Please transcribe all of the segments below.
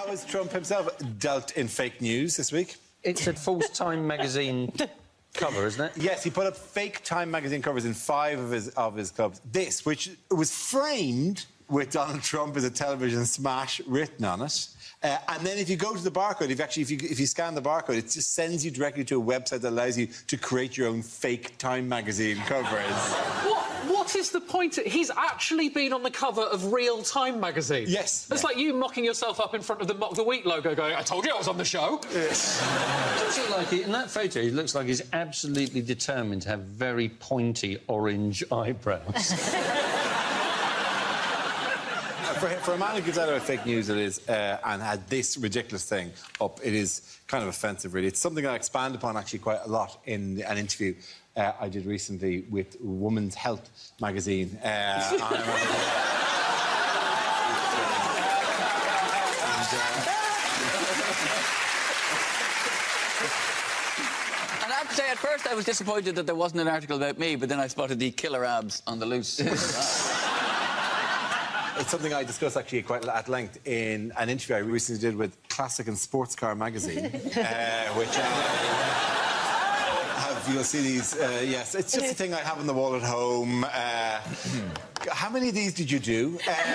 How has Trump himself dealt in fake news this week? It's a false Time magazine cover, isn't it? Yes, he put up fake Time magazine covers in 5 of his clubs. This, which was framed with Donald Trump as a television smash written on it. And then if you go to the barcode, if you scan the barcode, it just sends you directly to a website that allows you to create your own fake Time magazine covers. What is the point? He's actually been on the cover of Real Time magazine. Yes. It's like you mocking yourself up in front of the Mock the Week logo going, I told you I was on the show. Yes. Does it look like in that photo, he looks like he's absolutely determined to have very pointy orange eyebrows. For a man who gives out about fake news, it is, and had this ridiculous thing up, it is kind of offensive, really. It's something I expand upon, actually, quite a lot in an interview I did recently with Women's Health magazine. And I have to say, at first I was disappointed that there wasn't an article about me, but then I spotted the killer abs on the loose. It's something I discussed, actually, quite at length in an interview I recently did with Classic and Sports Car magazine, which you'll see these, yes, it's just a thing I have on the wall at home. How many of these did you do? That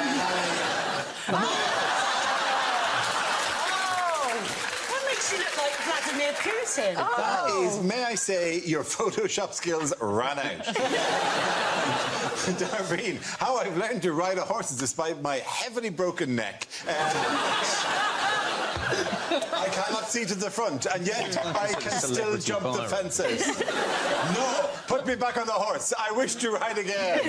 makes you look like Vladimir Putin. That is, may I say, your Photoshop skills ran out. Darlene, how I've learned to ride a horse despite my heavily broken neck. I cannot see to the front, and yet I can still jump the fences. No, put me back on the horse. I wish to ride again.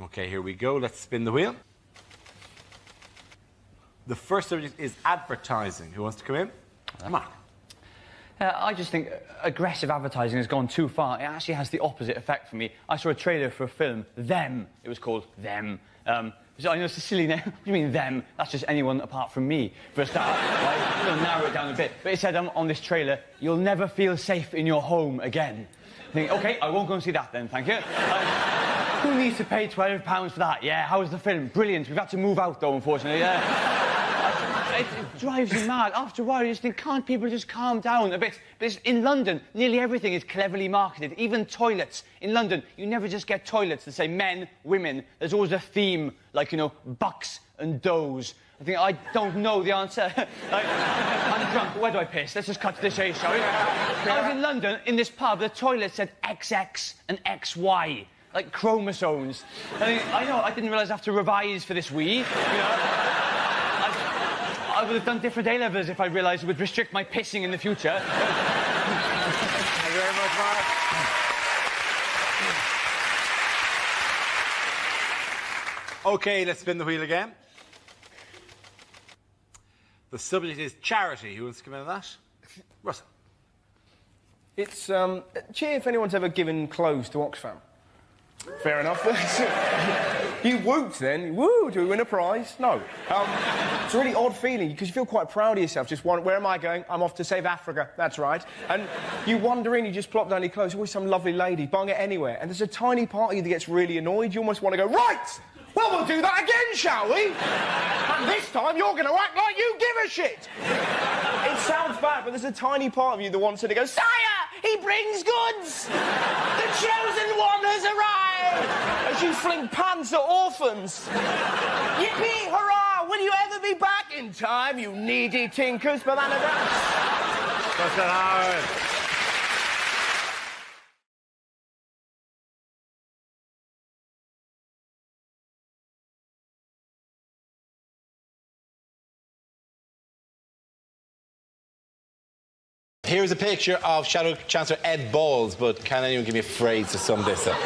OK, here we go. Let's spin the wheel. The first subject is advertising. Who wants to come in? Mark. I just think aggressive advertising has gone too far. It actually has the opposite effect for me. I saw a trailer for a film, Them. It was called Them. So I know it's a silly name. What do you mean, them? That's just anyone apart from me, for a start. Right? We'll narrow it down a bit. But it said on this trailer, you'll never feel safe in your home again. I think, OK, I won't go and see that then, thank you. Who needs to pay £12 for that? Yeah, how was the film? Brilliant. We've had to move out, though, unfortunately. It drives you mad. After a while, you just think, can't people just calm down a bit? But in London, nearly everything is cleverly marketed. Even toilets. In London, you never just get toilets that say men, women. There's always a theme, like, you know, bucks and does. I think I don't know the answer. I'm drunk. Where do I piss? Let's just cut to the chase, shall we? I was in London, in this pub, the toilet said XX and XY. Like chromosomes. I know, I didn't realise I have to revise for this wee, you know. I would have done different A-levels if I realised it would restrict my pissing in the future. Thank you very much, Mark. OK, let's spin the wheel again. The subject is charity. Who wants to come in on that? Russell. It's, cheer if anyone's ever given clothes to Oxfam. Fair enough. You whooped then. Woo, do we win a prize? No. It's a really odd feeling because you feel quite proud of yourself. Just where am I going? I'm off to save Africa. That's right. And you wander in, you just plop down your clothes. Always some lovely lady bung it anywhere. And there's a tiny part of you that gets really annoyed. You almost want to go, right! Well, we'll do that again, shall we? And this time you're going to act like you give a shit. It sounds bad, but there's a tiny part of you that wants her to go, Sire, he brings goods! The chosen one has arrived! As you fling pants at orphans. Yippee, hurrah! Will you ever be back in time, you needy tinkers? Banana dance. Russell Howard. Here's a picture of Shadow Chancellor Ed Balls, but can anyone give me a phrase to sum this up?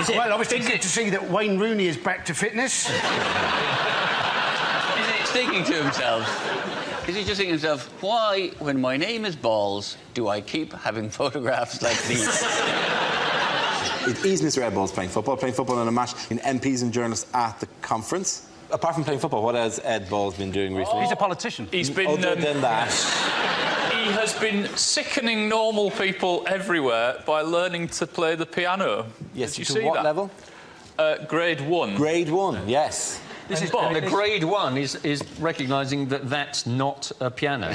Well, I was thinking to see that Wayne Rooney is back to fitness. Is he thinking to himself? Is he just thinking to himself, why, when my name is Balls, do I keep having photographs like these? Is Mr. Ed Balls playing football in a match in MPs and journalists at the conference? Apart from playing football, what has Ed Balls been doing recently? He's a politician. He's been... Other than that... He has been sickening normal people everywhere by learning to play the piano. Yes, Did you to see what that? level? Grade 1. Grade 1, yes. This is the grade 1 is recognising that that's not a piano.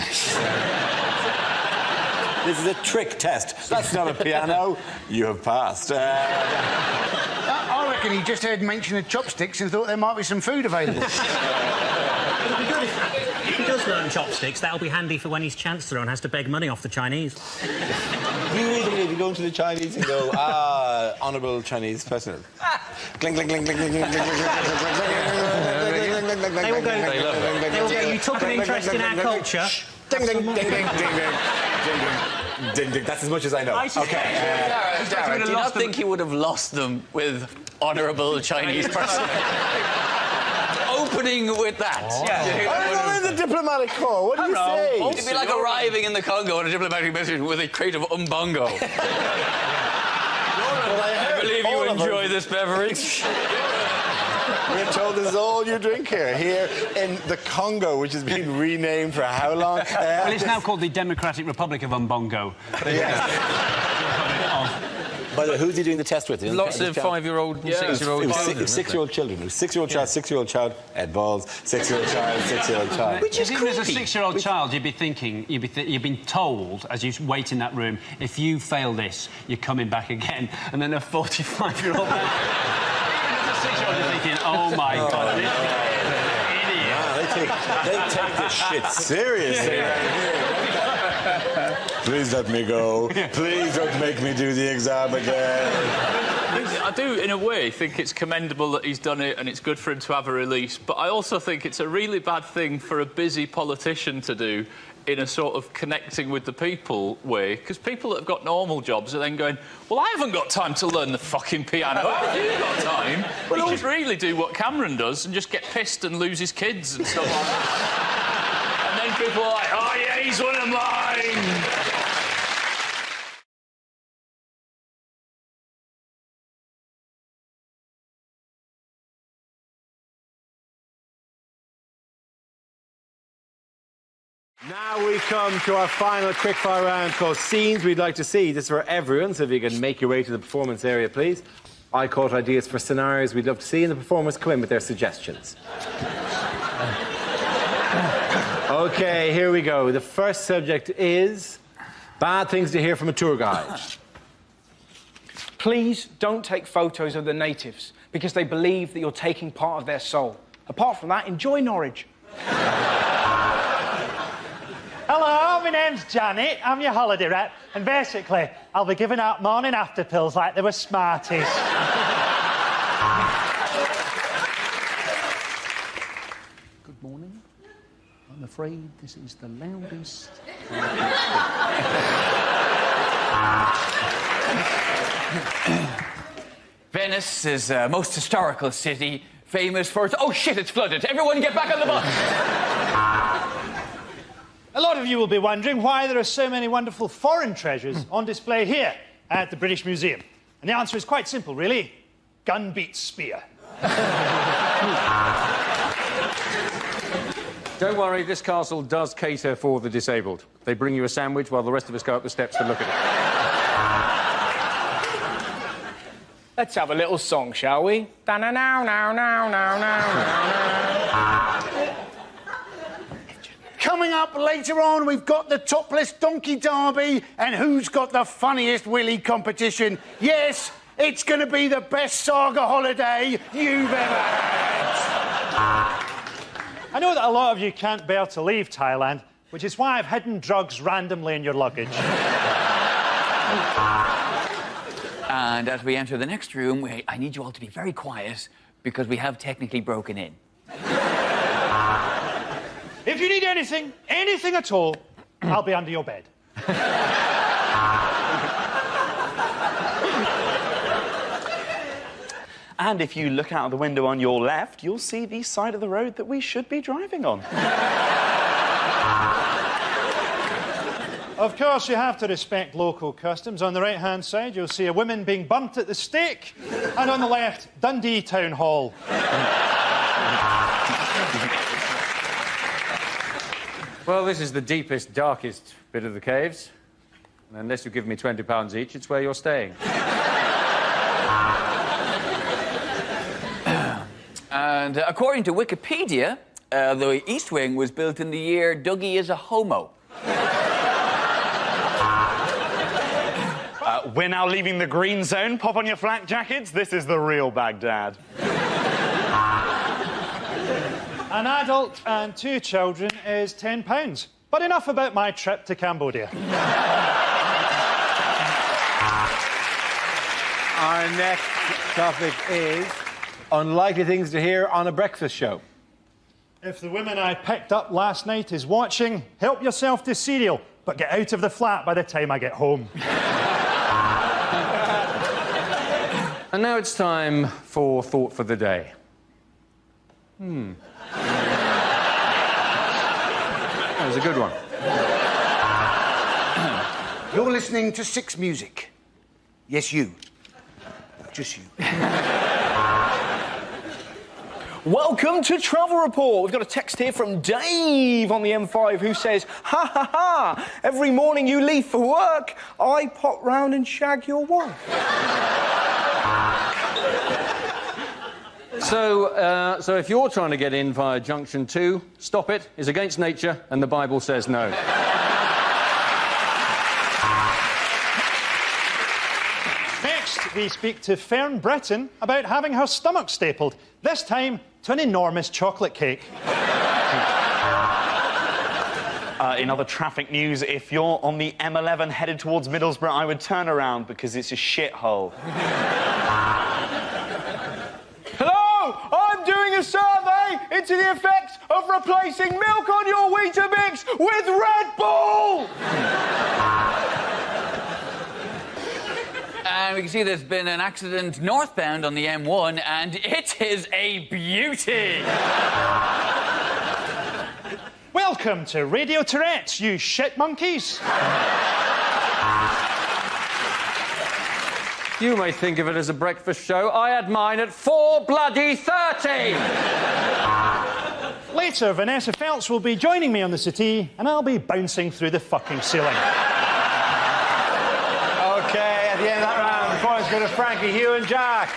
This is a trick test. That's not a piano. You have passed. I reckon he just heard mention of chopsticks and thought there might be some food available. If he does learn chopsticks, that'll be handy for when he's Chancellor and has to beg money off the Chinese. You really believe you go into the Chinese and go, honourable Chinese person. Cling, cling, cling, cling, cling, cling, cling, cling, cling, They will go, you took an interest in our culture. Ding, ding, ding, ding, ding, ding, ding, ding. That's as much as I know. Okay. Darren, do you not think he would have lost them with honourable Chinese person? Opening with that. I'm in the diplomatic corps. What do you say? It'd be like arriving in the Congo on a diplomatic mission with a crate of umbongo. I believe you enjoy this beverage. We're told this is all you drink here in the Congo, which has been renamed for how long? Well, it's now called the Democratic Republic of Umbongo. By the way, who's he doing the test with? Lots of 5-year-old and 6-year-old children. 6-year-old children. 6-year-old child, Ed Balls. 6-year-old child, 6-year-old child. Which is creepy. As a 6-year-old child, you'd be thinking, you've been told, as you wait in that room, if you fail this, you're coming back again. And then a 45-year-old man... Even as a 6-year-old, you're thinking, oh, my God, this idiot. Wow, they take this shit seriously right here. Please let me go. Please don't make me do the exam again. I do, in a way, think it's commendable that he's done it and it's good for him to have a release, but I also think it's a really bad thing for a busy politician to do in a sort of connecting with the people way, because people that have got normal jobs are then going, well, I haven't got time to learn the fucking piano. How have you got time? Well, he should really do what Cameron does and just get pissed and lose his kids and stuff like that. And then people are like, oh, yeah, he's one of mine. Now we come to our final quickfire round called Scenes We'd Like to See. This is for everyone, so if you can make your way to the performance area, please. I caught ideas for scenarios we'd love to see, and the performers come in with their suggestions. OK, here we go. The first subject is bad things to hear from a tour guide. Please don't take photos of the natives because they believe that you're taking part of their soul. Apart from that, enjoy Norwich. Hello, my name's Janet. I'm your holiday rep, and basically, I'll be giving out morning after pills like they were Smarties. Good morning. I'm afraid this is the loudest... Venice is the most historical city, famous for its... Oh, shit, it's flooded. Everyone get back on the bus. A lot of you will be wondering why there are so many wonderful foreign treasures on display here at the British Museum. And the answer is quite simple, really. Gun beats spear. Don't worry, this castle does cater for the disabled. They bring you a sandwich while the rest of us go up the steps to look at it. Let's have a little song, shall we? Coming up later on, we've got the topless donkey derby and who's got the funniest willy competition. Yes, it's going to be the best saga holiday you've ever had. I know that a lot of you can't bear to leave Thailand, which is why I've hidden drugs randomly in your luggage. And as we enter the next room, I need you all to be very quiet because we have technically broken in. If you need anything at all, I'll be under your bed. And if you look out of the window on your left, you'll see the side of the road that we should be driving on. Of course, you have to respect local customs. On the right-hand side, you'll see a woman being burnt at the stake, and on the left, Dundee Town Hall. Well, this is the deepest, darkest bit of the caves. And unless you give me £20 each, it's where you're staying. And according to Wikipedia, the East Wing was built in the year Dougie is a homo. We're now leaving the green zone. Pop on your flak jackets. This is the real Baghdad. An adult and 2 children is £10. But enough about my trip to Cambodia. Our next topic is unlikely things to hear on a breakfast show. If the woman I picked up last night is watching, help yourself to cereal, but get out of the flat by the time I get home. And now it's time for Thought for the Day. That was a good one. You're listening to Six Music. Yes, you. Just you. Welcome to Travel Report. We've got a text here from Dave on the M5 who says, ha ha ha, every morning you leave for work, I pop round and shag your wife. So if you're trying to get in via Junction 2, stop it. It's against nature, and the Bible says no. Next, we speak to Fern Britton about having her stomach stapled, this time to an enormous chocolate cake. In other traffic news, if you're on the M11 headed towards Middlesbrough, I would turn around because it's a shithole. Hello, I'm doing a survey into the effects of replacing milk on your Weetabix with Red Bull! And we can see there's been an accident northbound on the M1, and it is a beauty. Welcome to Radio Tourette's, you shit monkeys. You may think of it as a breakfast show. I had mine at 4:30. Later, Vanessa Feltz will be joining me on the settee, and I'll be bouncing through the fucking ceiling. OK, at the end of that round, the points go to Frankie, Hugh and Jack.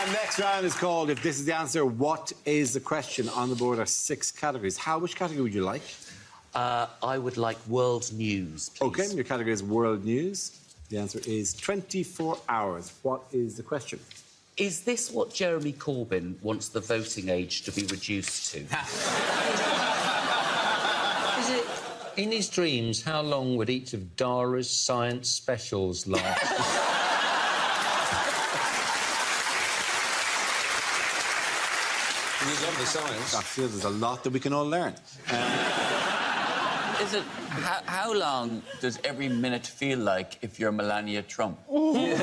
Our next round is called If This Is the Answer, What Is the Question? On the board are 6 categories. Hal, which category would you like? I would like world news, please. OK, your category is world news. The answer is 24 hours. What is the question? Is this what Jeremy Corbyn wants the voting age to be reduced to? Is it, in his dreams, how long would each of Dara's science specials last? He's on the science. I feel there's a lot that we can all learn. Is it... How long does every minute feel like if you're Melania Trump? Is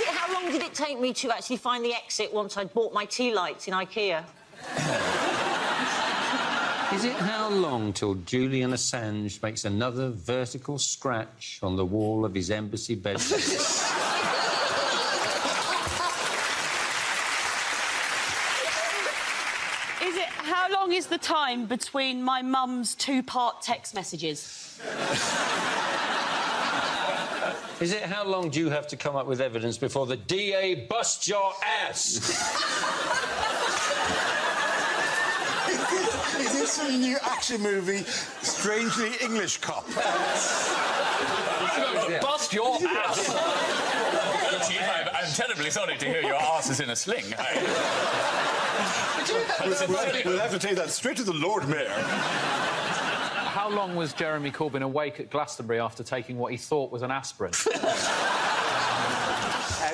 it how long did it take me to actually find the exit once I'd bought my tea lights in IKEA? Is it how long till Julian Assange makes another vertical scratch on the wall of his embassy bedroom? Is it how long is the time between my mum's 2-part text messages? Is it how long do you have to come up with evidence before the DA busts your ass? Is this a new action movie, Strangely English Cop? Bust your ass! Chief, I'm terribly sorry to hear your ass is in a sling. We'll have to take that straight to the Lord Mayor. How long was Jeremy Corbyn awake at Glastonbury after taking what he thought was an aspirin?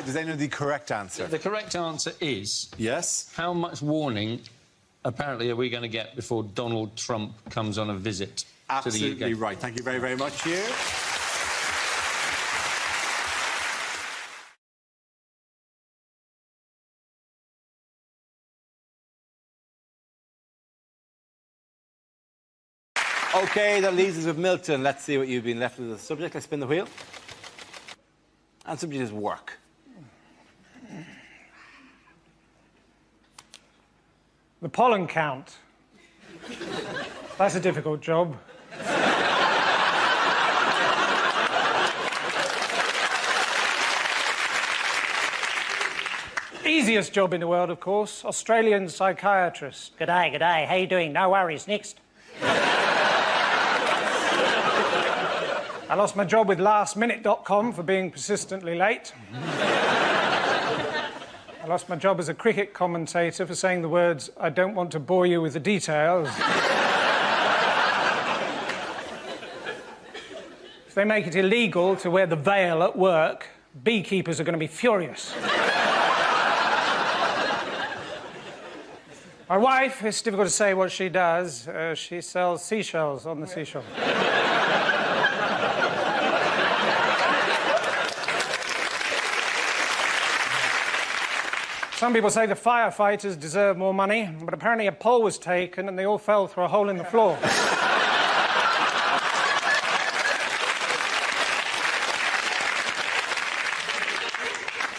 Does anyone know the correct answer? The correct answer is... Yes? How much warning, apparently, are we going to get before Donald Trump comes on a visit to the UK? Absolutely right. Thank you very, very much, Hugh. OK, that leaves us with Milton. Let's see what you've been left with the subject. Let's spin the wheel. And subject is work. The pollen count. That's a difficult job. Easiest job in the world, of course. Australian psychiatrist. G'day, g'day. How you doing? No worries. Next. I lost my job with lastminute.com for being persistently late. I lost my job as a cricket commentator for saying the words, "I don't want to bore you with the details." If they make it illegal to wear the veil at work, beekeepers are going to be furious. My wife, it's difficult to say what she does. She sells seashells on the seashore. Some people say the firefighters deserve more money, but apparently a poll was taken and they all fell through a hole in the floor.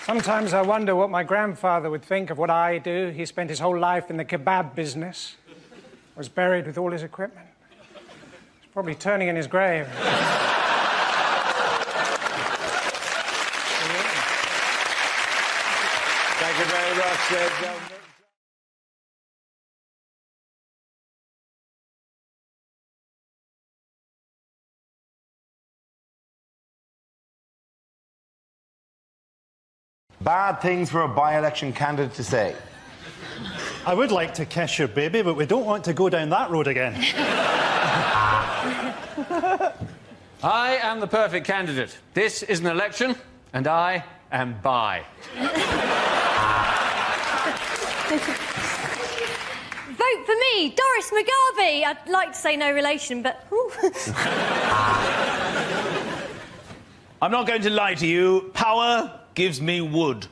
Sometimes I wonder what my grandfather would think of what I do. He spent his whole life in the kebab business, was buried with all his equipment. He's probably turning in his grave. Thank you very much, John. Bad things for a by-election candidate to say. I would like to kiss your baby, but we don't want to go down that road again. I am the perfect candidate. This is an election, and I am bi. Vote for me, Doris McGarvey. I'd like to say no relation, but... I'm not going to lie to you. Power gives me wood.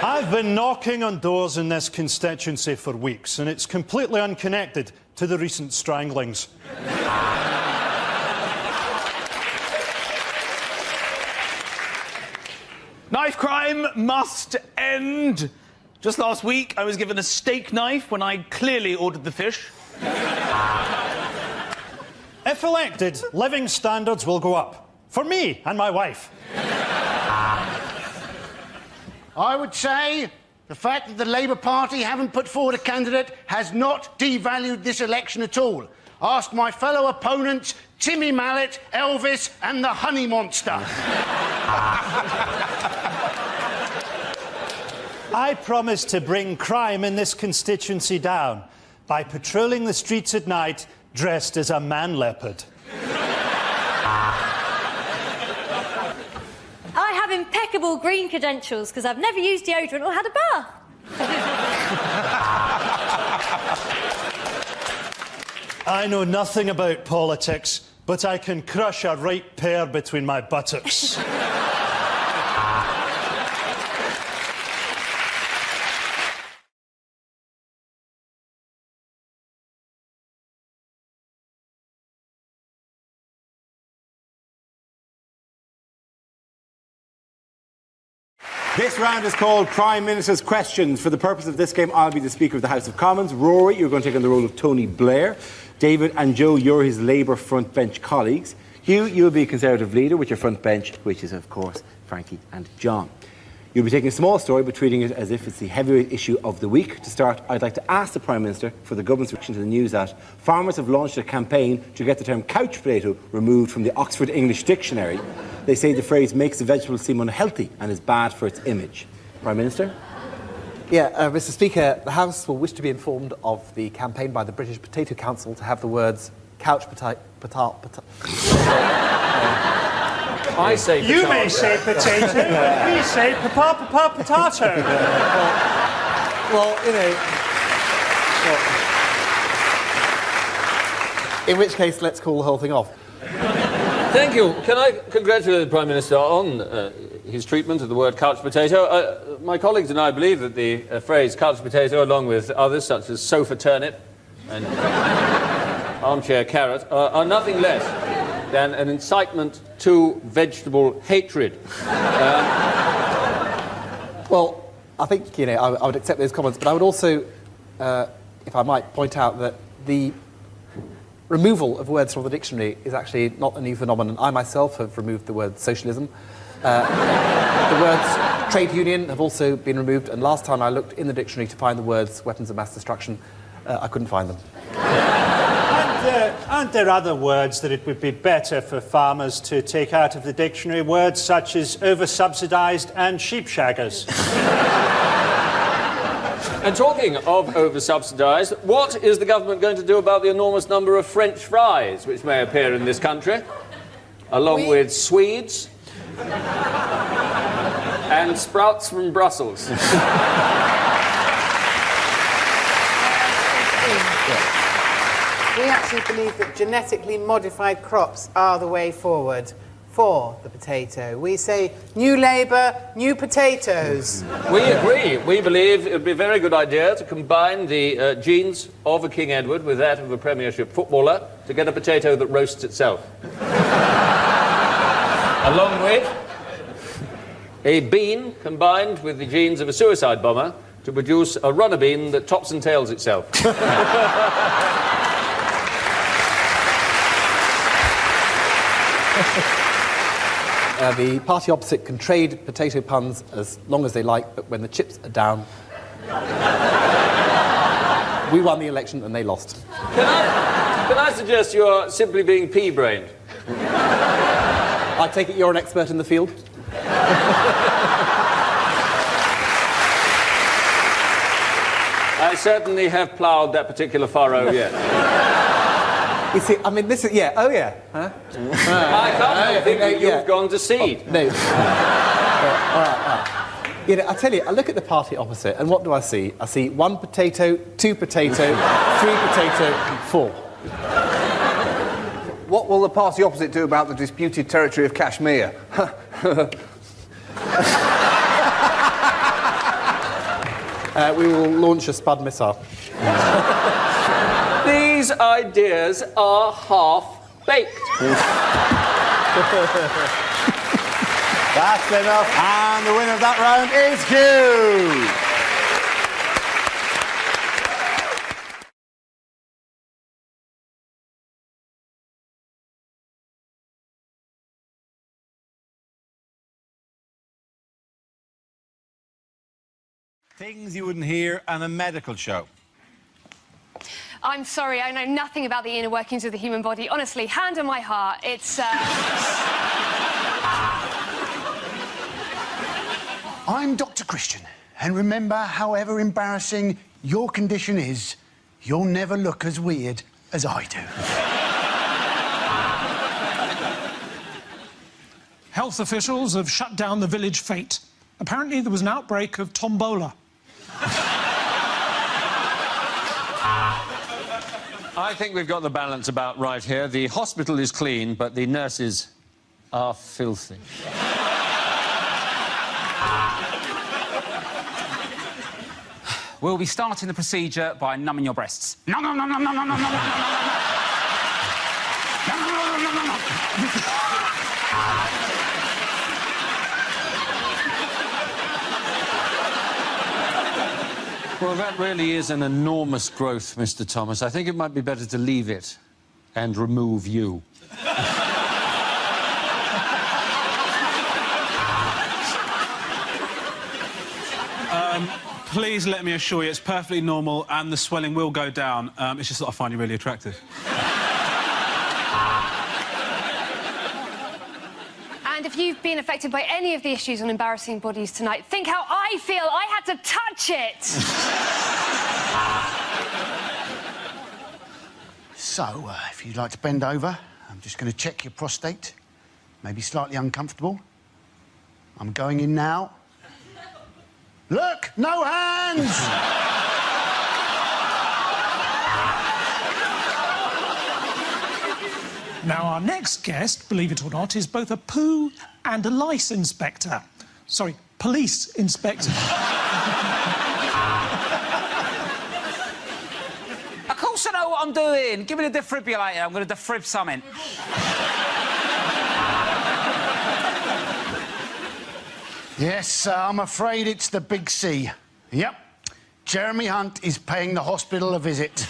I've been knocking on doors in this constituency for weeks, and it's completely unconnected to the recent stranglings. Knife crime must end. Just last week, I was given a steak knife when I clearly ordered the fish. If elected, living standards will go up. For me and my wife. I would say the fact that the Labour Party haven't put forward a candidate has not devalued this election at all. Ask my fellow opponents, Timmy Mallet, Elvis and the Honey Monster. I promise to bring crime in this constituency down by patrolling the streets at night dressed as a man-leopard. I have impeccable green credentials because I've never used deodorant or had a bath. I know nothing about politics, but I can crush a ripe pear between my buttocks. This round is called Prime Minister's Questions. For the purpose of this game, I'll be the Speaker of the House of Commons. Rory, you're going to take on the role of Tony Blair. David and Joe, you're his Labour front bench colleagues. Hugh, you'll be a Conservative leader with your front bench, which is, of course, Frankie and John. You'll be taking a small story but treating it as if it's the heavyweight issue of the week. To start, I'd like to ask the Prime Minister for the government's reaction to the news that farmers have launched a campaign to get the term couch potato removed from the Oxford English Dictionary. They say the phrase makes the vegetable seem unhealthy and is bad for its image. Prime Minister? Yeah, Mr. Speaker, the House will wish to be informed of the campaign by the British Potato Council to have the words couch potato. I say potato. You may say potato. We say potato. Well, you know... Well, in which case, let's call the whole thing off. Thank you. Can I congratulate the Prime Minister on his treatment of the word couch potato. My colleagues and I believe that the phrase couch potato, along with others such as sofa turnip and armchair carrot, are nothing less than an incitement to vegetable hatred. Well, I think, I would accept those comments, but I would also, if I might, point out that the removal of words from the dictionary is actually not a new phenomenon. I myself have removed the word socialism. The words trade union have also been removed, and last time I looked in the dictionary to find the words weapons of mass destruction, I couldn't find them. Aren't there other words that it would be better for farmers to take out of the dictionary? Words such as over-subsidised and sheep-shaggers. And talking of over-subsidised, what is the government going to do about the enormous number of French fries which may appear in this country, along with Swedes and sprouts from Brussels? We actually believe that genetically modified crops are the way forward for the potato. We say new Labour, new potatoes. We agree. We believe it would be a very good idea to combine the genes of a King Edward with that of a Premiership footballer to get a potato that roasts itself. Along with a bean combined with the genes of a suicide bomber to produce a runner bean that tops and tails itself. The party opposite can trade potato puns as long as they like, but when the chips are down, we won the election and they lost. Can I suggest you're simply being pea-brained? I take it you're an expert in the field? I certainly have ploughed that particular furrow yet. You see, I mean, this is... Yeah, oh, yeah. Huh? I can't think that you've gone to seed. Oh, no. All right. I tell you, I look at the party opposite, and what do I see? I see 1 potato, 2 potato, 3 potato, 4. What will the party opposite do about the disputed territory of Kashmir? We will launch a Spud missile. These ideas are half-baked. That's enough. And the winner of that round is Hugh. Things you wouldn't hear on a medical show. I'm sorry, I know nothing about the inner workings of the human body. Honestly, hand on my heart, it's, I'm Dr. Christian, and remember, however embarrassing your condition is, you'll never look as weird as I do. Health officials have shut down the village fete. Apparently there was an outbreak of tombola. I think we've got the balance about right here. The hospital is clean, but the nurses are filthy. We'll be starting the procedure by numbing your breasts. Num, num, num, num, num, num, num, num, num, num, num. Well, that really is an enormous growth, Mr. Thomas. I think it might be better to leave it and remove you. Please let me assure you it's perfectly normal and the swelling will go down. It's just that I find you really attractive. And if you've been affected by any of the issues on embarrassing bodies tonight, think how I feel. I had to touch it. So, if you'd like to bend over, I'm just going to check your prostate. Maybe slightly uncomfortable. I'm going in now. Look, no hands! Now, our next guest, believe it or not, is both a poo and a lice inspector. Sorry, police inspector. Of course I know what I'm doing. Give me the defibrillator. I'm going to defib something. Yes, I'm afraid it's the big C. Yep. Jeremy Hunt is paying the hospital a visit.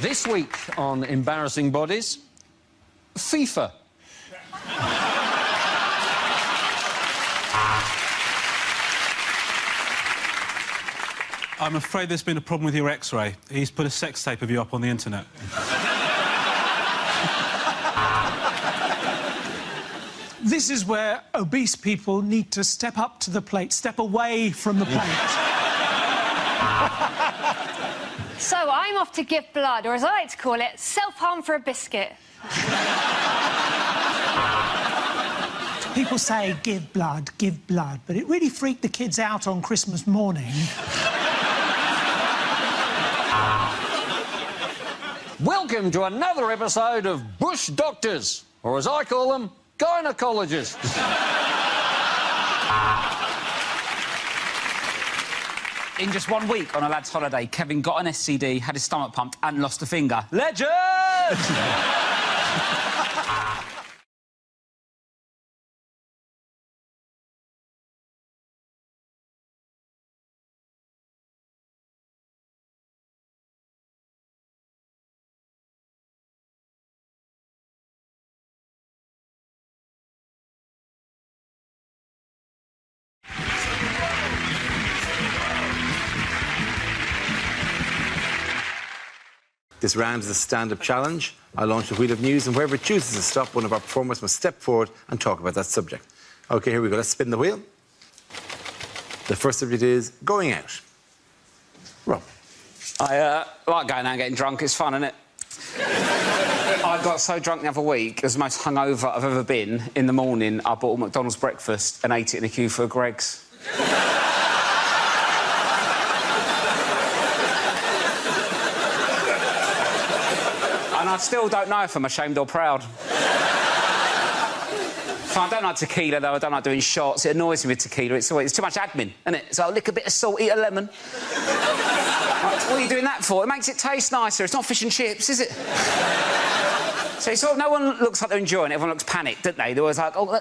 This week on Embarrassing Bodies, FIFA. I'm afraid there's been a problem with your X-ray. He's put a sex tape of you up on the internet. This is where obese people need to step up to the plate, step away from the plate. So I'm off to give blood, or as I like to call it, self-harm for a biscuit. People say, give blood, but it really freaked the kids out on Christmas morning. Welcome to another episode of Bush Doctors, or as I call them, gynecologists. In just 1 week on a lad's holiday, Kevin got an STD, had his stomach pumped and lost a finger. Legend! This round is a stand-up challenge. I launch the wheel of news, and wherever it chooses to stop, one of our performers must step forward and talk about that subject. OK, here we go. Let's spin the wheel. The first subject is going out. Rob. I like going out and getting drunk. It's fun, isn't it? I got so drunk the other week. It was the most hungover I've ever been. In the morning, I bought a McDonald's breakfast and ate it in a queue for a Greggs. And I still don't know if I'm ashamed or proud. I don't like tequila, though. I don't like doing shots. It annoys me with tequila. It's too much admin, isn't it? So I'll lick a bit of salt, eat a lemon. What are you doing that for? It makes it taste nicer. It's not fish and chips, is it? So sort of no one looks like they're enjoying it. Everyone looks panicked, don't they? They're always like, oh,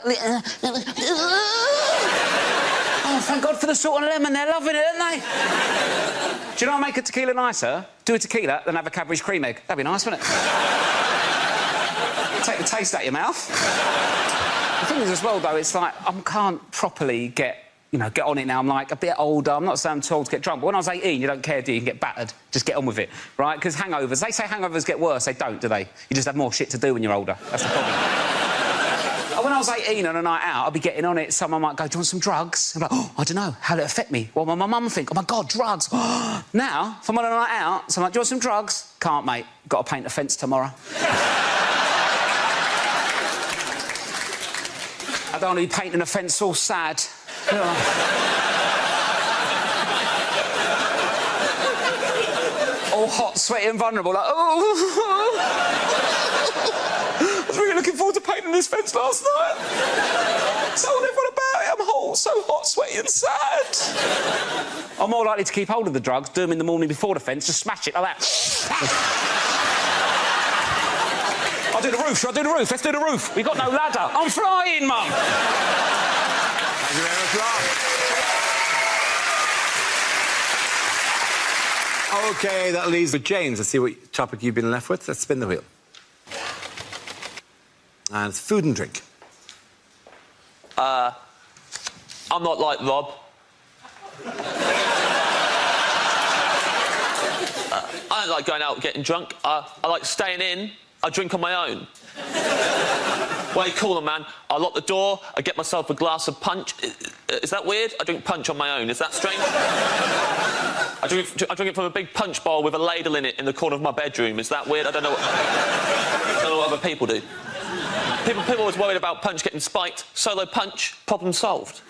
thank God for the salt and lemon. They're loving it, aren't they? Do you know what make a tequila nicer? Do a tequila, then have a Cadbury's cream egg. That'd be nice, wouldn't it? Take the taste out of your mouth. The thing is, as well, though, it's like I can't properly get on it now. I'm like a bit older. I'm not saying I'm too old to get drunk, but when I was 18, you don't care, do you? You can get battered. Just get on with it, right? Because hangovers, they say hangovers get worse. They don't, do they? You just have more shit to do when you're older. That's the problem. When I was 18 on a night out, I'd be getting on it. Someone might go, do you want some drugs? I'm like, oh, I don't know. How'll it affect me? What will my mum think? Oh, my God, drugs. Now, if I'm on a night out, so I'm like, do you want some drugs? Can't, mate. Got to paint a fence tomorrow. I don't want to be painting a fence all sad. All hot, sweaty and vulnerable, like, oh... I was really looking forward to painting this fence last night. Told everyone about it. I'm so hot, sweaty and sad. I'm more likely to keep hold of the drugs, do them in the morning before the fence, just smash it like that. I'll do the roof, shall I do the roof? Let's do the roof. We've got no ladder. I'm flying, Mum. Thank you very much, Rob. OK, that leaves with James. Let's see what topic you've been left with. Let's spin the wheel. And it's food and drink. I'm not like Rob. I don't like going out and getting drunk. I like staying in. I drink on my own. Way cooler, man. I lock the door, I get myself a glass of punch. Is that weird? I drink punch on my own. Is that strange? I drink it from a big punch bowl with a ladle in it in the corner of my bedroom. Is that weird? I don't know what other people do. People are always worried about punch getting spiked. Solo punch, problem solved.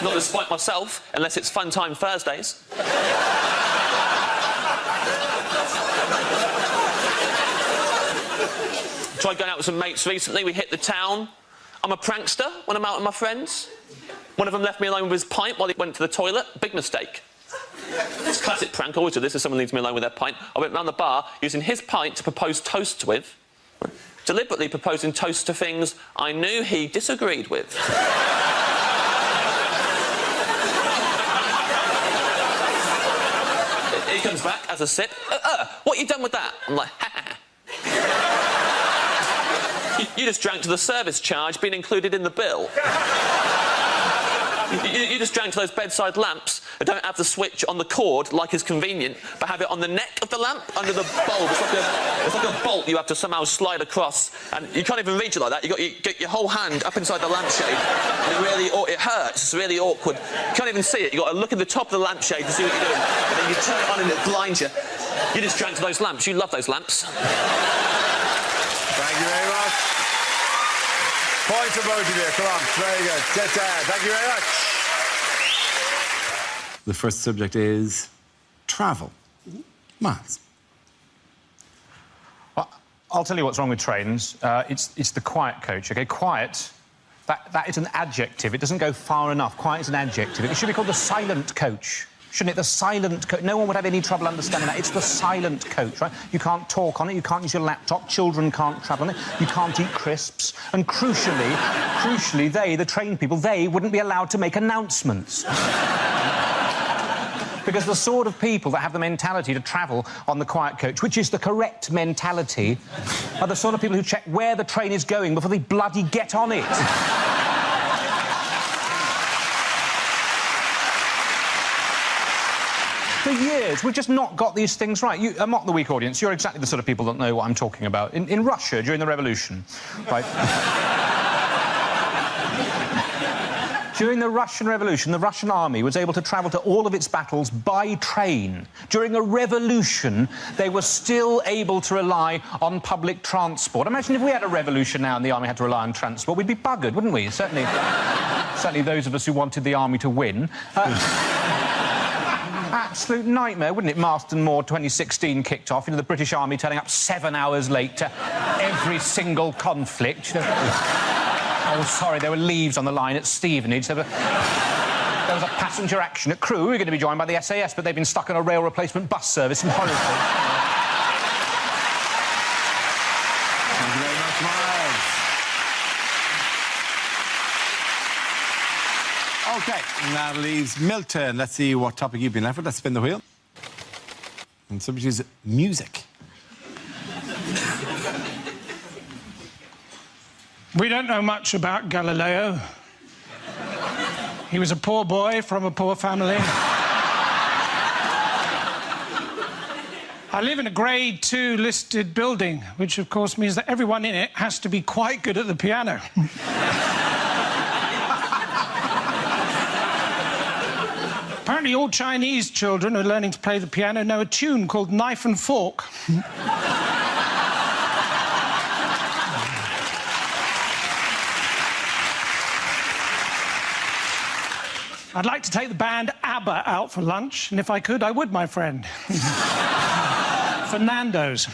Not to spike myself, unless it's Fun Time Thursdays. Tried going out with some mates recently. We hit the town. I'm a prankster when I'm out with my friends. One of them left me alone with his pint while he went to the toilet. Big mistake. It's a classic prank. I always do this if someone leaves me alone with their pint. I went round the bar using his pint to propose toasts with. Deliberately proposing toasts to things I knew he disagreed with. He comes back, has a sip. What you done with that? I'm like, ha ha. You just drank to the service charge being included in the bill. You just drank to those bedside lamps that don't have the switch on the cord like is convenient, but have it on the neck of the lamp under the bulb. It's like a bolt you have to somehow slide across, and you can't even reach it like that. You get your whole hand up inside the lampshade, and it hurts. It's really awkward. You can't even see it. You got to look at the top of the lampshade to see what you're doing, and then you turn it on and it blinds you. You just drank to those lamps. You love those lamps. Thank you very much. Points for both of you. Come on, very good. Thank you very much. The first subject is travel. Miles. Well, I'll tell you what's wrong with trains. It's the quiet coach, OK? Quiet, that is an adjective. It doesn't go far enough. Quiet is an adjective. It should be called the silent coach. Shouldn't it? The silent coach. No one would have any trouble understanding that. It's the silent coach, right? You can't talk on it, you can't use your laptop, children can't travel on it, you can't eat crisps, and crucially, they, the train people, they wouldn't be allowed to make announcements. Because the sort of people that have the mentality to travel on the quiet coach, which is the correct mentality, are the sort of people who check where the train is going before they bloody get on it. For years, we've just not got these things right. Mock the Week audience, you're exactly the sort of people that know what I'm talking about. In Russia, during the revolution, right? During the Russian Revolution, the Russian army was able to travel to all of its battles by train. During a revolution, they were still able to rely on public transport. Imagine if we had a revolution now and the army had to rely on transport, we'd be buggered, wouldn't we? Certainly those of us who wanted the army to win. Absolute nightmare, wouldn't it? Marston Moor 2016 kicked off. You know, the British Army turning up 7 hours late to every single conflict. You know, oh, sorry, there were leaves on the line at Stevenage. There was a passenger action at Crewe. We were going to be joined by the SAS, but they've been stuck on a rail replacement bus service in Horriford. Thank you very much, Miles. OK, and that leaves Milton. Let's see what topic you've been left with. Let's spin the wheel. And subject is music. We don't know much about Galileo. He was a poor boy from a poor family. I live in a Grade 2 listed building, which of course means that everyone in it has to be quite good at the piano. Apparently all Chinese children who are learning to play the piano know a tune called Knife and Fork. I'd like to take the band ABBA out for lunch, and if I could, I would, my friend. Fernando's.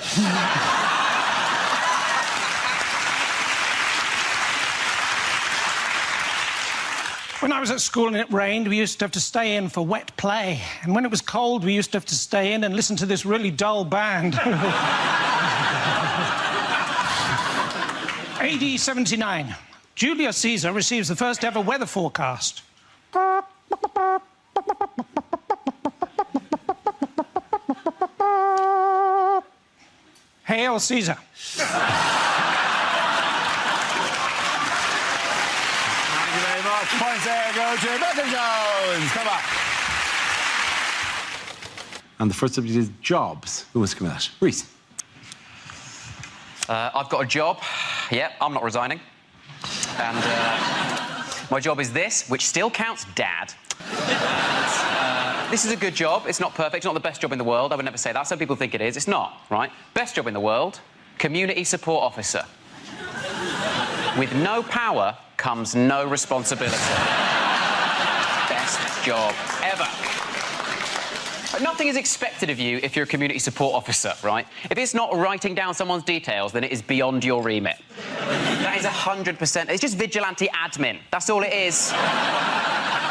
When I was at school and it rained, we used to have to stay in for wet play. And when it was cold, we used to have to stay in and listen to this really dull band. AD 79. Julius Caesar receives the first ever weather forecast. Hail Caesar. Points there go to Better Jones. Come on. And the first subject is jobs. Who wants to come at that? Reese. I've got a job. Yeah, I'm not resigning. And my job is this, which still counts Dad. This is a good job. It's not perfect. It's not the best job in the world. I would never say that. Some people think it is. It's not, right? Best job in the world, community support officer. With no power comes no responsibility. Best job ever. Nothing is expected of you if you're a community support officer, right? If it's not writing down someone's details, then it is beyond your remit. That is 100%. It's just vigilante admin. That's all it is.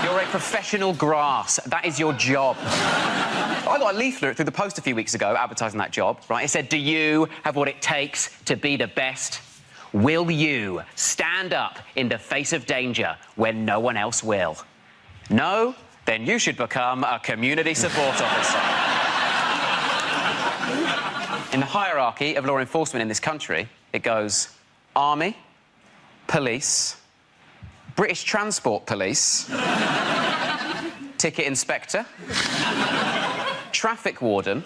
You're a professional grass. That is your job. I got a leaflet through the post a few weeks ago advertising that job, right? It said, do you have what it takes to be the best? Will you stand up in the face of danger when no one else will? No? Then you should become a community support officer. In the hierarchy of law enforcement in this country, it goes Army, Police, British Transport Police, Ticket Inspector, Traffic Warden,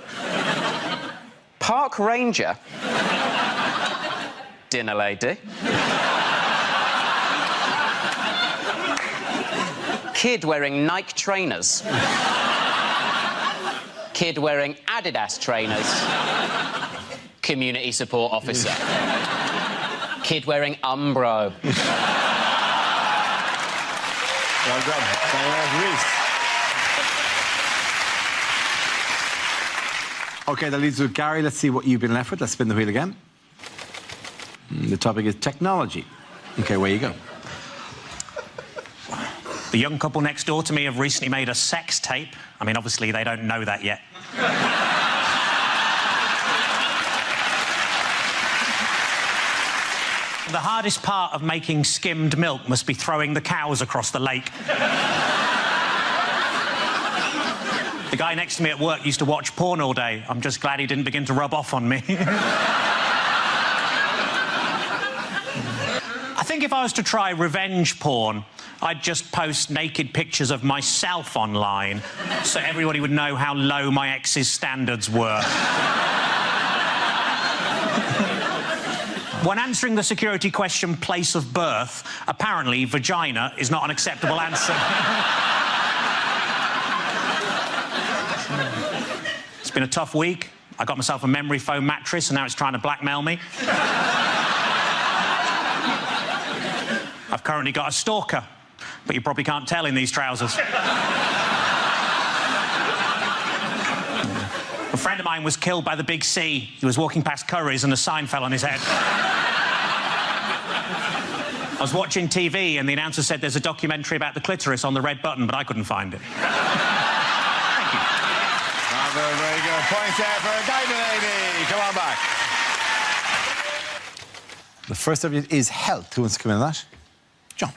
Park Ranger, Dinner Lady, Kid wearing Nike trainers, Kid wearing Adidas trainers, Community Support Officer, Kid wearing Umbro. Well done. OK, that leaves with Gary. Let's see what you've been left with. Let's spin the wheel again. The topic is technology. OK, where you go. The young couple next door to me have recently made a sex tape. I mean, obviously, they don't know that yet. The hardest part of making skimmed milk must be throwing the cows across the lake. The guy next to me at work used to watch porn all day. I'm just glad he didn't begin to rub off on me. I think if I was to try revenge porn, I'd just post naked pictures of myself online so everybody would know how low my ex's standards were. When answering the security question, place of birth, apparently vagina is not an acceptable answer. It's been a tough week. I got myself a memory foam mattress and now it's trying to blackmail me. I've currently got a stalker, but you probably can't tell in these trousers. A friend of mine was killed by the big C. He was walking past Curry's and a sign fell on his head. I was watching TV and the announcer said there's a documentary about the clitoris on the red button, but I couldn't find it. Thank you. Very, very good. Points there for Diamond Lady. Come on back. The first subject is health. Who wants to come in on that? John.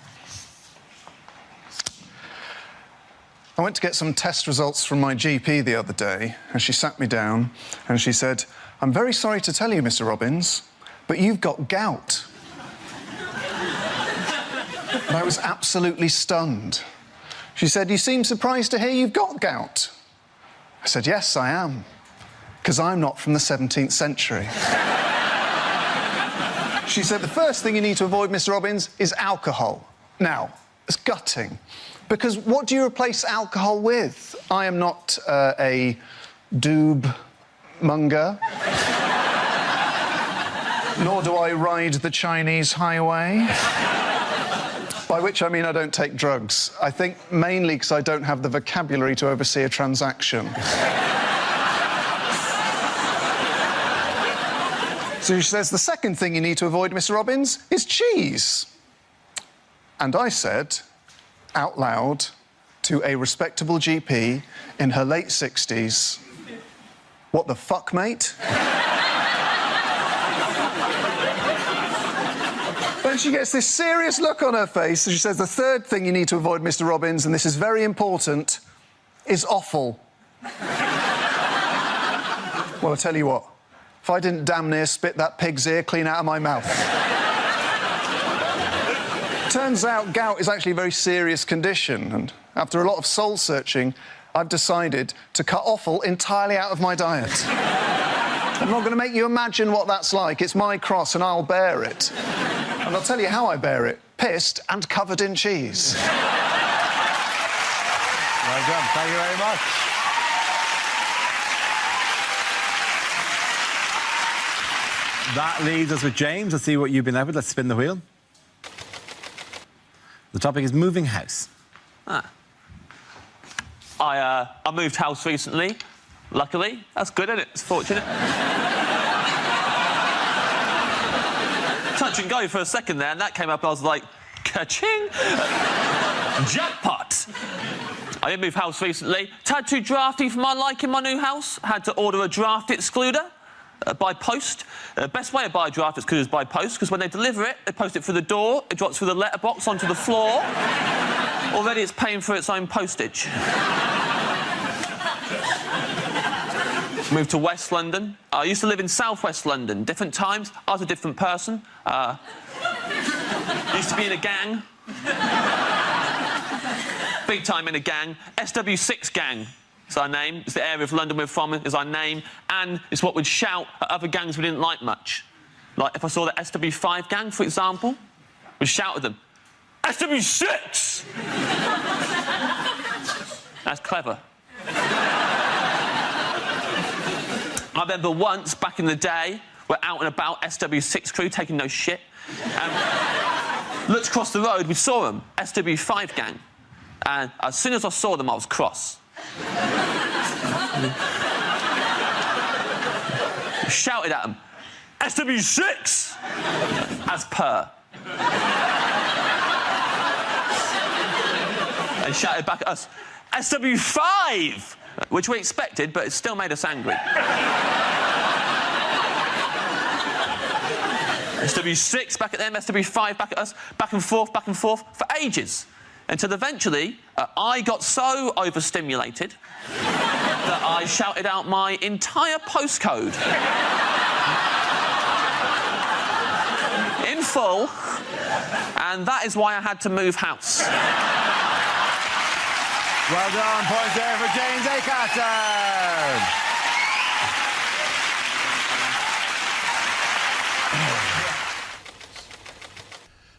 I went to get some test results from my GP the other day, and she sat me down and she said, "I'm very sorry to tell you, Mr. Robbins, but you've got gout." And I was absolutely stunned. She said, "You seem surprised to hear you've got gout." I said, "Yes, I am, because I'm not from the 17th century." She said, "The first thing you need to avoid, Mr. Robbins, is alcohol." Now, it's gutting, because what do you replace alcohol with? I am not a doob monger, nor do I ride the Chinese highway. By which I mean I don't take drugs. I think mainly because I don't have the vocabulary to oversee a transaction. So she says, "The second thing you need to avoid, Mr. Robbins, is cheese." And I said, out loud, to a respectable GP in her late 60s, "What the fuck, mate?" Then she gets this serious look on her face, and she says, "The third thing you need to avoid, Mr. Robbins, and this is very important, is offal." Well, I'll tell you what, if I didn't damn near spit that pig's ear clean out of my mouth. Turns out gout is actually a very serious condition, and after a lot of soul-searching, I've decided to cut offal entirely out of my diet. I'm not going to make you imagine what that's like. It's my cross, and I'll bear it. And I'll tell you how I bear it. Pissed and covered in cheese. Well done. Thank you very much. That leaves us with James. Let's see what you've been left with. Let's spin the wheel. The topic is moving house. I moved house recently. Luckily. That's good, isn't it? It's fortunate. Touch and go for a second there, and that came up, and I was like, ka-ching! Jackpot! I did move house recently. Tad too drafty for my liking, my new house. Had to order a draft excluder by post. Best way to buy a draft excluder is by post, because when they deliver it, they post it through the door, it drops through the letterbox onto the floor. Already it's paying for its own postage. Moved to West London. I used to live in South West London. Different times, I was a different person. Used to be in a gang. Big time in a gang. SW6 gang is our name. It's the area of London we're from, is our name. And it's what we'd shout at other gangs we didn't like much. Like, if I saw the SW5 gang, for example, we'd shout at them, SW6! That's clever. I remember once, back in the day, we're out and about, SW6 crew, taking no shit. Looked across the road, we saw them, SW5 gang. And as soon as I saw them, I was cross. Shouted at them, SW6! As per. And shouted back at us, SW5! Which we expected, but it still made us angry. SW6 back at them, SW5 back at us, back and forth for ages. Until eventually, I got so overstimulated that I shouted out my entire postcode. In full, and that is why I had to move house. Well done, point there for James Acaster.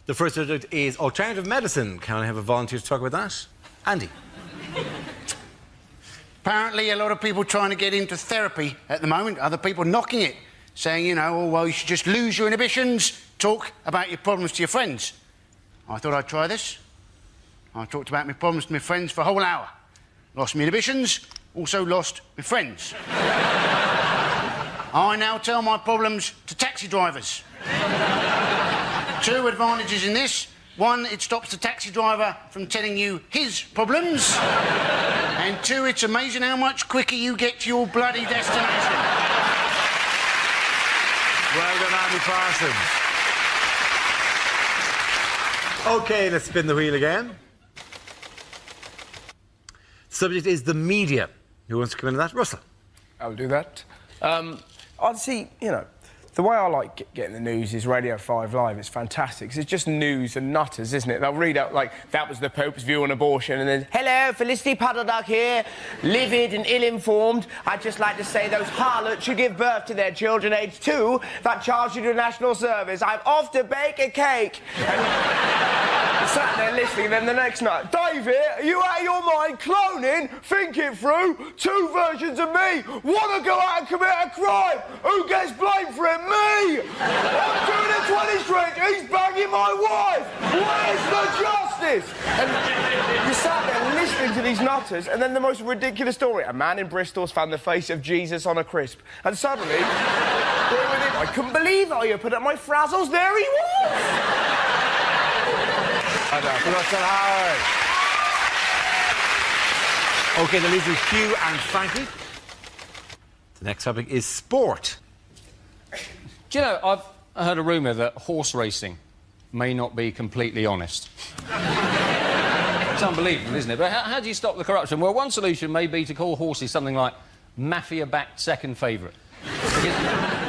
The first subject is alternative medicine. Can I have a volunteer to talk about that? Andy. Apparently, a lot of people trying to get into therapy at the moment, other people knocking it, saying, you know, oh, well, you should just lose your inhibitions, talk about your problems to your friends. I thought I'd try this. I talked about my problems to my friends for a whole hour. Lost my inhibitions, also lost my friends. I now tell my problems to taxi drivers. 2 advantages in this. 1, it stops the taxi driver from telling you his problems. And 2, it's amazing how much quicker you get to your bloody destination. Well done, Andy Parsons. OK, let's spin the wheel again. Subject is the media. Who wants to come into that? Russell. I'll do that. I'd see, you know, the way I like getting the news is Radio 5 Live. It's fantastic, because it's just news and nutters, isn't it? They'll read out, like, that was the Pope's view on abortion, and then, hello, Felicity Puddleduck here, livid and ill-informed. I'd just like to say those harlots should give birth to their children aged 2 that charge you to national service. I'm off to bake a cake. And sat there listening, and then the next night, David, are you out of your mind? Cloning? Think it through. 2 versions of me. Want to go out and commit a crime? Who gets blamed for it? Me! I'm doing a 20 stretch, he's banging my wife! Where's the justice? And you sat there listening to these nutters, and then the most ridiculous story. A man in Bristol's found the face of Jesus on a crisp. And suddenly, I couldn't believe how you put up my frazzles, there he was! Russell Howard. OK, the leads are Hugh and Frankie. The next topic is sport. Do you know, I've heard a rumour that horse racing may not be completely honest. It's unbelievable, isn't it? But how do you stop the corruption? Well, one solution may be to call horses something like mafia-backed second favourite.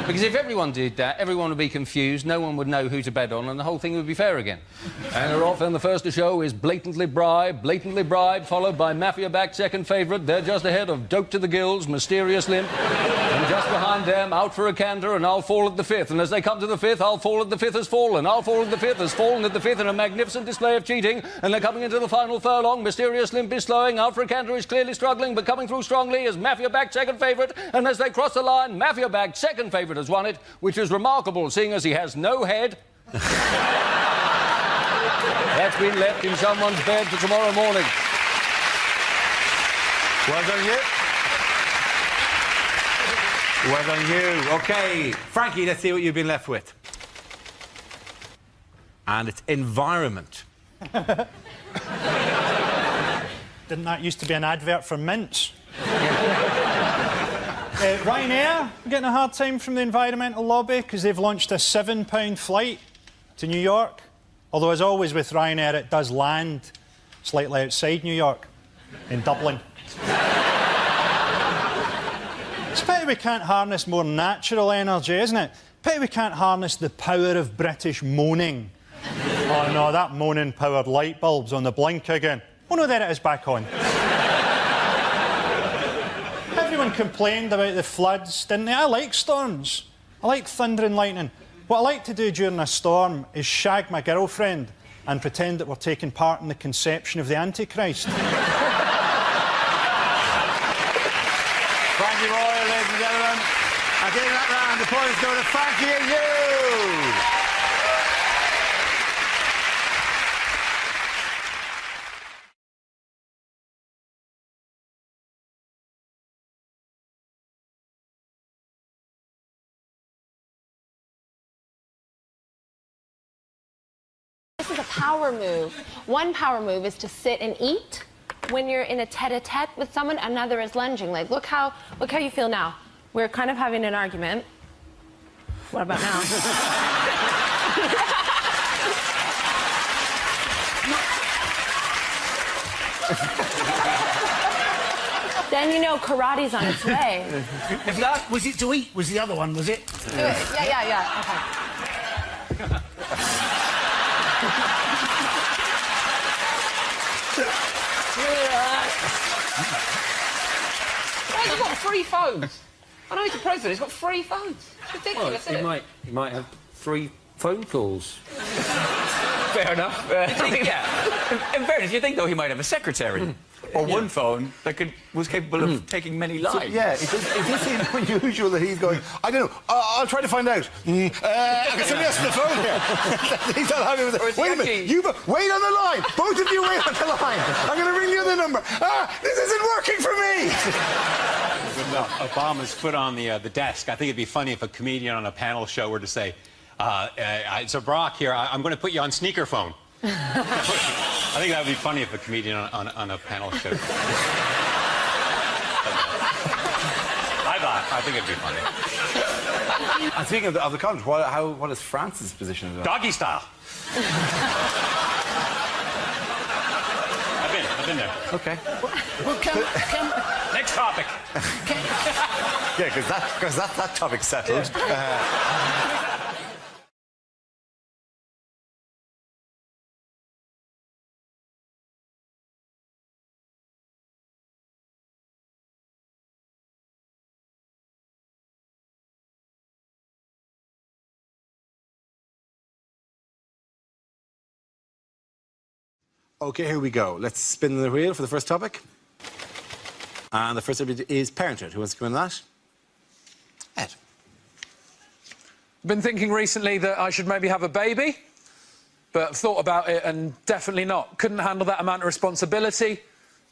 Because if everyone did that, everyone would be confused, no one would know who to bet on, and the whole thing would be fair again. And often the first to show is blatantly bribed, followed by mafia-backed second favourite. They're just ahead of Dope to the Gills, Mysterious Limp, and just behind them, Out for a Canter, and I'll Fall at the Fifth. And as they come to the fifth, I'll Fall at the Fifth has fallen. I'll Fall at the Fifth has fallen at the fifth in a magnificent display of cheating. And they're coming into the final furlong. Mysterious Limp is slowing. Out for a Canter is clearly struggling, but coming through strongly is mafia-backed second favourite. And as they cross the line, mafia-backed second favourite has won it, which is remarkable, seeing as he has no head. That's been left in someone's bed for tomorrow morning. Well done, you. Well done, you. OK, Frankie, let's see what you've been left with. And it's environment. Didn't that used to be an advert for mints? Ryanair getting a hard time from the environmental lobby because they've launched a £7 flight to New York. Although, as always with Ryanair, it does land slightly outside New York, in Dublin. It's a pity we can't harness more natural energy, isn't it? Pity we can't harness the power of British moaning. Oh no, that moaning-powered light bulb's on the blink again. Oh no, there it is, back on. Everyone complained about the floods, didn't they? I like storms. I like thunder and lightning. What I like to do during a storm is shag my girlfriend and pretend that we're taking part in the conception of the Antichrist. Frankie Boyle, ladies and gentlemen. At the end of that round, the points go to Frankie and you. This is a power move. One power move is to sit and eat when you're in a tete-a-tete with someone. Another is lunging. Like, look how you feel now. We're kind of having an argument. What about now? Then you know karate's on its way. If that was it to eat, was the other one, was it? Yeah. Okay. He's got 3 phones. I know he's the president, he's got 3 phones. It's ridiculous, isn't it? He might have 3 phone calls. Fair enough. In fairness, you think, though, he might have a secretary. Or one phone that was capable of taking many lives. So, yeah, it does seem unusual that he's going, I don't know, I'll try to find out. I got somebody else on the phone here. He's not happy with it. Wait a minute, wait on the line. Both of you wait on the line. I'm going to ring the other number. This isn't working for me. With Obama's foot on the desk, I think it'd be funny if a comedian on a panel show were to say, so Barack here, I'm going to put you on sneakerphone. I think that would be funny if a comedian on a panel show. I think it'd be funny. And speaking of the college, what is France's position? Doggy style. I've been there. Okay. Well, Next topic. Yeah, because that topic's settled. OK, here we go. Let's spin the wheel for the first topic. And the first topic is Parenthood. Who wants to come in on that? Ed. Been thinking recently that I should maybe have a baby, but I've thought about it and definitely not. Couldn't handle that amount of responsibility,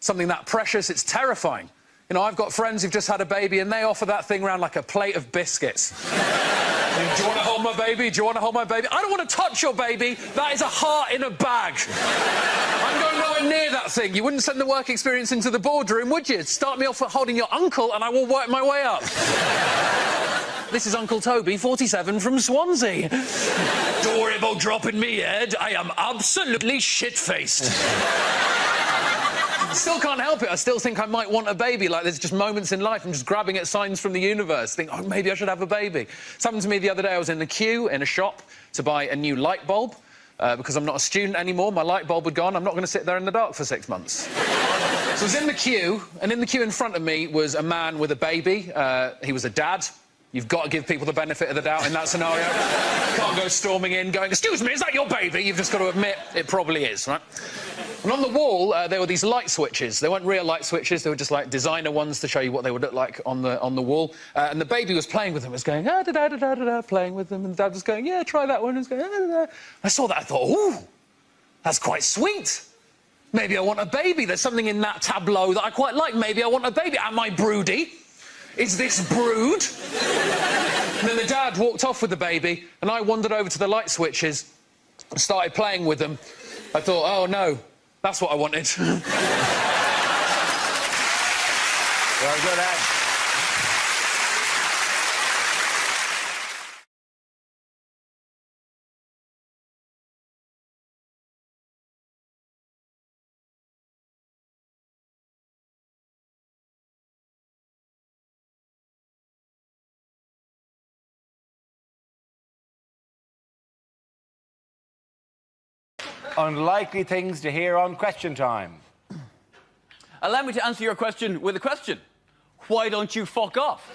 something that precious. It's terrifying. You know, I've got friends who've just had a baby and they offer that thing around like a plate of biscuits. Do you want to hold my baby? Do you want to hold my baby? I don't want to touch your baby. That is a heart in a bag. I'm going nowhere near that thing. You wouldn't send the work experience into the boardroom, would you? Start me off at holding your uncle and I will work my way up. This is Uncle Toby, 47, from Swansea. Don't worry about dropping me, Ed. I am absolutely shit-faced. Still can't help it. I still think I might want a baby. Like, there's just moments in life I'm just grabbing at signs from the universe. Think, oh, maybe I should have a baby. It happened to me the other day. I was in the queue in a shop to buy a new light bulb. Because I'm not a student anymore, my light bulb had gone. I'm not going to sit there in the dark for 6 months. So I was in the queue, and in the queue in front of me was a man with a baby. He was a dad. You've got to give people the benefit of the doubt in that scenario. You can't go storming in going, excuse me, is that your baby? You've just got to admit it probably is, right? And on the wall, there were these light switches. They weren't real light switches. They were just, like, designer ones to show you what they would look like on the wall. And the baby was playing with them. It was going, ah-da-da-da-da-da-da, playing with them. And the dad was going, yeah, try that one. And was going, ah-da-da. I saw that. I thought, ooh, that's quite sweet. Maybe I want a baby. There's something in that tableau that I quite like. Maybe I want a baby. Am I broody? Is this brood? And then the dad walked off with the baby, and I wandered over to the light switches and started playing with them. I thought, oh, no, that's what I wanted. Very good, Ed. Unlikely things to hear on Question Time. Allow me to answer your question with a question. Why don't you fuck off?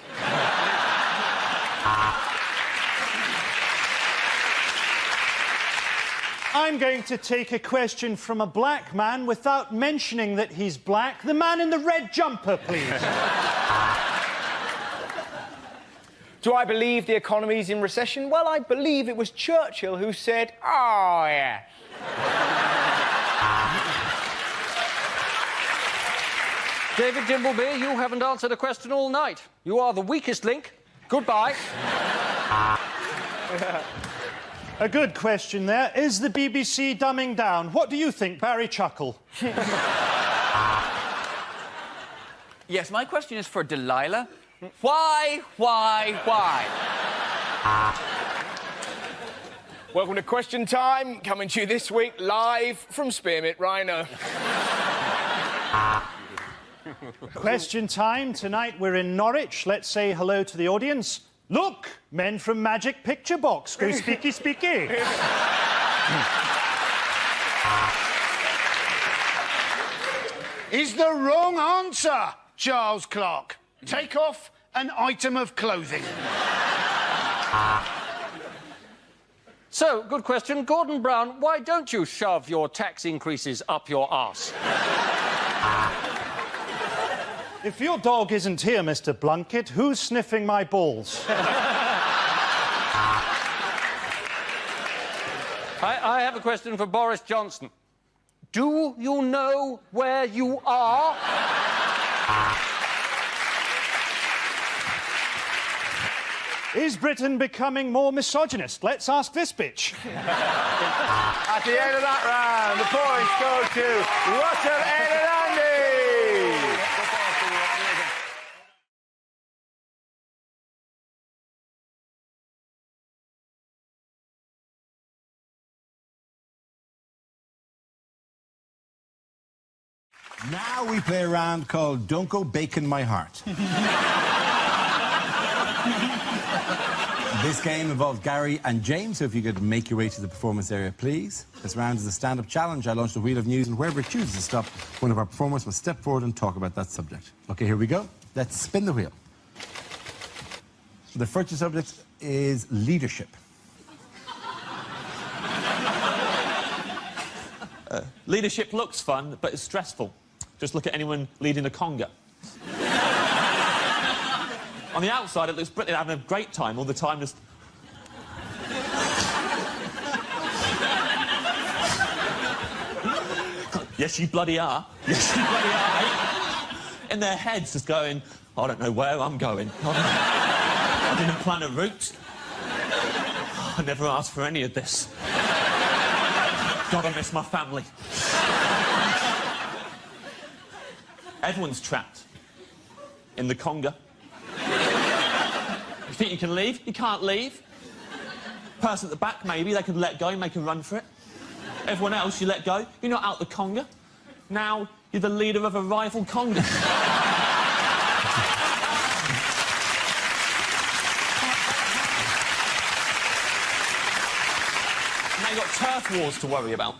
I'm going to take a question from a black man without mentioning that he's black. The man in the red jumper, please. Do I believe the economy's in recession? Well, I believe it was Churchill who said, oh, yeah. David Dimbleby, you haven't answered a question all night. You are the weakest link. Goodbye. A good question there. Is the BBC dumbing down? What do you think, Barry Chuckle? Yes, my question is for Delilah. Why? Welcome to Question Time, coming to you this week live from Spearmint Rhino. Question time. Tonight we're in Norwich. Let's say hello to the audience. Look, men from Magic Picture Box. Go speaky, speaky. Is the wrong answer, Charles Clark. Take off an item of clothing. So, good question. Gordon Brown, why don't you shove your tax increases up your arse? If your dog isn't here, Mr. Blunkett, who's sniffing my balls? I have a question for Boris Johnson. Do you know where you are? Is Britain becoming more misogynist? Let's ask this bitch. At the end of that round, the points go to Russell, Ed and Andy. Now we play a round called Don't Go Bacon My Heart. This game involves Gary and James, so if you could make your way to the performance area, please. This round is a stand-up challenge. I launch the wheel of news, and wherever it chooses to stop, one of our performers must step forward and talk about that subject. OK, here we go. Let's spin the wheel. The first subject is leadership. Leadership looks fun, but it's stressful. Just look at anyone leading a conga. On the outside, it looks brilliant, having a great time all the time, just... Yes, you bloody are. Yes, you bloody are, mate. In their heads, just going, I don't know where I'm going. I didn't plan a route. I never asked for any of this. God, I miss my family. Everyone's trapped in the conga. You think you can leave? You can't leave. Person at the back, maybe, they can let go, make a run for it. Everyone else, you let go. You're not out the conga. Now, you're the leader of a rival conga. Now you've got turf wars to worry about.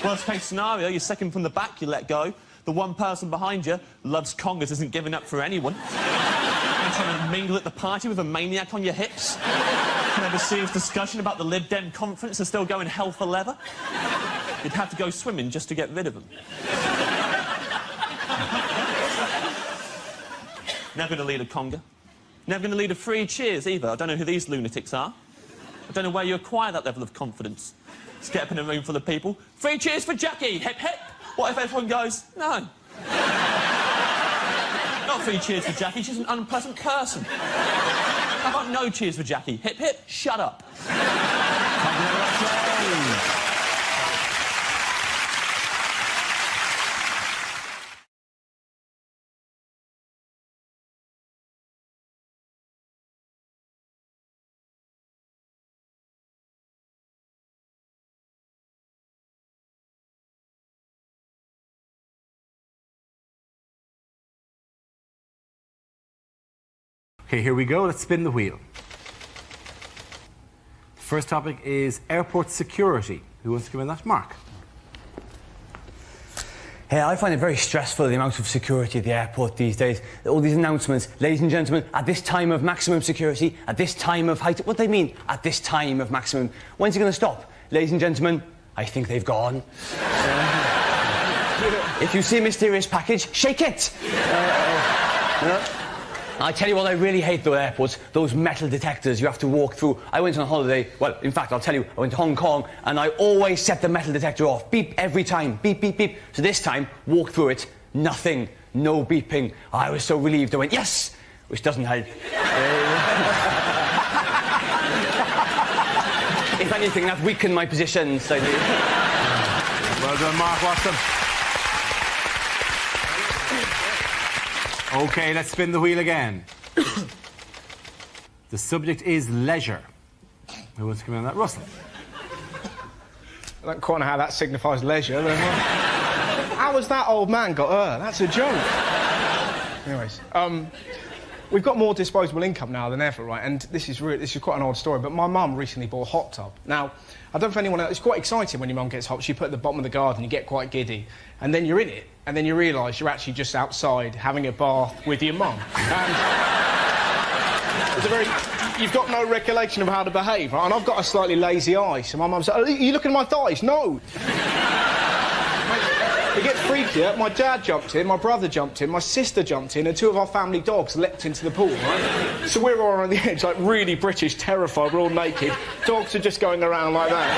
Worst case scenario, you're second from the back, you let go. The one person behind you loves congas, isn't giving up for anyone. You're trying to mingle at the party with a maniac on your hips. Can have a serious discussion about the Lib Dem conference and still going hell for leather. You'd have to go swimming just to get rid of them. Never going to lead a conga. Never going to lead a free cheers either. I don't know who these lunatics are. I don't know where you acquire that level of confidence. Just get up in a room full of people. 3 cheers for Jackie, hip hip. What if everyone goes, no? Not 3 cheers for Jackie, she's an unpleasant person. How about no cheers for Jackie, hip hip, shut up. Okay, here we go. Let's spin the wheel. The first topic is airport security. Who wants to give me that? Mark. Hey, I find it very stressful, the amount of security at the airport these days. All these announcements, ladies and gentlemen, at this time of maximum security, at this time of height... What do they mean, at this time of maximum? When's it going to stop? Ladies and gentlemen, I think they've gone. If you see a mysterious package, shake it! I tell you what I really hate, though, airports, those metal detectors you have to walk through. I went on holiday, well, in fact, I'll tell you, I went to Hong Kong, and I always set the metal detector off. Beep every time. Beep, beep, beep. So this time, walk through it, nothing, no beeping. I was so relieved. I went, yes! Which doesn't help. If anything, that weakened my position slightly. Well done, Mark Watson. Okay, let's spin the wheel again. The subject is leisure. Who wants to come in on that? Russell. I don't quite know how that signifies leisure. How has that old man got her? That's a joke. Anyways, we've got more disposable income now than ever, right? And this is quite an old story, but my mum recently bought a hot tub. Now, I don't know if anyone else... It's quite exciting when your mum gets hot. She put it at the bottom of the garden, you get quite giddy, and then you're in it, and then you realise you're actually just outside having a bath with your mum. And it's a very... You've got no recollection of how to behave, right? And I've got a slightly lazy eye, so my mum's like, are you looking at my thighs? No! It gets freakier. My dad jumped in, my brother jumped in, my sister jumped in, and 2 of our family dogs leapt into the pool, right? So we're all on the edge, like really British, terrified, we're all naked. Dogs are just going around like that.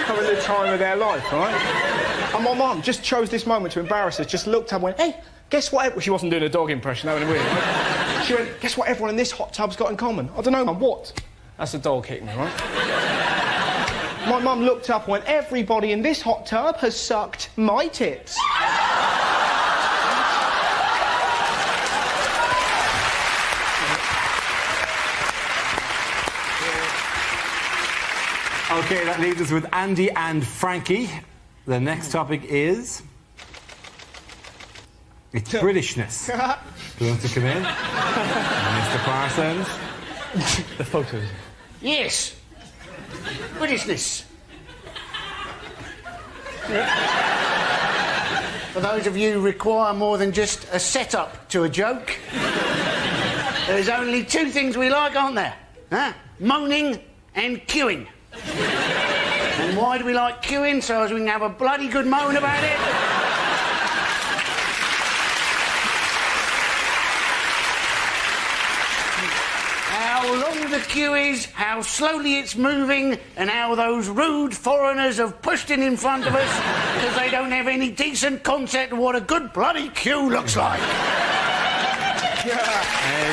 Having the time of their life, right? And my mum just chose this moment to embarrass us, just looked up and went, hey, guess what? She wasn't doing a dog impression, that would have been weird, right? She went, guess what everyone in this hot tub's got in common? I don't know, Mum, what? That's a dog hitting me, right? My mum looked up and went, everybody in this hot tub has sucked my tits. Okay, that leaves us with Andy and Frankie. The next topic is... It's Britishness. Who wants to come in? Mr. Parsons. The photos. Yes. Britishness. For those of you who require more than just a setup to a joke, there's only 2 things we like, aren't there? Huh? Moaning and queuing. And why do we like queuing? So as we can have a bloody good moan about it. How long the queue is, how slowly it's moving, and how those rude foreigners have pushed in front of us because they don't have any decent concept of what a good bloody queue looks like. There you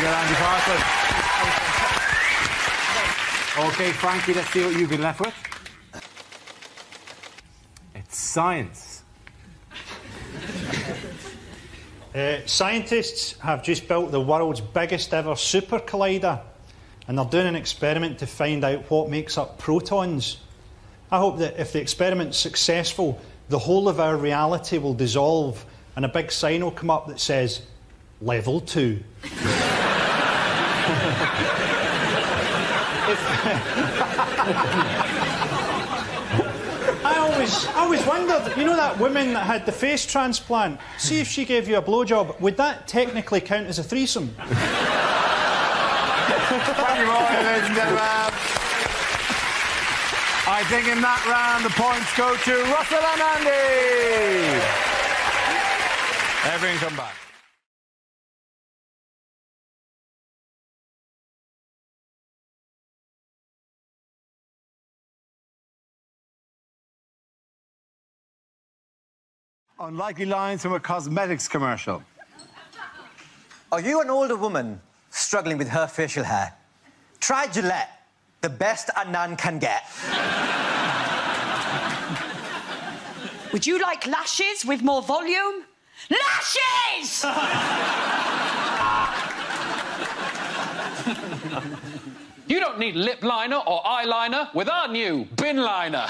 go, Andy Parsons. Okay, Frankie, let's see what you've been left with. It's science. Scientists have just built the world's biggest ever super collider, and they're doing an experiment to find out what makes up protons. I hope that if the experiment's successful, the whole of our reality will dissolve and a big sign will come up that says, Level 2. I always wondered, you know that woman that had the face transplant? See if she gave you a blowjob, would that technically count as a threesome? Thank you, ladies and gentlemen. I think in that round the points go to Russell and Andy. Everyone come back. Unlikely lines from a cosmetics commercial. Are you an older woman struggling with her facial hair? Try Gillette, the best a nan can get. Would you like lashes with more volume? Lashes! You don't need lip liner or eyeliner with our new bin liner.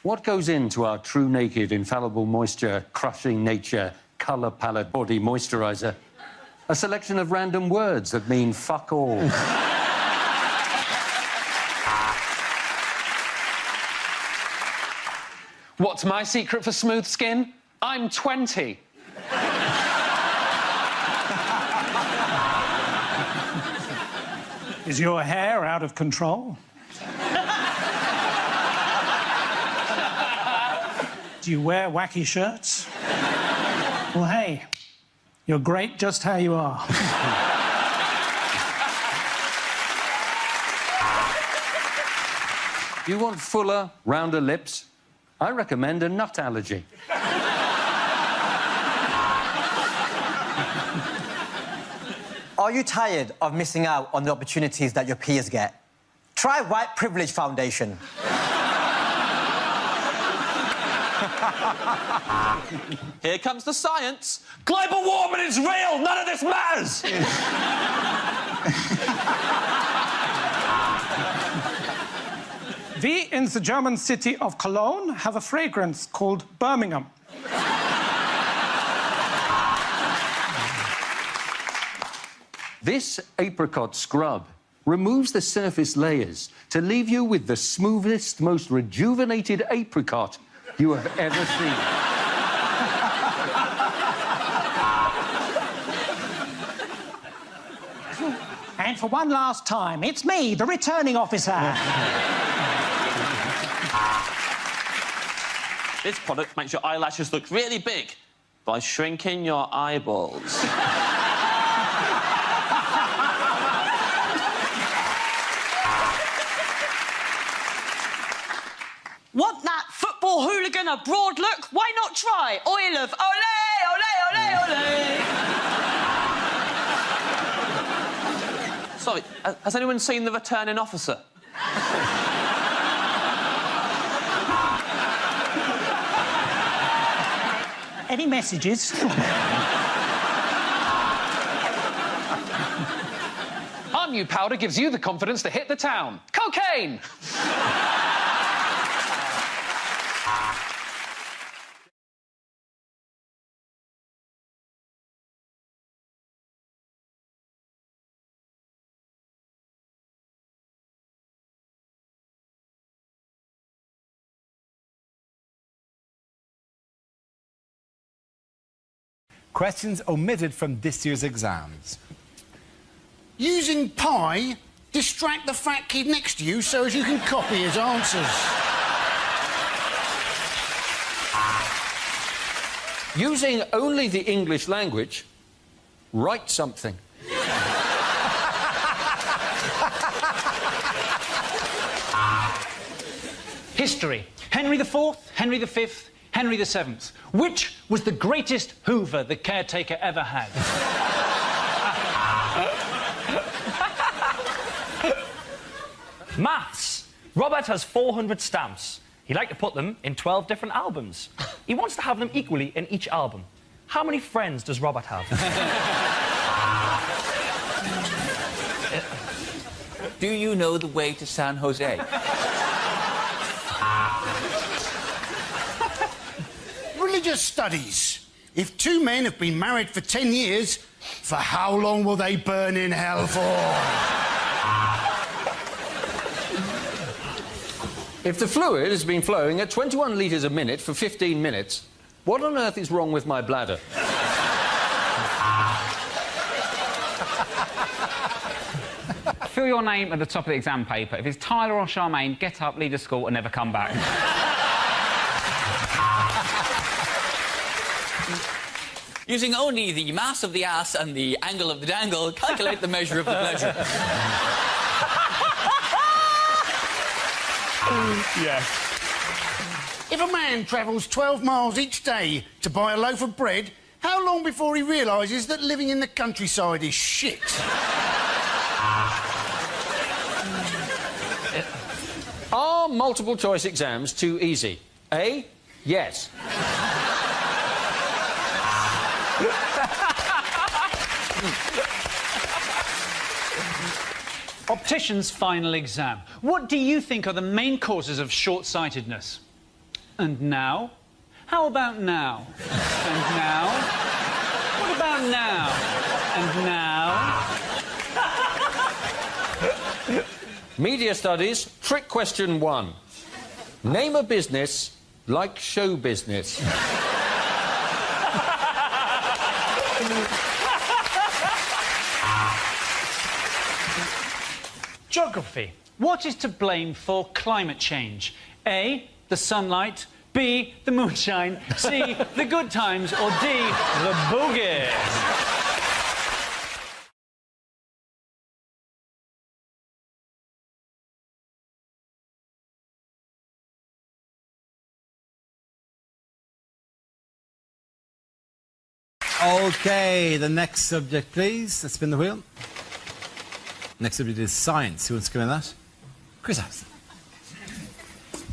What goes into our true naked, infallible moisture, crushing nature, colour palette body moisturiser? A selection of random words that mean fuck all. What's my secret for smooth skin? I'm 20. Is your hair out of control? Do you wear wacky shirts? Well, hey, you're great just how you are. You want fuller, rounder lips? I recommend a nut allergy. Are you tired of missing out on the opportunities that your peers get? Try White Privilege Foundation. Here comes the science. Global warming is real. None of this matters. We in the German city of Cologne have a fragrance called Birmingham. This apricot scrub removes the surface layers to leave you with the smoothest, most rejuvenated apricot you have ever seen. And for one last time, it's me, the returning officer. This product makes your eyelashes look really big by shrinking your eyeballs. Want that football hooligan a broad look? Why not try oil of ole, ole, ole, ole? Sorry, has anyone seen The Returning Officer? Any messages? Our new powder gives you the confidence to hit the town. Cocaine! Questions omitted from this year's exams. Using pi, distract the fat kid next to you so as you can copy his answers. Using only the English language, write something. History. Henry IV, Henry V, Henry VII. Which was the greatest Hoover the caretaker ever had? Maths. Robert has 400 stamps. He'd like to put them in 12 different albums. He wants to have them equally in each album. How many friends does Robert have? Do you know the way to San Jose? Religious studies. If two men have been married for 10 years, for how long will they burn in hell for? If the fluid has been flowing at 21 litres a minute for 15 minutes, what on earth is wrong with my bladder? Fill your name at the top of the exam paper. If it's Tyler or Charmaine, get up, leave the school, and never come back. Using only the mass of the ass and the angle of the dangle, calculate the measure of the pleasure. Yeah. If a man travels 12 miles each day to buy a loaf of bread, how long before he realises that living in the countryside is shit? Are multiple choice exams too easy? A, yes. Optician's final exam. What do you think are the main causes of short-sightedness? And now? How about now? And now? What about now? And now? Media studies, trick question 1. Name a business like show business. Geography. What is to blame for climate change? A, the sunlight, B, the moonshine, C, the good times, or D, the boogie? OK, the next subject, please. Let's spin the wheel. Next subject is science. Who wants to come in that? Chris Harrison.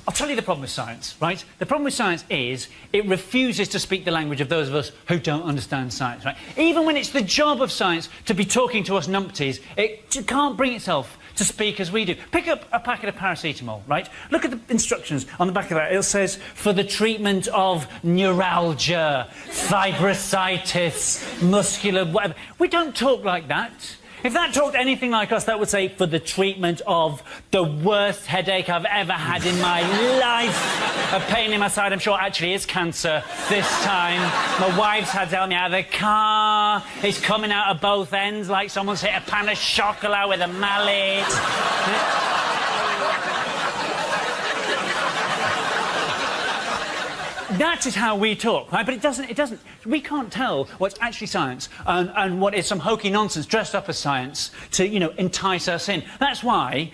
I'll tell you the problem with science, right? The problem with science is it refuses to speak the language of those of us who don't understand science, right? Even when it's the job of science to be talking to us numpties, it can't bring itself to speak as we do. Pick up a packet of paracetamol, right? Look at the instructions on the back of that. It says, for the treatment of neuralgia, fibrositis, muscular whatever. We don't talk like that. If that talked anything like us, that would say, for the treatment of the worst headache I've ever had in my life. A pain in my side, I'm sure actually is cancer this time. My wife's had to help me out of the car. It's coming out of both ends like someone's hit a pan of chocolat with a mallet. That is how we talk, right? But it doesn't. We can't tell what's actually science and what is some hokey nonsense dressed up as science to, you know, entice us in. That's why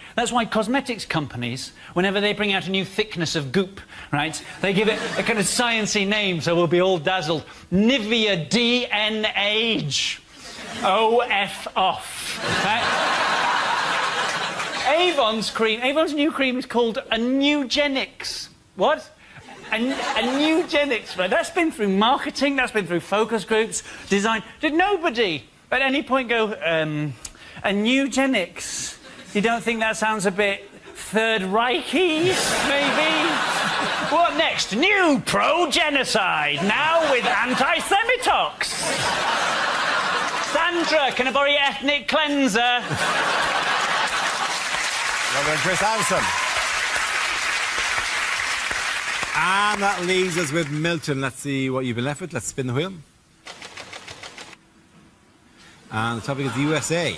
cosmetics companies, whenever they bring out a new thickness of goop, right, they give it a kind of sciencey name so we'll be all dazzled. Nivea DN-Age. OF off. Right? Avon's new cream is called a Nugenics. What? A Nugenics, right? That's been through marketing, that's been through focus groups, design. Did nobody at any point go, a Nugenics? You don't think that sounds a bit Third Reich-y, maybe? What next? New pro-genocide, now with anti-Semitox. Sandra, can I borrow your ethnic cleanser? Well done, Chris Harrison. And that leaves us with Milton. Let's see what you've been left with. Let's spin the wheel. And the topic is the USA.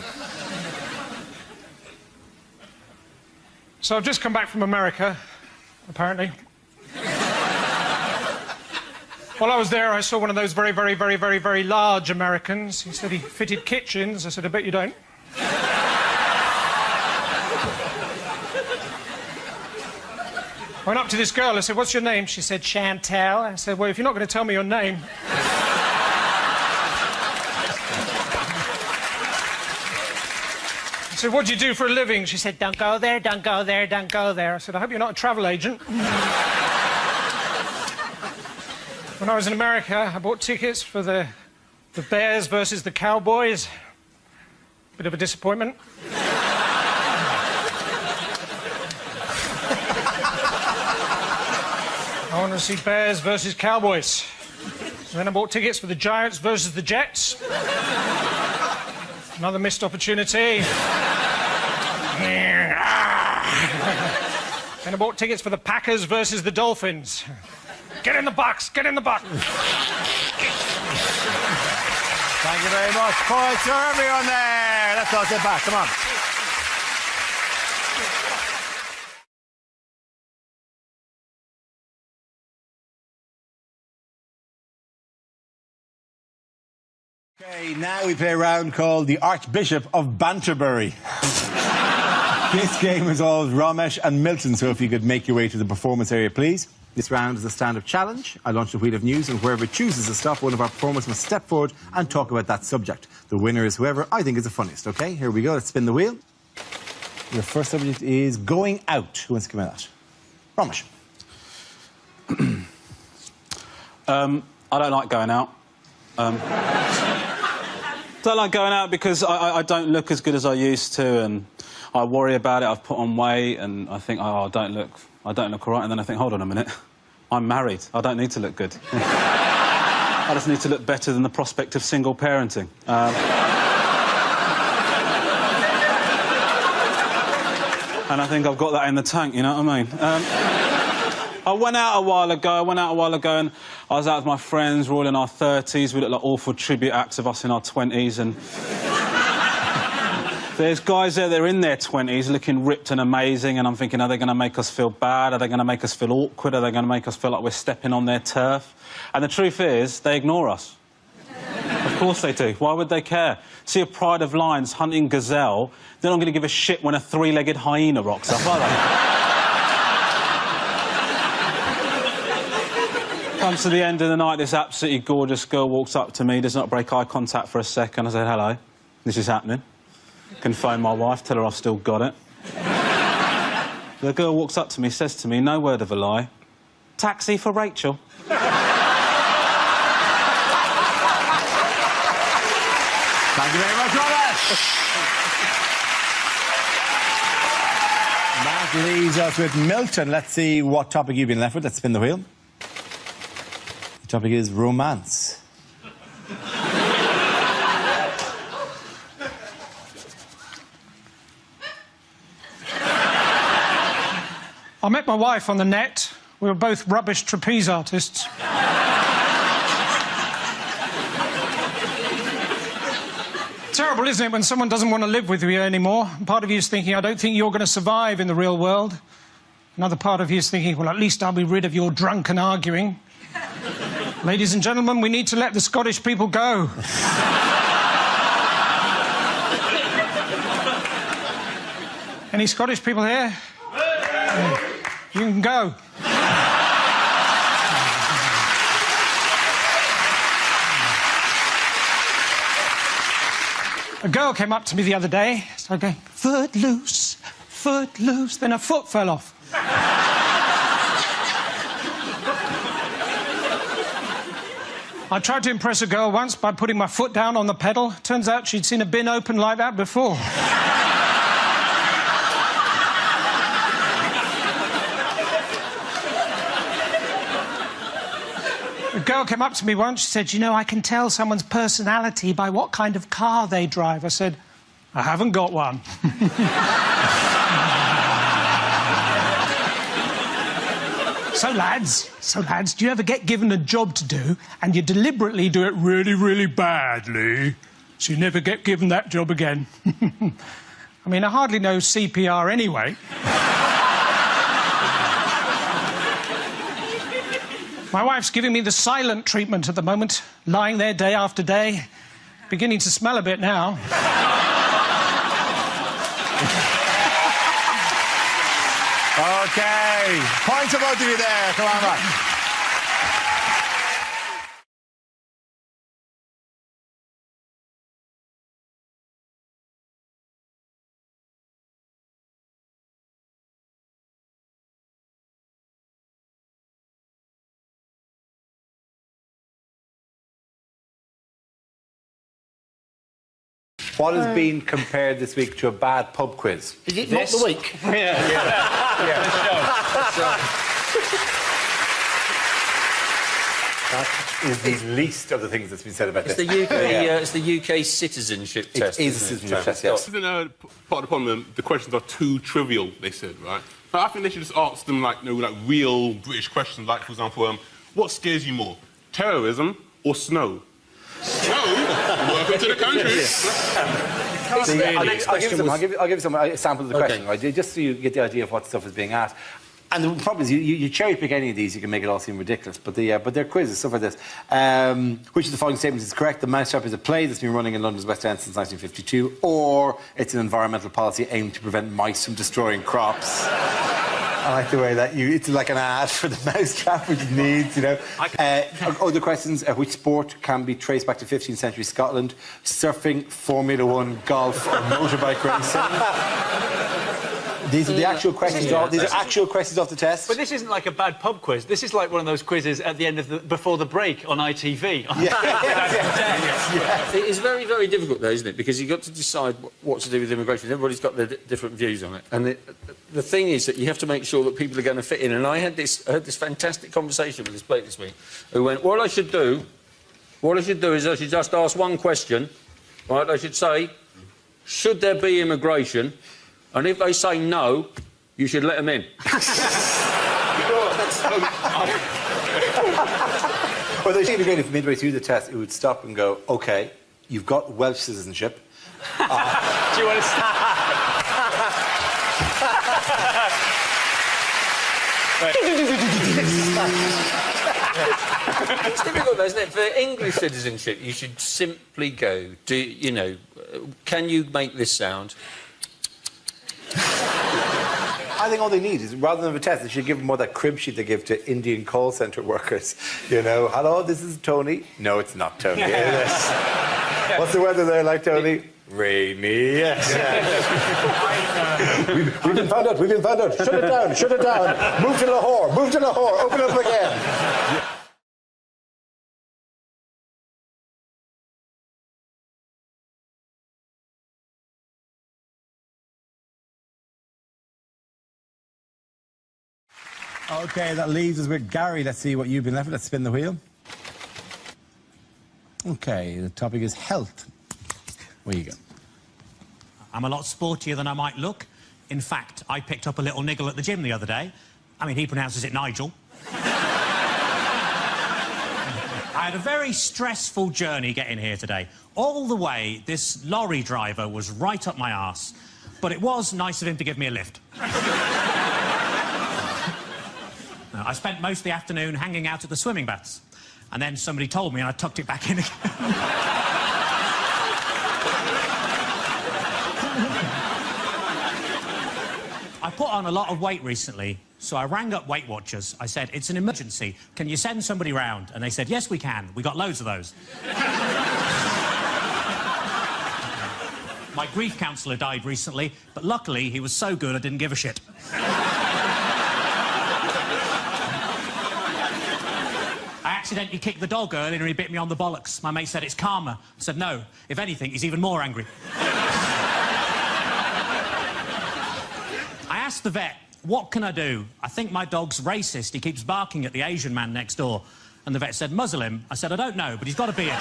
So I've just come back from America, apparently. While I was there, I saw one of those very, very, very, very, very large Americans. He said he fitted kitchens. I said, I bet you don't. I went up to this girl, I said, what's your name? She said, Chantal. I said, well, if you're not going to tell me your name... I said, what do you do for a living? She said, don't go there, don't go there, don't go there. I said, I hope you're not a travel agent. When I was in America, I bought tickets for the Bears versus the Cowboys. Bit of a disappointment. I want to see Bears versus Cowboys. And then I bought tickets for the Giants versus the Jets. Another missed opportunity. Then I bought tickets for the Packers versus the Dolphins. Get in the box, get in the box. Thank you very much. Points for everyone there. Let's all sit back. Come on. OK, now we play a round called the Archbishop of Banterbury. This game involves Ramesh and Milton, so if you could make your way to the performance area, please. This round is a stand-up challenge. I launch a wheel of news, and whoever chooses to stop, one of our performers must step forward and talk about that subject. The winner is whoever I think is the funniest, OK? Here we go. Let's spin the wheel. Your first subject is going out. Who wants to come out? Ramesh. I don't like going out. Don't like going out because I don't look as good as I used to, and I worry about it. I've put on weight, and I think, oh, I don't look all right. And then I think, hold on a minute, I'm married. I don't need to look good. I just need to look better than the prospect of single parenting. And I think I've got that in the tank, you know what I mean? I went out a while ago, and I was out with my friends. We're all in our 30s. We look like awful tribute acts of us in our 20s, and there's guys there, they're in their 20s, looking ripped and amazing, and I'm thinking, are they going to make us feel bad? Are they going to make us feel awkward? Are they going to make us feel like we're stepping on their turf? And the truth is, they ignore us. Of course they do. Why would they care? See a pride of lions hunting gazelle, they're not going to give a shit when a three-legged hyena rocks up, are they? Comes to the end of the night, this absolutely gorgeous girl walks up to me, does not break eye contact for a second. I said, hello, this is happening. Can phone my wife, tell her I've still got it. The girl walks up to me, says to me, no word of a lie, taxi for Rachel. Thank you very much, Ramesh. That leaves us with Milton. Let's see what topic you've been left with. Let's spin the wheel. The topic is romance. I met my wife on the net. We were both rubbish trapeze artists. Terrible, isn't it, when someone doesn't want to live with you anymore? Part of you is thinking, I don't think you're going to survive in the real world. Another part of you is thinking, well, at least I'll be rid of your drunken arguing. Ladies and gentlemen, we need to let the Scottish people go. Any Scottish people here? You can go. A girl came up to me the other day, started going, foot loose, then her foot fell off. I tried to impress a girl once by putting my foot down on the pedal. Turns out she'd seen a bin open like that before. A girl came up to me once, she said, you know, I can tell someone's personality by what kind of car they drive. I said, I haven't got one. So lads, do you ever get given a job to do and you deliberately do it really, really badly, so you never get given that job again? I mean, I hardly know CPR anyway. My wife's giving me the silent treatment at the moment, lying there day after day, beginning to smell a bit now. OK. Points to both of you there. Come on back. What has been compared this week to a bad pub quiz? Is it not the week? Yeah. That is the least of the things that's been said about it's this. The UK, it's the UK citizenship test. It is a citizenship test, yes. Part of the problem, the questions are too trivial, they said, right? But I think they should just ask them, like, you know, like real British questions, like, for example, what scares you more, terrorism or snow? Snow? Welcome to the country. I'll give you some examples of the question, right? Just so you get the idea of what stuff is being asked. And the problem is, you cherry pick any of these, you can make it all seem ridiculous. But they're quizzes, stuff like this. Which of the following statements is correct? The Mousetrap is a play that's been running in London's West End since 1952, or it's an environmental policy aimed to prevent mice from destroying crops. I like the way that it's like an ad for the Mousetrap, which it needs, you know. Other questions, which sport can be traced back to 15th century Scotland? Surfing, Formula 1, golf, or motorbike racing? These are the actual questions. These are actual questions off the test. But this isn't like a bad pub quiz. This is like one of those quizzes at the end of before the break on ITV. It is very, very difficult, though, isn't it? Because you've got to decide what to do with immigration. Everybody's got their different views on it. And the thing is that you have to make sure that people are going to fit in. And I heard this fantastic conversation with this bloke this week who went, what I should do is I should just ask one question, right? I should say, should there be immigration? And if they say no, you should let them in. Well, they should be great if midway through the test it would stop and go, OK, you've got Welsh citizenship. Do you want to start? It's difficult, though, isn't it? For English citizenship, you should simply go, can you make this sound? I think all they need is, rather than a test, they should give them more that crib sheet they give to Indian call centre workers. You know, hello, this is Tony. No, it's not Tony. What's the weather there like, Tony? Rainy. Yes. We've been found out. We've been found out. Shut it down. Shut it down. Move to Lahore. Move to Lahore. Open up again. OK, that leaves us with Gary. Let's see what you've been left with. Let's spin the wheel. OK, the topic is health. Where you go? I'm a lot sportier than I might look. In fact, I picked up a little niggle at the gym the other day. I mean, he pronounces it Nigel. I had a very stressful journey getting here today. All the way, this lorry driver was right up my arse. But it was nice of him to give me a lift. I spent most of the afternoon hanging out at the swimming baths. And then somebody told me and I tucked it back in again. I put on a lot of weight recently, so I rang up Weight Watchers. I said, it's an emergency. Can you send somebody round? And they said, yes, we can. We got loads of those. My grief counsellor died recently, but luckily he was so good I didn't give a shit. I accidentally kicked the dog earlier and he bit me on the bollocks. My mate said it's karma. I said no. If anything, he's even more angry. I asked the vet, what can I do? I think my dog's racist. He keeps barking at the Asian man next door. And the vet said, muzzle him. I said, I don't know, but he's got a beard.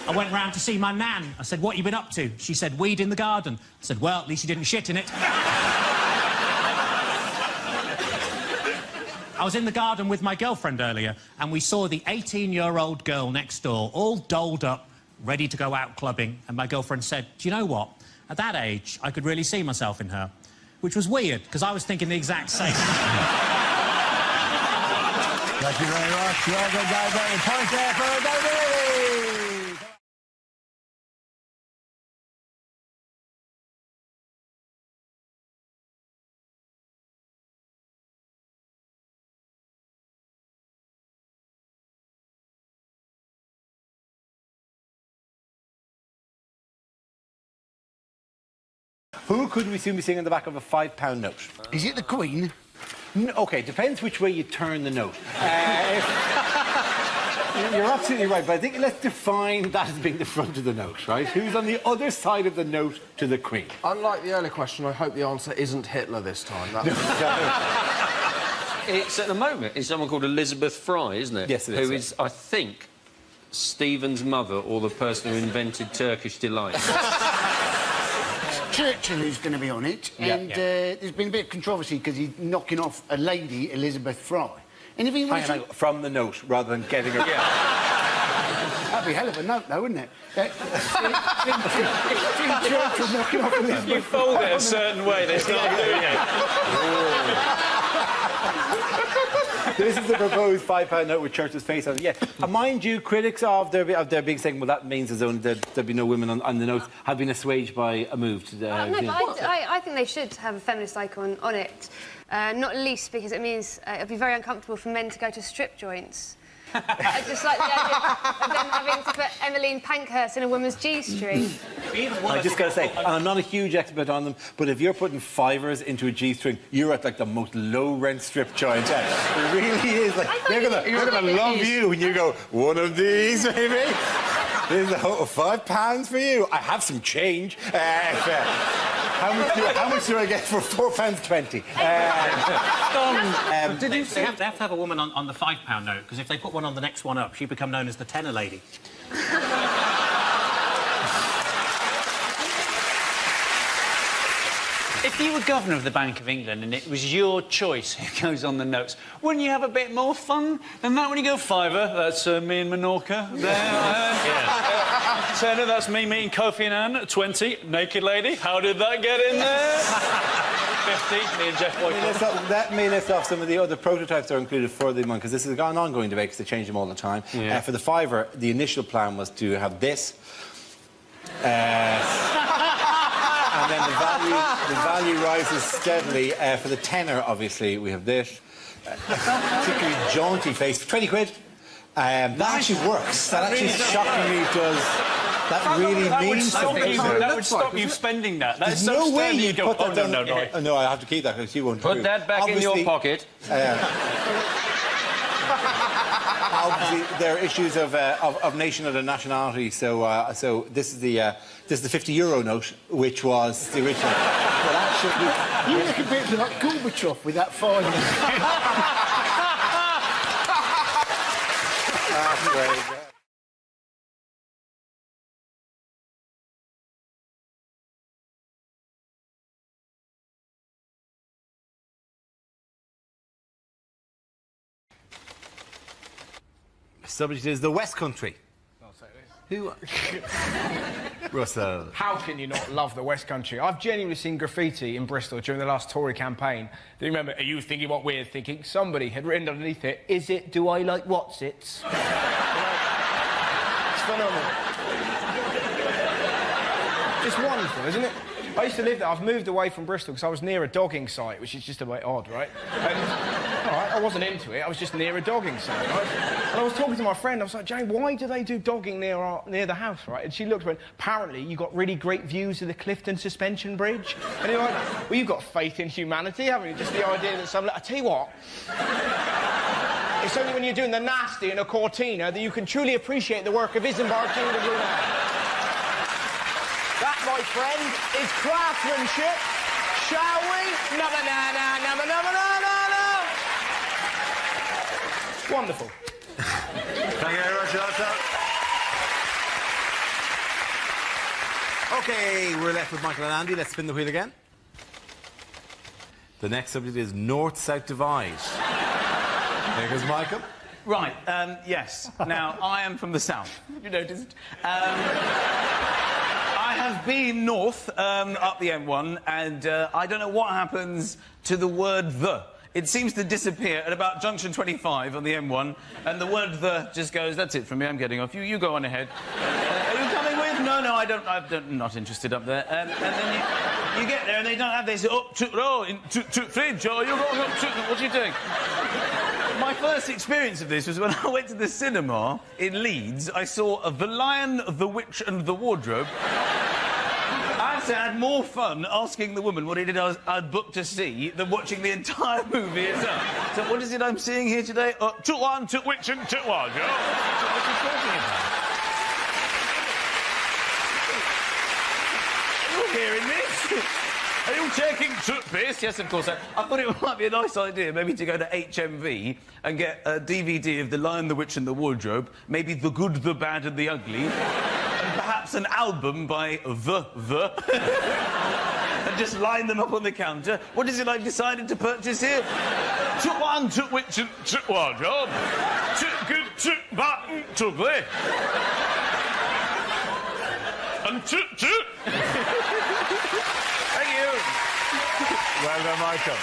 I went round to see my nan. I said, what you been up to? She said, weed in the garden. I said, well, at least you didn't shit in it. I was in the garden with my girlfriend earlier, and we saw the 18-year-old girl next door, all dolled up, ready to go out clubbing, and my girlfriend said, do you know what? At that age, I could really see myself in her. Which was weird, because I was thinking the exact same. Thank you very much. Well done, guys. Point there for David. Who could we soon be seeing on the back of a £5 note? Is it the Queen? OK, depends which way you turn the note. You're absolutely right, but I think let's define that as being the front of the note, right? Who's on the other side of the note to the Queen? Unlike the earlier question, I hope the answer isn't Hitler this time. It's, at the moment, it's someone called Elizabeth Fry, isn't it? Yes, it is. Who is, I think, Stephen's mother or the person who invented Turkish Delight. Churchill who's going to be on it, and there's been a bit of controversy because he's knocking off a lady, Elizabeth Fry. And if he Hang on, from the note rather than getting her. That'd be a hell of a note, though, wouldn't it? Jim Churchill knocking off Elizabeth. You fold it a certain way, they start doing it. This is the proposed £5 note with Churchill's face on it. Yeah, and mind you, critics of their being saying, well, that means there'd be no women on the notes, have been assuaged by a move to the. No, but I think they should have a feminist icon on it, not least because it means it'll be very uncomfortable for men to go to strip joints. I just like the idea of them having to put Emmeline Pankhurst in a woman's G-string. I just got to say, and I'm not a huge expert on them, but if you're putting fivers into a G-string, you're at, like, the most low-rent strip joint. It really is. Like, they're gonna love you when you go, one of these, maybe? This is £5 for you. I have some change. How much do I get for £4.20? Did you say they have to have a woman on the £5 note, because if they put one on the next one up, she'd become known as the tenor lady. If you were governor of the Bank of England and it was your choice who goes on the notes, wouldn't you have a bit more fun than that when you go fiver? That's me and Menorca. Tenor, that's me meeting Kofi Annan. 20, naked lady. How did that get in there? 50, me and Jeff Boycott. That may list off some of the other prototypes that are included for the month, because this is an ongoing debate because they change them all the time. Yeah. For the fiver, the initial plan was to have this. And then the value rises steadily. For the tenor, obviously, we have this. Particularly jaunty face. 20 quid. That actually works. That actually shockingly does. That really means something. That would stop you spending that. There's no way you'd put that down. No, I have to keep that because you won't. Put that back in your pocket. Obviously, there are issues of nationhood and nationality. So this is the €50 note, which was the original. But actually, you look a bit like Gorbachev with that fine. That's great. Subject is the West Country. I'll say this. Who? Russell. How can you not love the West Country? I've genuinely seen graffiti in Bristol during the last Tory campaign. Do you remember, are you thinking what we're thinking? Somebody had written underneath it, is it, do I like what's-its? It's phenomenal. It's wonderful, isn't it? I used to live there. I've moved away from Bristol because I was near a dogging site, which is just a bit odd, right? And, all right, I wasn't into it. I was just near a dogging site, right? And I was talking to my friend. I was like, Jane, why do they do dogging near the house, right? And she looked and went, apparently you got really great views of the Clifton Suspension Bridge. And you're like, well, you've got faith in humanity, haven't you? Just the idea that I tell you what, it's only when you're doing the nasty in a Cortina that you can truly appreciate the work of Isambard King of Brunei. That, my friend, is craftsmanship. Shall we? No. Wonderful. Thank you very much, Arthur. OK, we're left with Michael and Andy. Let's spin the wheel again. The next subject is North-South Divide. There goes Michael. Right, yes. Now, I am from the south. You noticed? I have been north up the M1, and I don't know what happens to the word the. It seems to disappear at about junction 25 on the M1, and the word the just goes, that's it from me, I'm getting off. You go on ahead. Are you coming with? No, I'm not interested up there. And then you get there, and they don't have this, fridge, you're going up to... What are you doing? My first experience of this was when I went to the cinema in Leeds. I saw The Lion, the Witch and the Wardrobe. I had more fun asking the woman what it is I'd booked to see than watching the entire movie itself. So what is it I'm seeing here today? Took one, took witch and took wardrobe. What are you talking about? Are you hearing this? Are you taking toothpaste? Yes, of course. I thought it might be a nice idea maybe to go to HMV and get a DVD of The Lion, the Witch and the Wardrobe, maybe The Good, the Bad and the Ugly, and perhaps an album by The, and just line them up on the counter. What is it I've decided to purchase here? Took one, took witch and took wardrobe. Took good, took bad and took ugly. Thank you. Well done, Michael.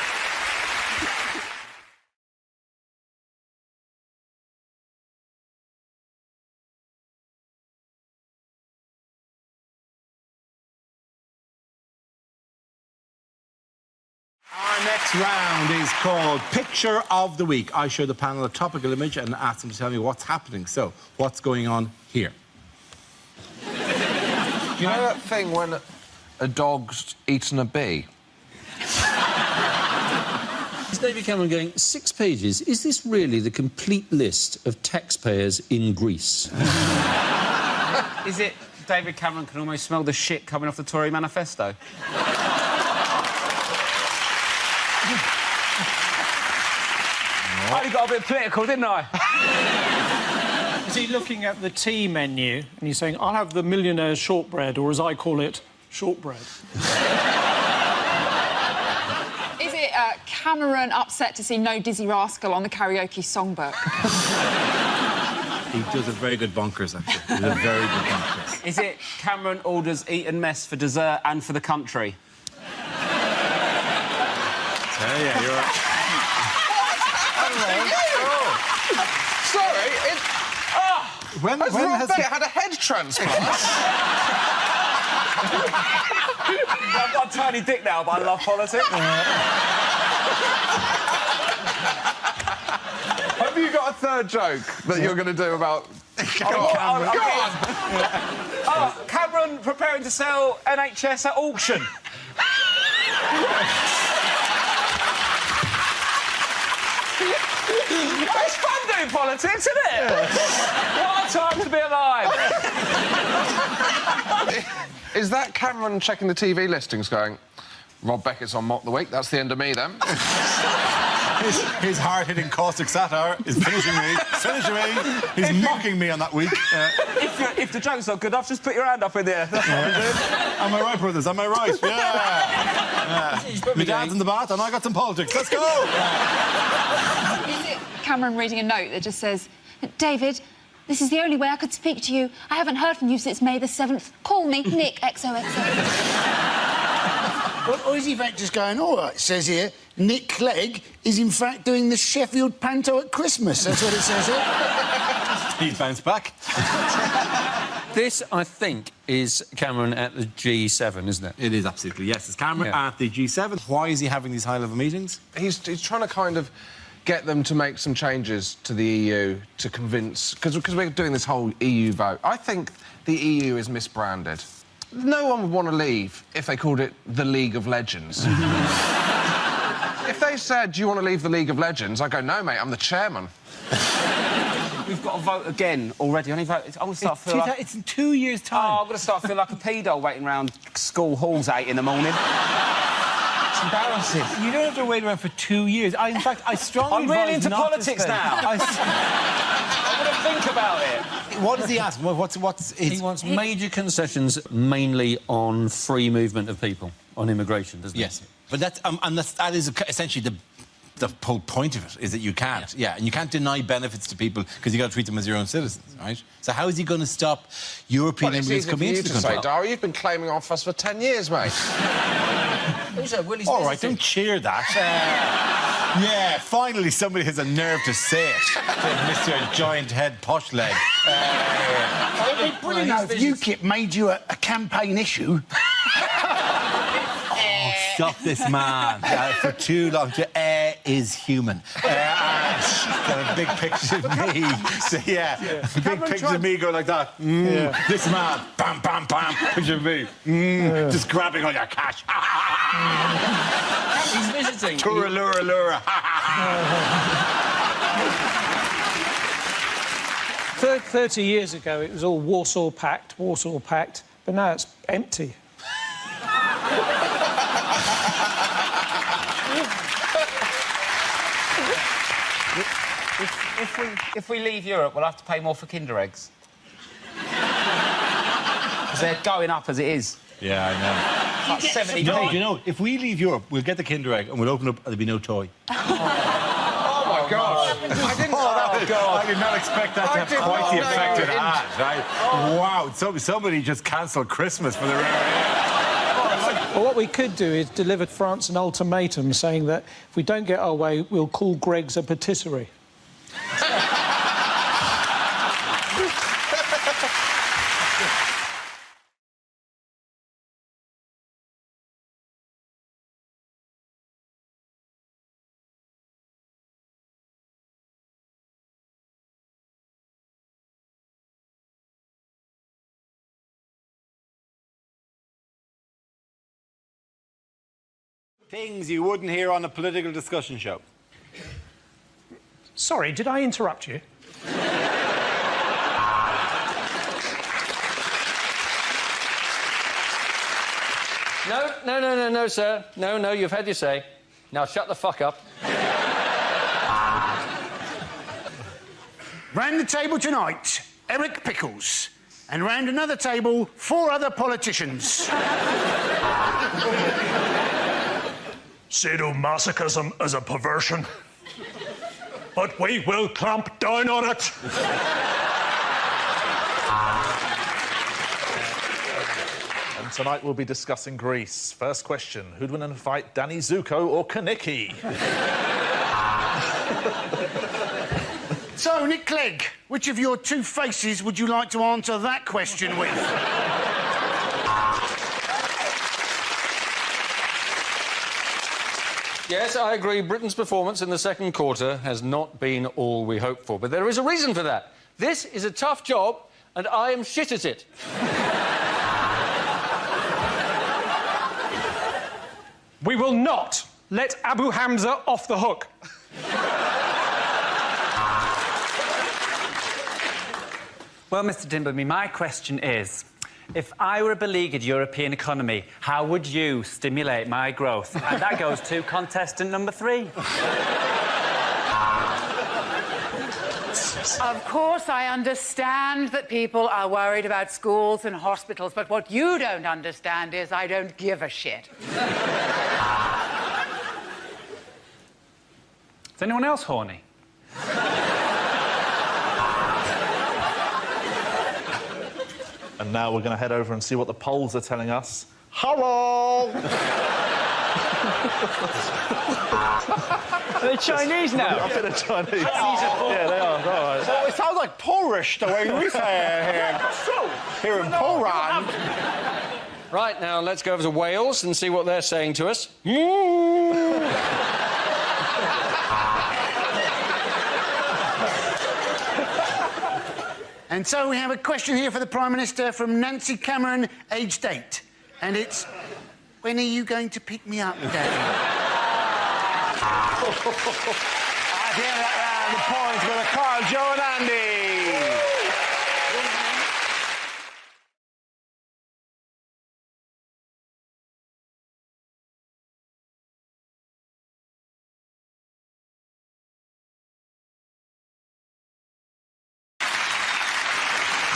Our next round is called Picture of the Week. I show the panel a topical image and ask them to tell me what's happening. So, what's going on here? You know that thing when a dog's eaten a bee? Is David Cameron going, 6 pages? Is this really the complete list of taxpayers in Greece? Is it David Cameron can almost smell the shit coming off the Tory manifesto? I only got a bit political, didn't I? Is he looking at the tea menu and he's saying, I'll have the millionaire's shortbread, or as I call it, shortbread? Is it Cameron upset to see no Dizzy Rascal on the karaoke songbook? He does a very good bonkers, actually. He does a very good bonkers. Is it Cameron orders Eton mess for dessert and for the country? Yeah, you're right. Sorry, it... When has Rob Beckett had a head transplant? I've got a tiny dick now, but I love politics. Have you got a third joke that you're going to do about... Go on. Cameron preparing to sell NHS at auction. It's fun doing politics, isn't it? What a time to be alive. Is that Cameron checking the TV listings going, Rob Beckett's on Mock the Week, that's the end of me, then? His hard-hitting caustic satire is finishing me. He's mocking me on that week. If the joke's not good enough, just put your hand up in the air. That's what we do. Am I right, brothers? Am I right? Yeah. My dad's in the bath and I got some politics. Let's go! Is it Cameron reading a note that just says, David, this is the only way I could speak to you. I haven't heard from you since May the 7th. Call me, Nick, XOXO. Or is he in fact just going, all right, it says here, Nick Clegg is in fact doing the Sheffield Panto at Christmas. That's what it says here. He's bounced back. This, I think, is Cameron at the G7, isn't it? It is, absolutely, yes. It's Cameron at the G7. Why is he having these high-level meetings? He's trying to kind of get them to make some changes to the EU to convince... Because we're doing this whole EU vote. I think the EU is misbranded. No one would want to leave if they called it the League of Legends. If they said, do you want to leave the League of Legends? I'd go, no, mate, I'm the chairman. We've got to vote again already. I'm going to start feeling like... It's in 2 years' time. Oh, I'm going to start feeling like a pedo waiting round school halls 8 in the morning. It's embarrassing. You don't have to wait around for 2 years. In fact, I strongly I'm really into politics now. I want to think about it. What does he ask? He wants major concessions, mainly on free movement of people, on immigration, doesn't he? Yes. But that is essentially the whole point of it, is that you can't. Yeah, and you can't deny benefits to people because you've got to treat them as your own citizens, right? So how is he going to stop European immigrants coming into the country? Say, Dara, you've been claiming off us for 10 years, mate. All right, don't cheer that. Yeah, finally somebody has a nerve to say it. Mr. Giant Head Posh Leg. It'd be brilliant now if UKIP made you a campaign issue. Stop this man for too long. Is human. Got a big picture of me. So, big picture of me going like that. This man, bam, bam, bam. Picture of me. Just grabbing all your cash. He's visiting. Toura, lura, lura. 30 years ago, it was all Warsaw Pact, but now it's empty. If we leave Europe, we'll have to pay more for Kinder eggs. Because they're going up as it is. Yeah, I know. Like 70p. No, you know, if we leave Europe, we'll get the Kinder Egg and we'll open up and there'll be no toy. Oh, my gosh. I didn't... God. I did not expect that to have quite the effect it had, right? Oh. Wow, somebody just cancelled Christmas for the rare. Well, what we could do is deliver France an ultimatum saying that if we don't get our way, we'll call Greg's a patisserie. Things you wouldn't hear on a political discussion show. Sorry, did I interrupt you? No, sir. No, you've had your say. Now shut the fuck up. Round the table tonight, Eric Pickles. And round another table, 4 other politicians. Sadomasochism is a perversion, but we will clamp down on it. And tonight we'll be discussing Greece. First question, who'd win in a fight, Danny Zuko or Kaniki? So, Nick Clegg, which of your 2 faces would you like to answer that question with? Yes, I agree. Britain's performance in the second quarter has not been all we hoped for. But there is a reason for that. This is a tough job, and I am shit at it. We will not let Abu Hamza off the hook. Well, Mr Dimbleby, my question is, if I were a beleaguered European economy, how would you stimulate my growth? And that goes to contestant number 3. Of course, I understand that people are worried about schools and hospitals, but what you don't understand is I don't give a shit. Is anyone else horny? And now we're going to head over and see what the polls are telling us. Hello! Are they Chinese now? I think they're Chinese. Oh. Yeah, they are. All right. So it sounds like Polish, the way we say it here in Poland. Right, now let's go over to Wales and see what they're saying to us. And so we have a question here for the Prime Minister from Nancy Cameron, aged 8. And it's, when are you going to pick me up, Daddy? At the end of that round, the points go to Carl, Joe and Andy.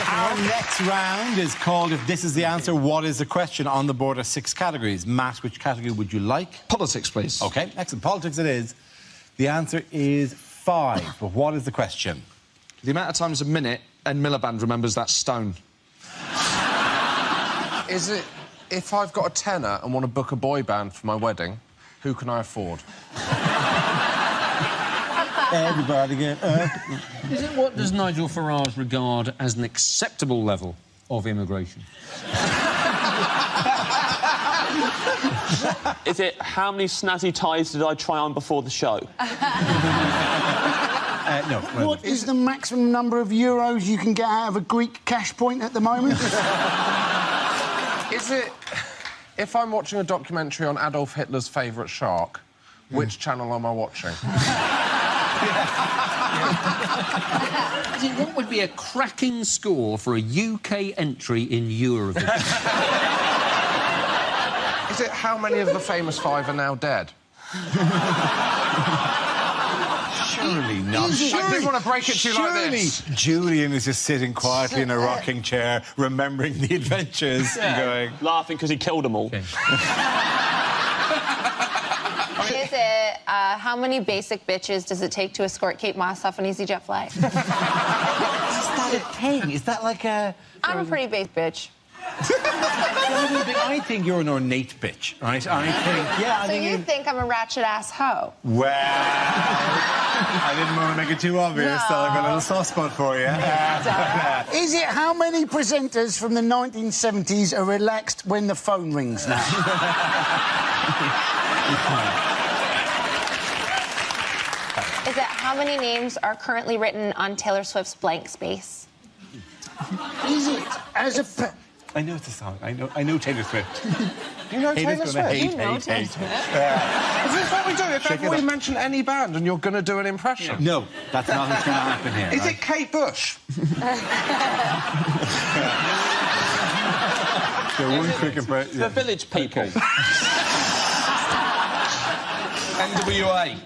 Our next round is called If This Is the Answer, What is the Question? On the board are 6 categories. Matt, which category would you like? Politics, please. OK, excellent. Politics it is. The answer is 5. But what is the question? The amount of times a minute Ed Miliband remembers that stone. Is it, if I've got a tenner and want to book a boy band for my wedding, who can I afford? Everybody get up. Is it what does Nigel Farage regard as an acceptable level of immigration? Is it how many snazzy ties did I try on before the show? No. What is the maximum number of euros you can get out of a Greek cash point at the moment? Is it, if I'm watching a documentary on Adolf Hitler's favourite shark, which channel am I watching? What would be a cracking score for a UK entry in Eurovision? Is it how many of the famous 5 are now dead? Surely not. I didn't want to break it to you like this. Julian is just sitting quietly in a rocking chair, remembering the adventures and going... Laughing because he killed them all. Okay. it how many basic bitches does it take to escort Kate Moss off an EasyJet flight? Is that a thing? Is that like a... I'm a pretty basic bitch. I think you're an ornate bitch, right? I think... Yeah, so you think I'm a ratchet-ass hoe? Well, I didn't want to make it too obvious, so I've got a little soft spot for you. Is it how many presenters from the 1970s are relaxed when the phone rings now? Is it how many names are currently written on Taylor Swift's blank space? Is it as a... I know it's a song. I know Taylor Swift. You know Taylor Swift? You know Taylor Swift. Is this what we do? If ever we mention any band and you're going to do an impression? No, that's not what's going to happen here. Is it Kate Bush? The Village People. NWA.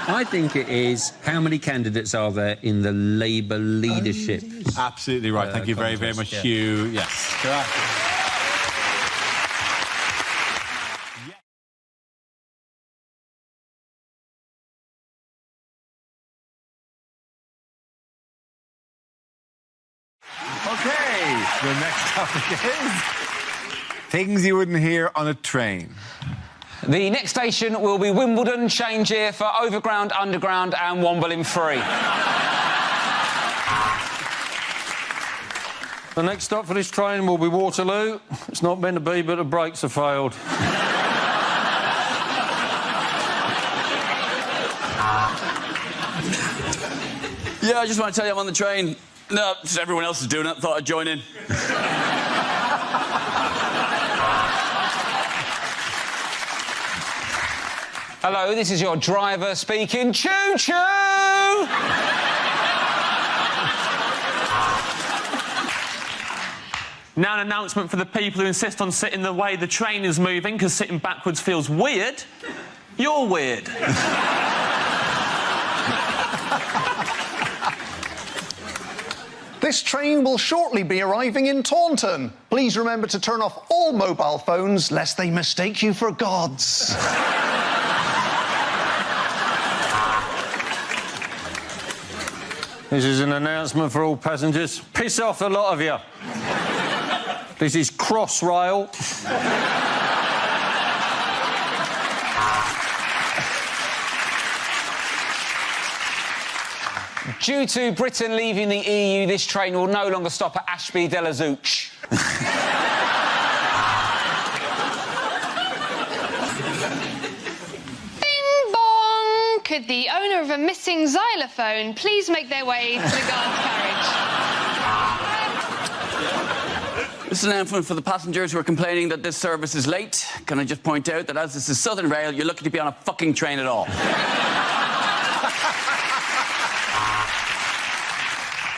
I think it is how many candidates are there in the Labour leadership? Absolutely right. Thank you very, very much, Hugh. Yes. Okay, the next topic is things you wouldn't hear on a train. The next station will be Wimbledon. Change here for Overground, Underground and Wimbledon free. The next stop for this train will be Waterloo. It's not meant to be, but the brakes have failed. Yeah, I just want to tell you I'm on the train. No, just everyone else is doing it. Thought I'd join in. Hello, this is your driver speaking. Choo-choo! Now an announcement for the people who insist on sitting the way the train is moving because sitting backwards feels weird. You're weird. This train will shortly be arriving in Taunton. Please remember to turn off all mobile phones lest they mistake you for gods. This is an announcement for all passengers. Piss off, a lot of you. This is Crossrail. Due to Britain leaving the EU, this train will no longer stop at Ashby de la Zouch. Bing bong! Could the owner of a missing xylophone please make their way to the guard's carriage? This is an announcement for the passengers who are complaining that this service is late. Can I just point out that as this is Southern Rail, you're lucky to be on a fucking train at all.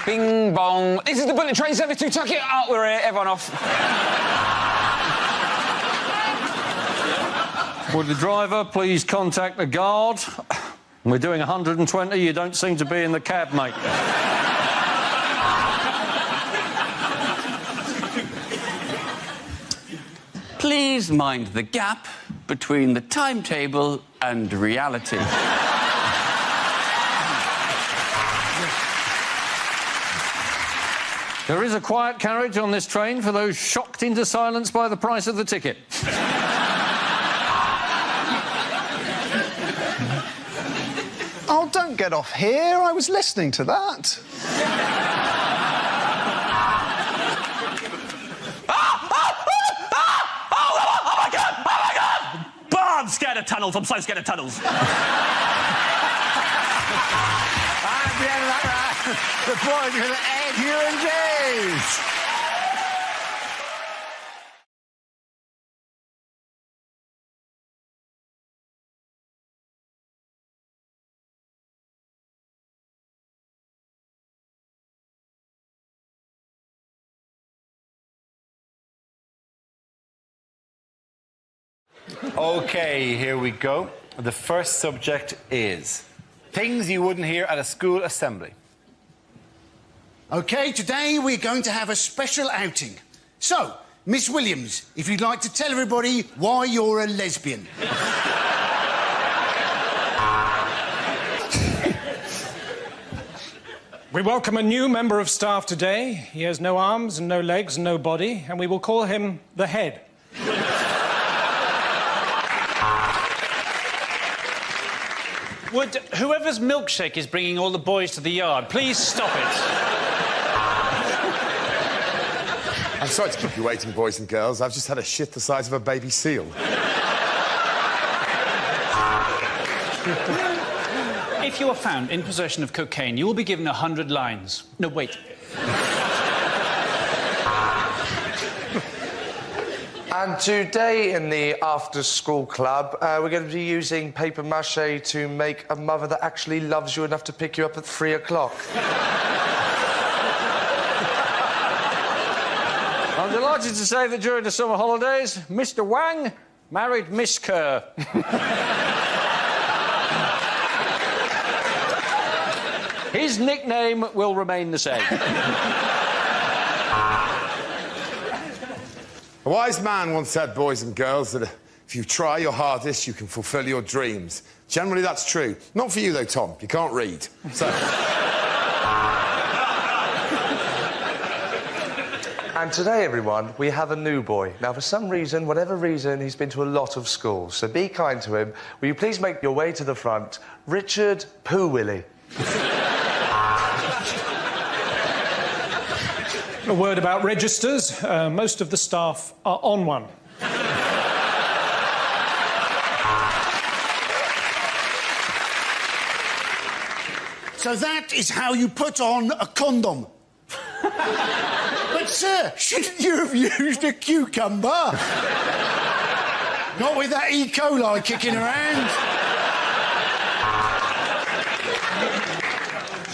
Bing bong. This is the bullet train service to Tuck it. Oh, we're here. Everyone off. Would the driver please contact the guard? We're doing 120. You don't seem to be in the cab, mate. Please mind the gap between the timetable and reality. There is a quiet carriage on this train for those shocked into silence by the price of the ticket. Oh, don't get off here. I was listening to that. Oh my God! Oh, I'm scared of tunnels. I'm so scared of tunnels. At the end of that round, the boys are going to Ed, Hugh and James. Okay, here we go. The first subject is things you wouldn't hear at a school assembly. OK, today we're going to have a special outing. So, Miss Williams, if you'd like to tell everybody why you're a lesbian. We welcome a new member of staff today. He has no arms and no legs and no body, and we will call him the Head. Would whoever's milkshake is bringing all the boys to the yard, please stop it? I'm sorry to keep you waiting, boys and girls. I've just had a shit the size of a baby seal. If you are found in possession of cocaine, you will be given 100 lines. No, wait. And today in the after-school club, we're going to be using paper mache to make a mother that actually loves you enough to pick you up at 3 o'clock. I'm delighted to say that during the summer holidays, Mr. Wang married Miss Kerr. His nickname will remain the same. A wise man once said, boys and girls, that if you try your hardest, you can fulfil your dreams. Generally, that's true. Not for you, though, Tom. You can't read. So... And today, everyone, we have a new boy. Now, for some reason, whatever reason, he's been to a lot of schools, so be kind to him. Will you please make your way to the front? Richard Poo Willie. A word about registers. Most of the staff are on one. So that is how you put on a condom. But, sir, shouldn't you have used a cucumber? Not with that E. coli kicking around.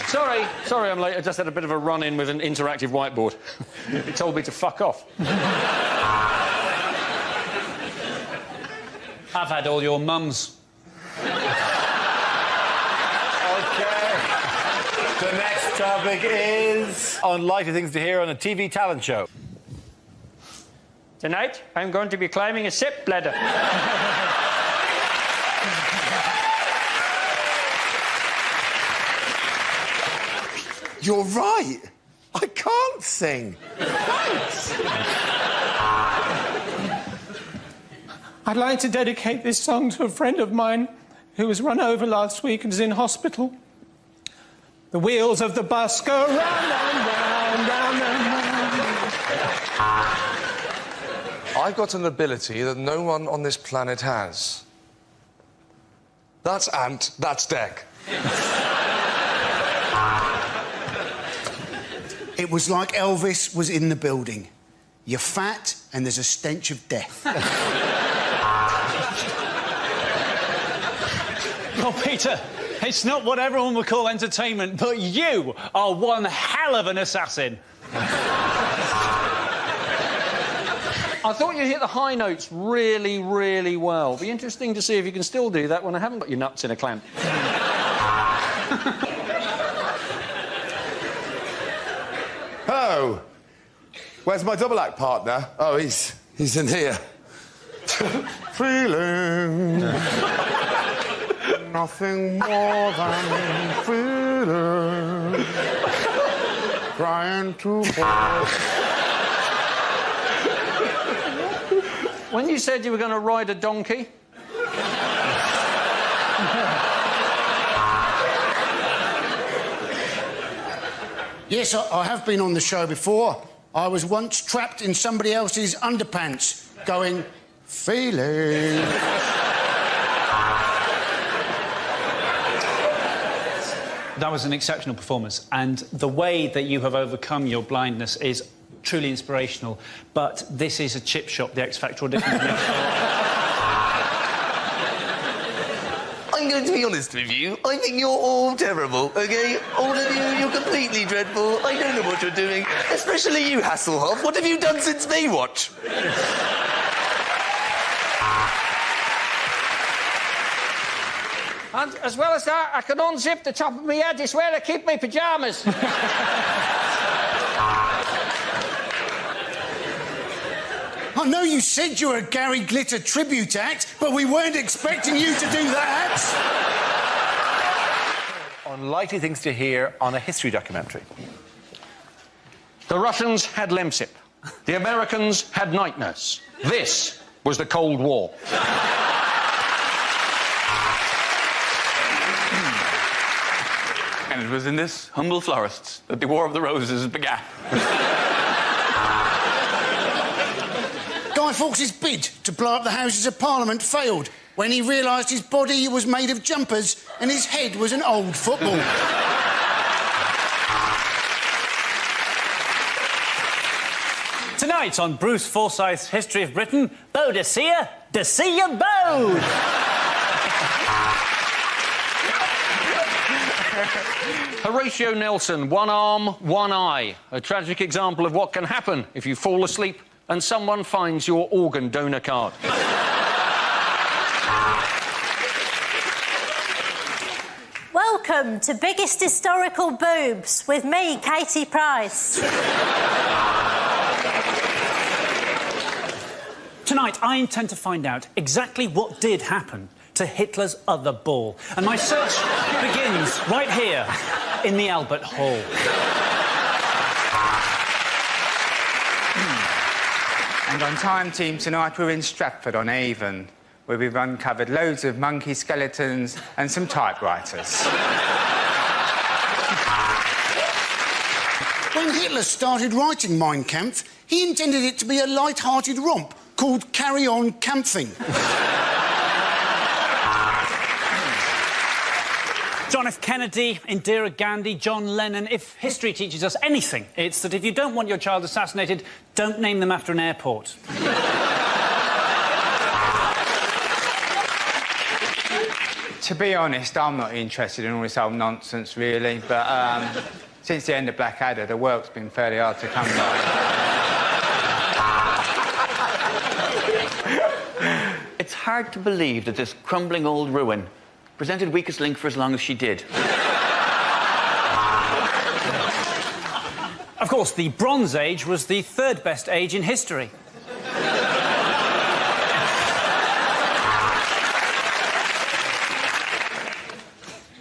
Sorry I'm late. I just had a bit of a run-in with an interactive whiteboard. It told me to fuck off. I've had all your mums. The next topic is on lighter things to hear on a TV talent show. Tonight, I'm going to be climbing a SIP ladder. You're right. I can't sing. Thanks. I'd like to dedicate this song to a friend of mine who was run over last week and is in hospital. The wheels of the bus go round, round, round, round, round, round. I've got an ability that no one on this planet has. That's Ant, that's Deck. It was like Elvis was in the building. You're fat and there's a stench of death. Oh, Peter, it's not what everyone would call entertainment, but you are one hell of an assassin. I thought you hit the high notes really, really well. Be interesting to see if you can still do that when I haven't got your nuts in a clamp. Hello. Where's my double act partner? Oh, he's in here. Feeling nothing more than feeling. Trying to fall. When you said you were going to ride a donkey... Yes, I have been on the show before. I was once trapped in somebody else's underpants, going, feeling. That was an exceptional performance, and the way that you have overcome your blindness is truly inspirational. But this is a chip shop, the X Factor audition. I'm going to be honest with you. I think you're all terrible, OK? All of you, you're completely dreadful. I don't know what you're doing. Especially you, Hasselhoff. What have you done since Baywatch? And as well as that, I can unzip the top of my head. It's where I keep my pyjamas. I know you said you were a Gary Glitter tribute act, but we weren't expecting you to do that. Unlikely things to hear on a history documentary. The Russians had Lemsip. The Americans had night nurse. This was the Cold War. And it was in this humble florist that the War of the Roses began. Guy Fawkes' bid to blow up the Houses of Parliament failed when he realised his body was made of jumpers and his head was an old football. Tonight on Bruce Forsyth's History of Britain, Boadicea, Decea Bode! Horatio Nelson, one arm, one eye. A tragic example of what can happen if you fall asleep and someone finds your organ donor card. Welcome to Biggest Historical Boobs with me, Katie Price. Tonight, I intend to find out exactly what did happen to Hitler's other ball. And my search begins right here in the Albert Hall. And on Time Team tonight, we're in Stratford on Avon, where we've uncovered loads of monkey skeletons and some typewriters. When Hitler started writing Mein Kampf, he intended it to be a light-hearted romp called Carry On Camping. John F. Kennedy, Indira Gandhi, John Lennon. If history teaches us anything, it's that if you don't want your child assassinated, don't name them after an airport. To be honest, I'm not interested in all this old nonsense, really, but since the end of Blackadder, the work's been fairly hard to come by. It's hard to believe that this crumbling old ruin presented Weakest Link for as long as she did. Of course, the Bronze Age was the third best age in history.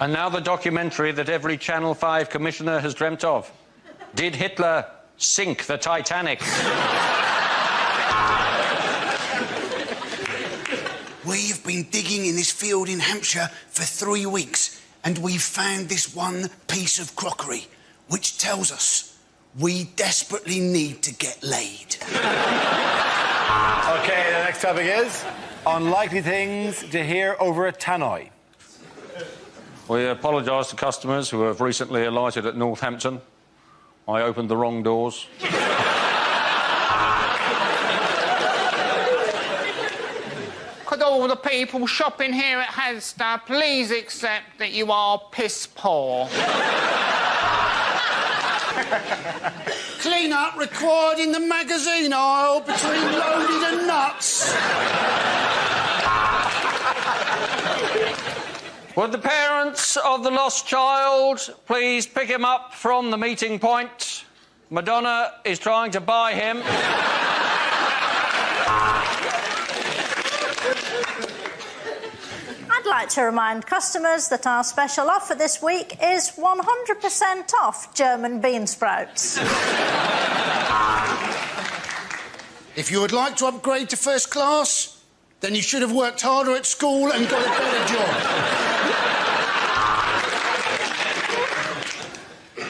And now the documentary that every Channel 5 commissioner has dreamt of. Did Hitler sink the Titanic? We've been digging in this field in Hampshire for 3 weeks, and we've found this one piece of crockery, which tells us we desperately need to get laid. OK, the next topic is unlikely things to hear over a tannoy. We apologise to customers who have recently alighted at Northampton. I opened the wrong doors. Could all the people shopping here at Asda please accept that you are piss poor? Clean up required in the magazine aisle between loaded and nuts. Would the parents of the lost child please pick him up from the meeting point? Madonna is trying to buy him. I'd like to remind customers that our special offer this week is 100% off German bean sprouts. If you would like to upgrade to first class, then you should have worked harder at school and got a better job.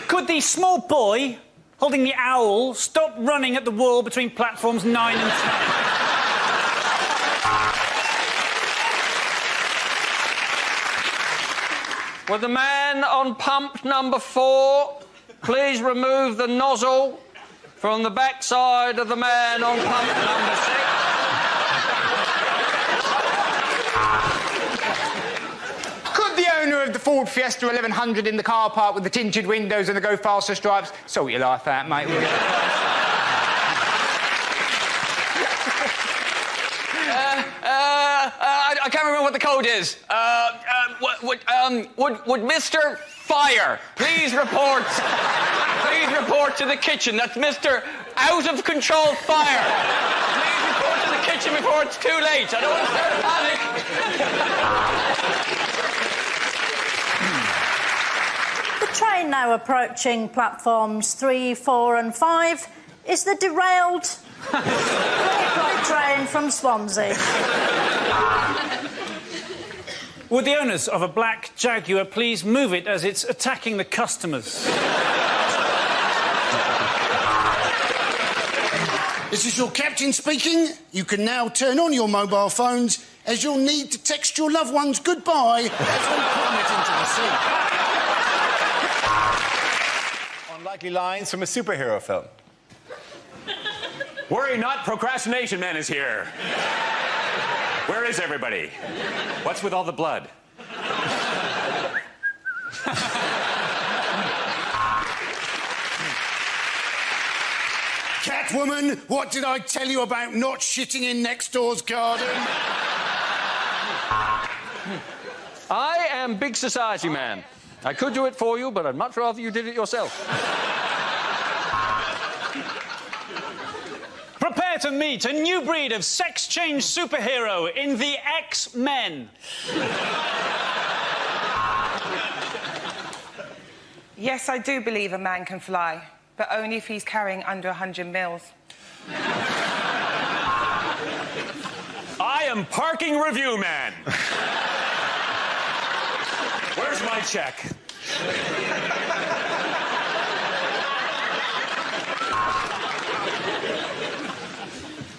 Could the small boy holding the owl stop running at the wall between platforms 9 and 10? Would the man on pump number 4 please remove the nozzle from the backside of the man on pump number 6? Could the owner of the Ford Fiesta 1100 in the car park with the tinted windows and the go faster stripes sort your life out, mate, will you? I can't remember what the code is. Would Mr. Fire please report? Please report to the kitchen. That's Mr. Out of Control Fire. Please kitchen before it's too late. I don't want to start a panic. The train now approaching platforms 3, 4 and 5 is the derailed train from Swansea. Would the owners of a black Jaguar please move it as it's attacking the customers? This is your captain speaking. You can now turn on your mobile phones as you'll need to text your loved ones goodbye as we plummet into the sea. Unlikely lines from a superhero film. Worry not, Procrastination Man is here. Where is everybody? What's with all the blood? Catwoman, what did I tell you about not shitting in next door's garden? I am Big Society Man. I could do it for you, but I'd much rather you did it yourself. Prepare to meet a new breed of sex-change superhero in the X-Men. Yes, I do believe a man can fly, but only if he's carrying under 100 mils. I am Parking Review Man. Where's my check?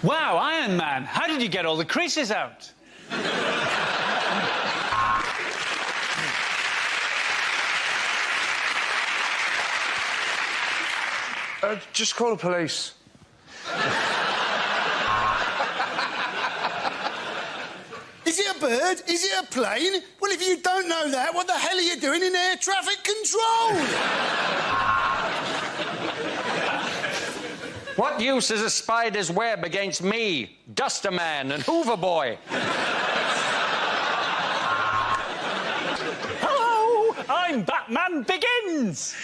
Wow, Iron Man, how did you get all the creases out? Just call the police. Is it a bird? Is it a plane? Well, if you don't know that, what the hell are you doing in air traffic control? What use is a spider's web against me, Duster Man and Hoover Boy? Hello, I'm Batman Begins.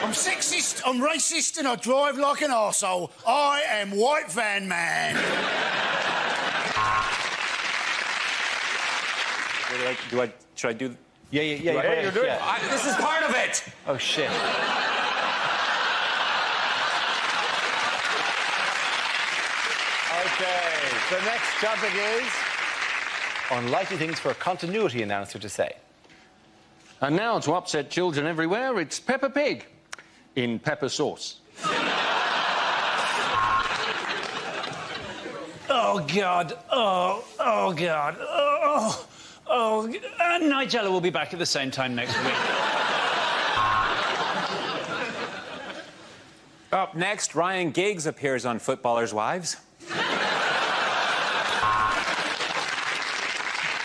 I'm sexist, I'm racist, and I drive like an arsehole. I am White Van Man. Should I do... Yeah, you're doing it. This is part of it. Oh, shit. Okay, the next topic is unlikely things for a continuity announcer to say. And now, to upset children everywhere, it's Peppa Pig in pepper sauce. Oh, God. Oh, God. And Nigella will be back at the same time next week. Up next, Ryan Giggs appears on Footballers' Wives.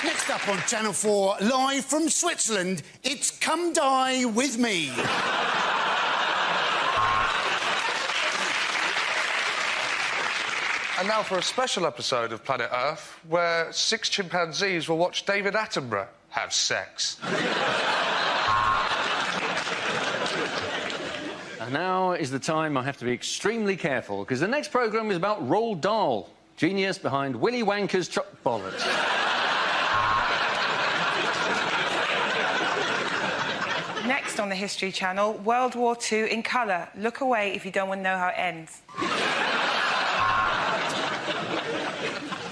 Next up on Channel 4, live from Switzerland, it's Come Die With Me. And now for a special episode of Planet Earth, where 6 chimpanzees will watch David Attenborough have sex. And now is the time I have to be extremely careful, because the next programme is about Roald Dahl, genius behind Willy Wanker's Chuck Bollocks. Next on the History Channel, World War II in colour. Look away if you don't want to know how it ends.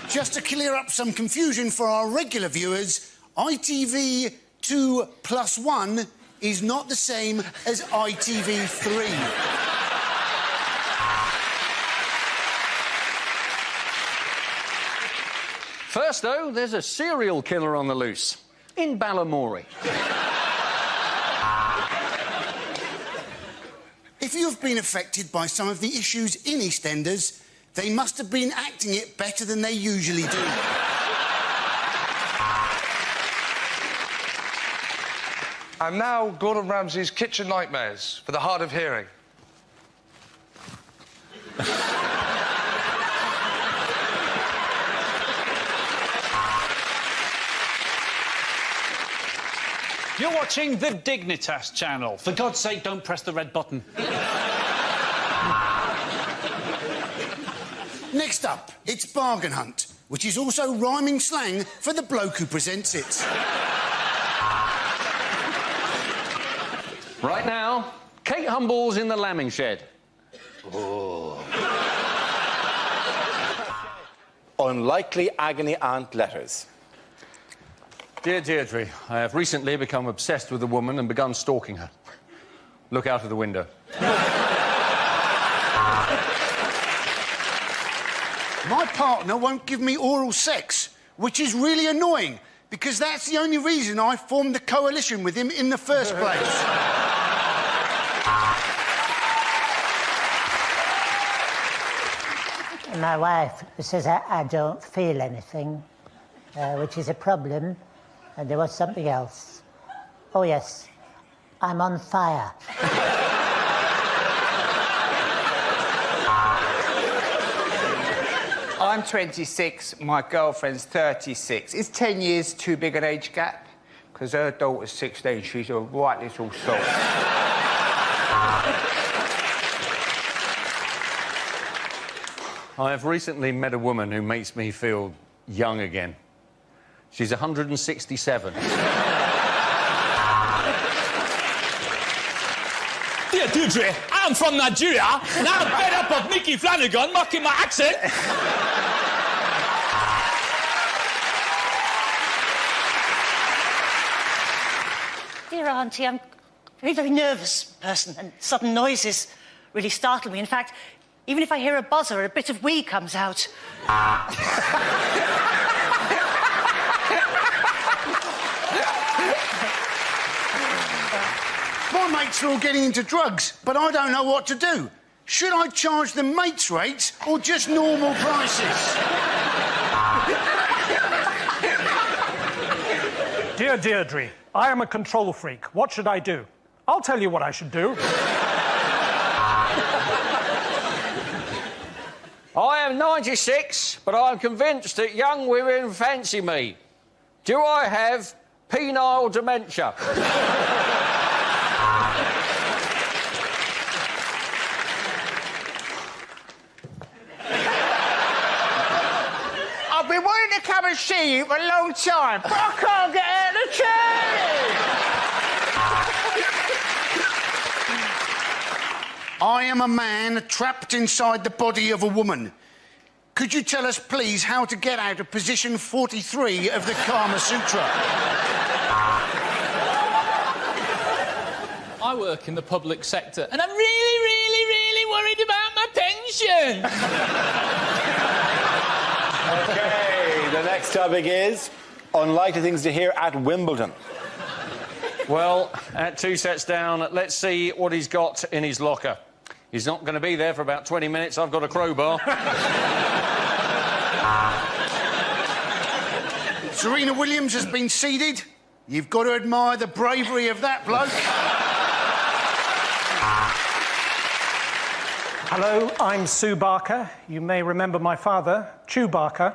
Just to clear up some confusion for our regular viewers, ITV 2+1 is not the same as ITV3. First, though, there's a serial killer on the loose in Balamory. If you've been affected by some of the issues in EastEnders, they must have been acting it better than they usually do. And now, Gordon Ramsay's Kitchen Nightmares for the hard of hearing. You're watching the Dignitas channel. For God's sake, don't press the red button. Next up, it's Bargain Hunt, which is also rhyming slang for the bloke who presents it. Right now, Kate Humble's in the lambing shed. Oh. Unlikely agony aunt letters. Dear Deirdre, I have recently become obsessed with a woman and begun stalking her. Look out of the window. My partner won't give me oral sex, which is really annoying, because that's the only reason I formed the coalition with him in the first place. My wife says I don't feel anything, which is a problem. And there was something else. Oh, yes, I'm on fire. I'm 26, my girlfriend's 36. Is 10 years too big an age gap? Because her daughter's 16, she's a right little soul. I have recently met a woman who makes me feel young again. She's 167. Dear Deirdre, I'm from Nigeria, and I'm fed up of Mickey Flanagan mocking my accent. Dear Auntie, I'm a very, very nervous person, and sudden noises really startle me. In fact, even if I hear a buzzer, a bit of wee comes out. My mates are all getting into drugs, but I don't know what to do. Should I charge them mates' rates or just normal prices? Dear Deirdre, I am a control freak. What should I do? I'll tell you what I should do. I am 96, but I'm convinced that young women fancy me. Do I have penile dementia? I've been wanting to come and see you for a long time, but I can't get out of the chair! I am a man trapped inside the body of a woman. Could you tell us, please, how to get out of position 43 of the Kama Sutra? I work in the public sector, and I'm really, really, really worried about my pension. OK, the next topic is unlikely things to hear at Wimbledon. Well, at 2 sets down, let's see what he's got in his locker. He's not going to be there for about 20 minutes. I've got a crowbar. Serena Williams has been seeded. You've got to admire the bravery of that bloke. Hello, I'm Sue Barker. You may remember my father, Chew Barker.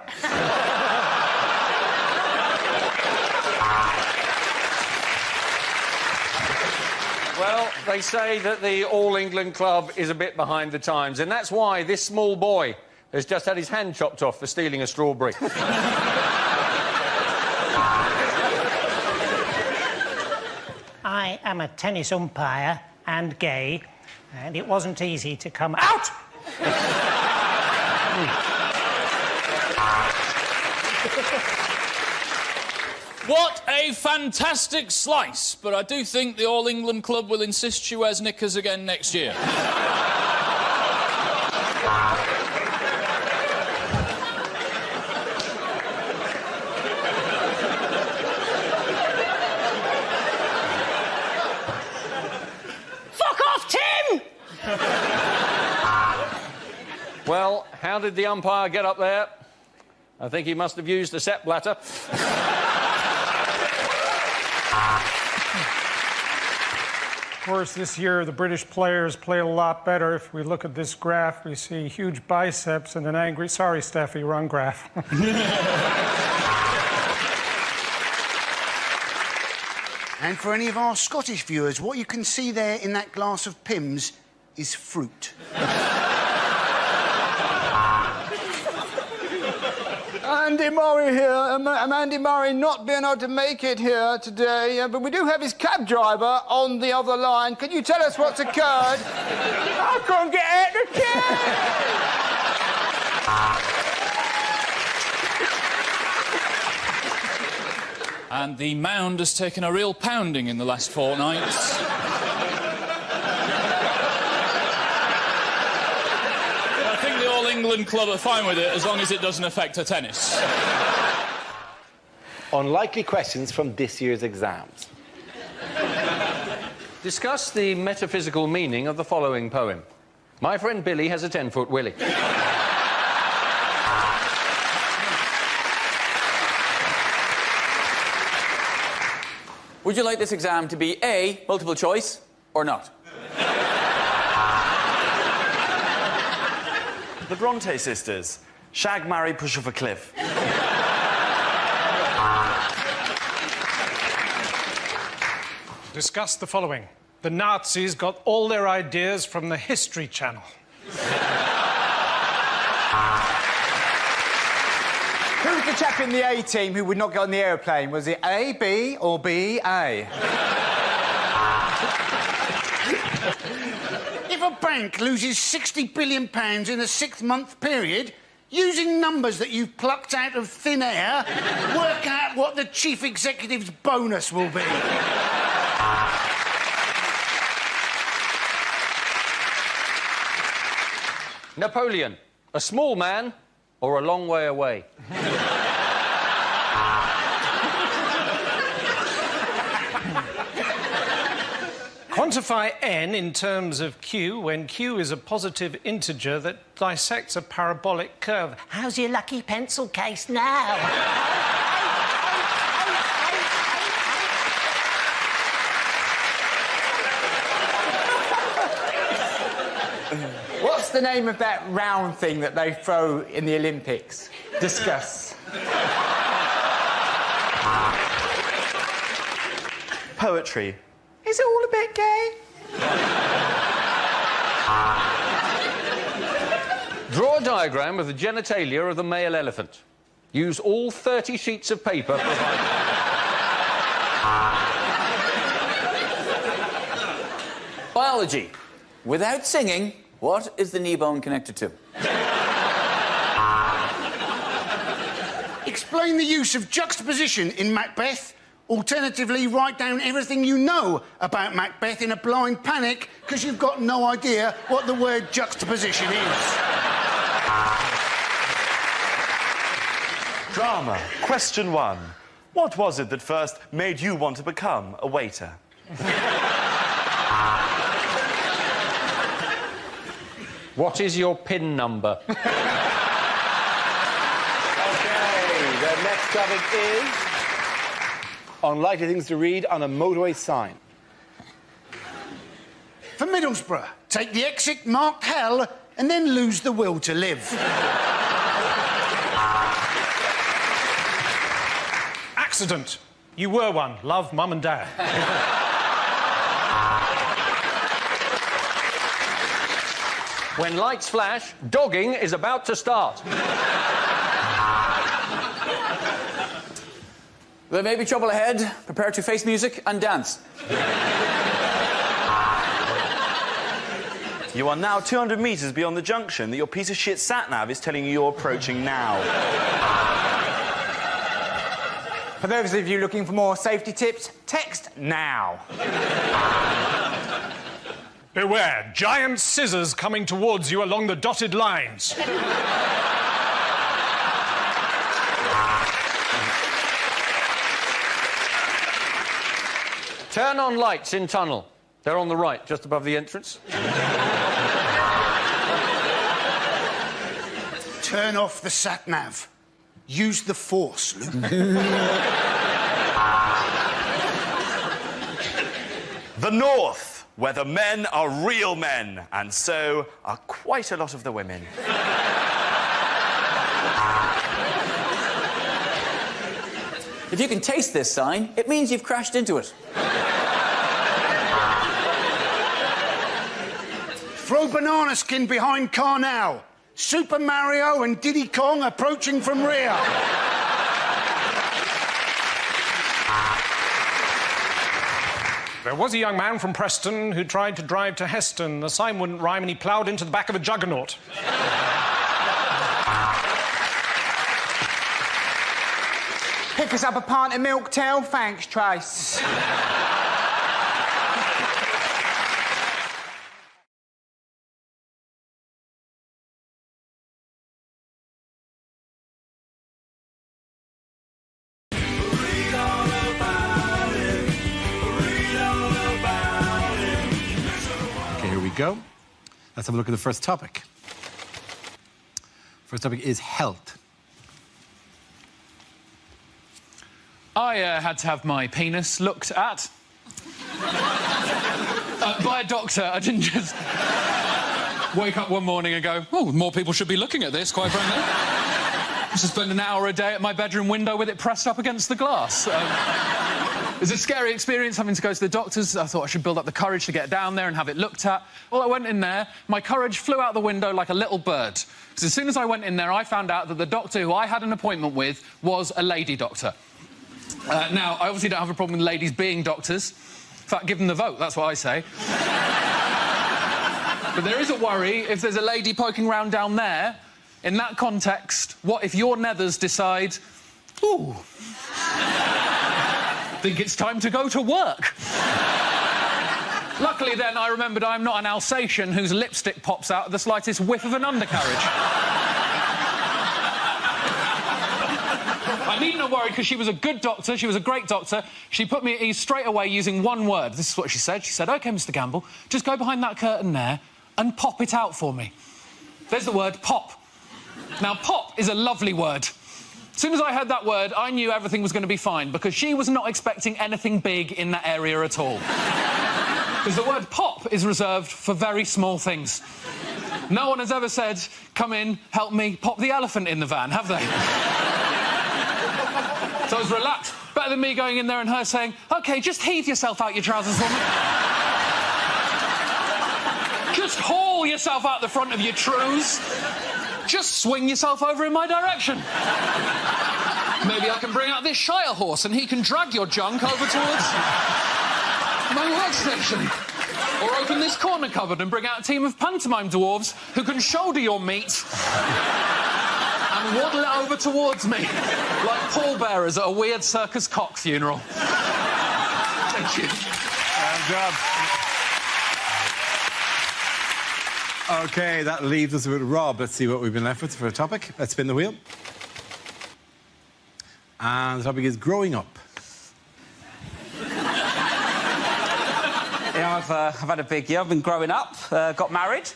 Well, they say that the All England Club is a bit behind the times, and that's why this small boy has just had his hand chopped off for stealing a strawberry. I am a tennis umpire and gay, and it wasn't easy to come out. What a fantastic slice, but I do think the All England Club will insist she wears knickers again next year. Fuck off, Tim! Well, how did the umpire get up there? I think he must have used a Sepp Blatter. Of course, this year the British players played a lot better. If we look at this graph, we see huge biceps and an angry... Sorry, Steffi, wrong graph. And for any of our Scottish viewers, what you can see there in that glass of Pimm's is fruit. Andy Murray here. Andy Murray not being able to make it here today, but we do have his cab driver on the other line. Can you tell us what's occurred? I can't get out of the cab! And the mound has taken a real pounding in the last fortnight. I think the All England club are fine with it as long as it doesn't affect her tennis. Unlikely questions from this year's exams. Discuss the metaphysical meaning of the following poem. My friend Billy has a 10-foot willy. Would you like this exam to be A, multiple choice, or not? The Bronte sisters. Shag, marry, push off a cliff. Discuss the following. The Nazis got all their ideas from the History Channel. Who was the chap in the A team who would not get on the aeroplane? Was it A, B, or B, A? If a bank loses £60 billion in a 6-month period, using numbers that you've plucked out of thin air, work out what the chief executive's bonus will be. Napoleon, a small man or a long way away? Quantify n in terms of q when q is a positive integer that dissects a parabolic curve. How's your lucky pencil case now? What's the name of that round thing that they throw in the Olympics? Discuss. Poetry. Is it all a bit gay? Draw a diagram of the genitalia of the male elephant. Use all 30 sheets of paper provided. Biology. Without singing, what is the knee bone connected to? Explain the use of juxtaposition in Macbeth. Alternatively, write down everything you know about Macbeth in a blind panic because you've got no idea what the word juxtaposition is. Drama. Question 1. What was it that first made you want to become a waiter? What is your PIN number? OK, the next topic is unlikely things to read on a motorway sign. For Middlesbrough, take the exit marked hell and then lose the will to live. Accident. You were one. Love, Mum and Dad. When lights flash, dogging is about to start. There may be trouble ahead. Prepare to face music and dance. You are now 200 metres beyond the junction that your piece of shit sat-nav is telling you you're approaching now. For those of you looking for more safety tips, text now. Beware, giant scissors coming towards you along the dotted lines. Turn on lights in tunnel. They're on the right, just above the entrance. Turn off the sat-nav. Use the force, Luke. The North, where the men are real men, and so are quite a lot of the women. If you can taste this sign, it means you've crashed into it. Throw banana skin behind car now. Super Mario and Diddy Kong approaching from rear. There was a young man from Preston who tried to drive to Heston. The sign wouldn't rhyme and he ploughed into the back of a juggernaut. Pick us up a pint of milk, Tell. Thanks, Trace. Okay, here we go. Let's have a look at the first topic. First topic is health. I had to have my penis looked at. By a doctor. I didn't just wake up one morning and go, oh, more people should be looking at this, quite frankly. I used to spend an hour a day at my bedroom window with it pressed up against the glass. It was a scary experience having to go to the doctors. I thought I should build up the courage to get down there and have it looked at. Well, I went in there, my courage flew out the window like a little bird. Because as soon as I went in there, I found out that the doctor who I had an appointment with was a lady doctor. Now, I obviously don't have a problem with ladies being doctors. In fact, give them the vote, that's what I say. But there is a worry if there's a lady poking round down there. In that context, what if your nethers decide, ooh, think it's time to go to work? Luckily, then, I remembered I'm not an Alsatian whose lipstick pops out at the slightest whiff of an undercarriage. I needn't have worried because she was a good doctor, she was a great doctor. She put me at ease straight away using one word. This is what she said. She said, OK, Mr Gamble, just go behind that curtain there and pop it out for me. There's the word pop. Now, pop is a lovely word. As soon as I heard that word, I knew everything was going to be fine because she was not expecting anything big in that area at all. Because the word pop is reserved for very small things. No one has ever said, come in, help me, pop the elephant in the van, have they? So I was relaxed. Better than me going in there and her saying, OK, just heave yourself out your trousers for me. Just haul yourself out the front of your trews. Just swing yourself over in my direction. Maybe I can bring out this Shire horse and he can drag your junk over towards my workstation. Or open this corner cupboard and bring out a team of pantomime dwarves who can shoulder your meat and waddle it over towards me, like pallbearers at a weird circus cock funeral. Thank you. Good job. OK, that leaves us with Rob. Let's see what we've been left with for a topic. Let's spin the wheel. And the topic is growing up. Yeah, I've had a big year. I've been growing up, got married.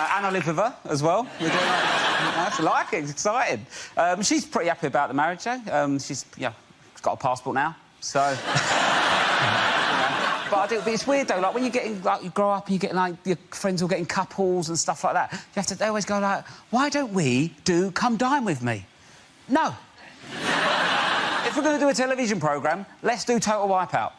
And I live with her as well. We're doing I like it, it's exciting. She's pretty happy about the marriage, though. She's got a passport now, so... But it's weird though, like when you're getting, like, you grow up and you get like your friends all getting couples and stuff like that. They always go like, why don't we do Come Dine With Me? No. If we're going to do a television programme, let's do Total Wipeout.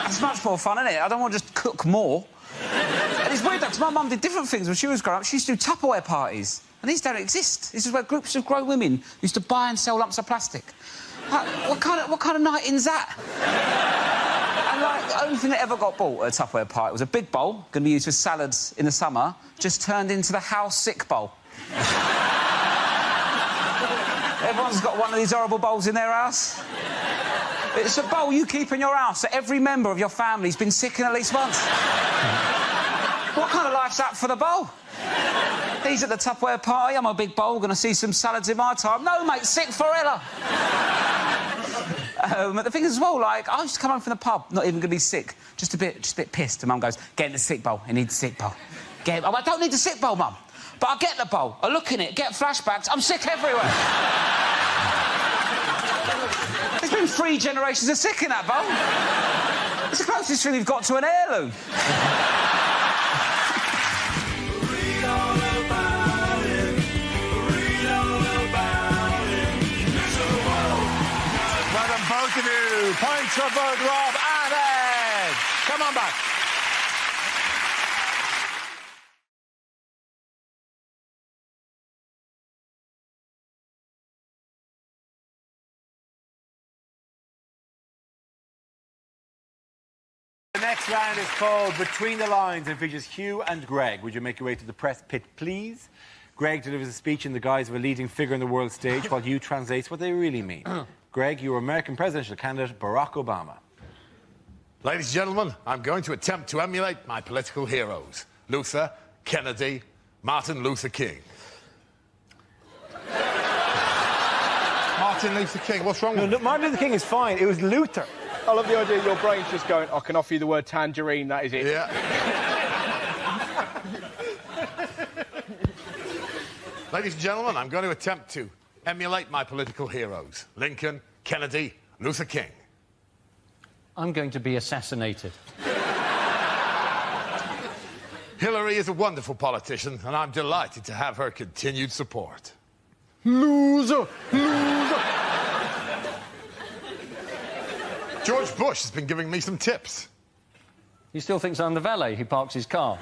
It's much more fun, isn't it? I don't want to just cook more. And it's weird though, because my mum did different things when she was growing up. She used to do Tupperware parties, and these don't exist. This is where groups of grown women used to buy and sell lumps of plastic. Like, what kind of night-in's that? And, like, the only thing that ever got bought at a Tupperware party was a big bowl, going to be used for salads in the summer, just turned into the house sick bowl. Everyone's got one of these horrible bowls in their house. It's a bowl you keep in your house, so every member of your family's been sick in at least once. What kind of life's that for the bowl? He's at the Tupperware party, I'm a big bowl, going to see some salads in my time. No, mate, sick forever. The thing is as well, like, I used to come home from the pub, not even going to be sick, just a bit pissed, and Mum goes, get in the sick bowl, you need the sick bowl. I don't need the sick bowl, Mum, but I get the bowl, I look in it, get flashbacks, I'm sick everywhere. There's been 3 generations of sick in that bowl. It's the closest thing we've got to an heirloom. Both of you. Points for both Rob and Ed. Come on back. next round is called Between the Lines and features Hugh and Greg. Would you make your way to the press pit, please? Greg delivers a speech in the guise of a leading figure on the world stage while Hugh translates what they really mean. Greg, you are American presidential candidate Barack Obama. Ladies and gentlemen, I'm going to attempt to emulate my political heroes. Luther, Kennedy, Martin Luther King. Martin Luther King, what's wrong with No, Martin Luther King is fine. It was Luther. I love the idea your brain's just going, I can offer you the word tangerine, that is it. Yeah. Ladies and gentlemen, I'm going to attempt to emulate my political heroes. Lincoln, Kennedy, Luther King. I'm going to be assassinated. Hillary is a wonderful politician, and I'm delighted to have her continued support. Loser! Loser! George Bush has been giving me some tips. He still thinks I'm the valet who parks his car.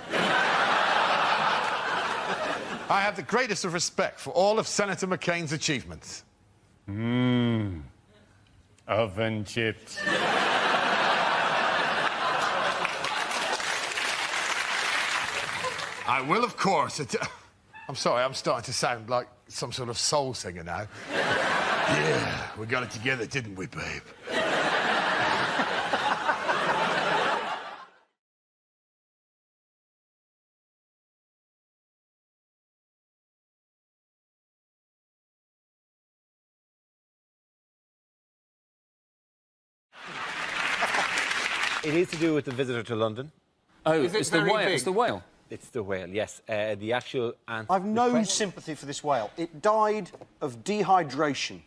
I have the greatest of respect for all of Senator McCain's achievements. Oven chips. I will, of course. I'm sorry, I'm starting to sound like some sort of soul singer now. Yeah, we got it together, didn't we, babe? It is to do with the visitor to London. Oh, it's the whale. It's the whale. It's the whale, yes. The actual answer. I've no sympathy for this whale. It died of dehydration.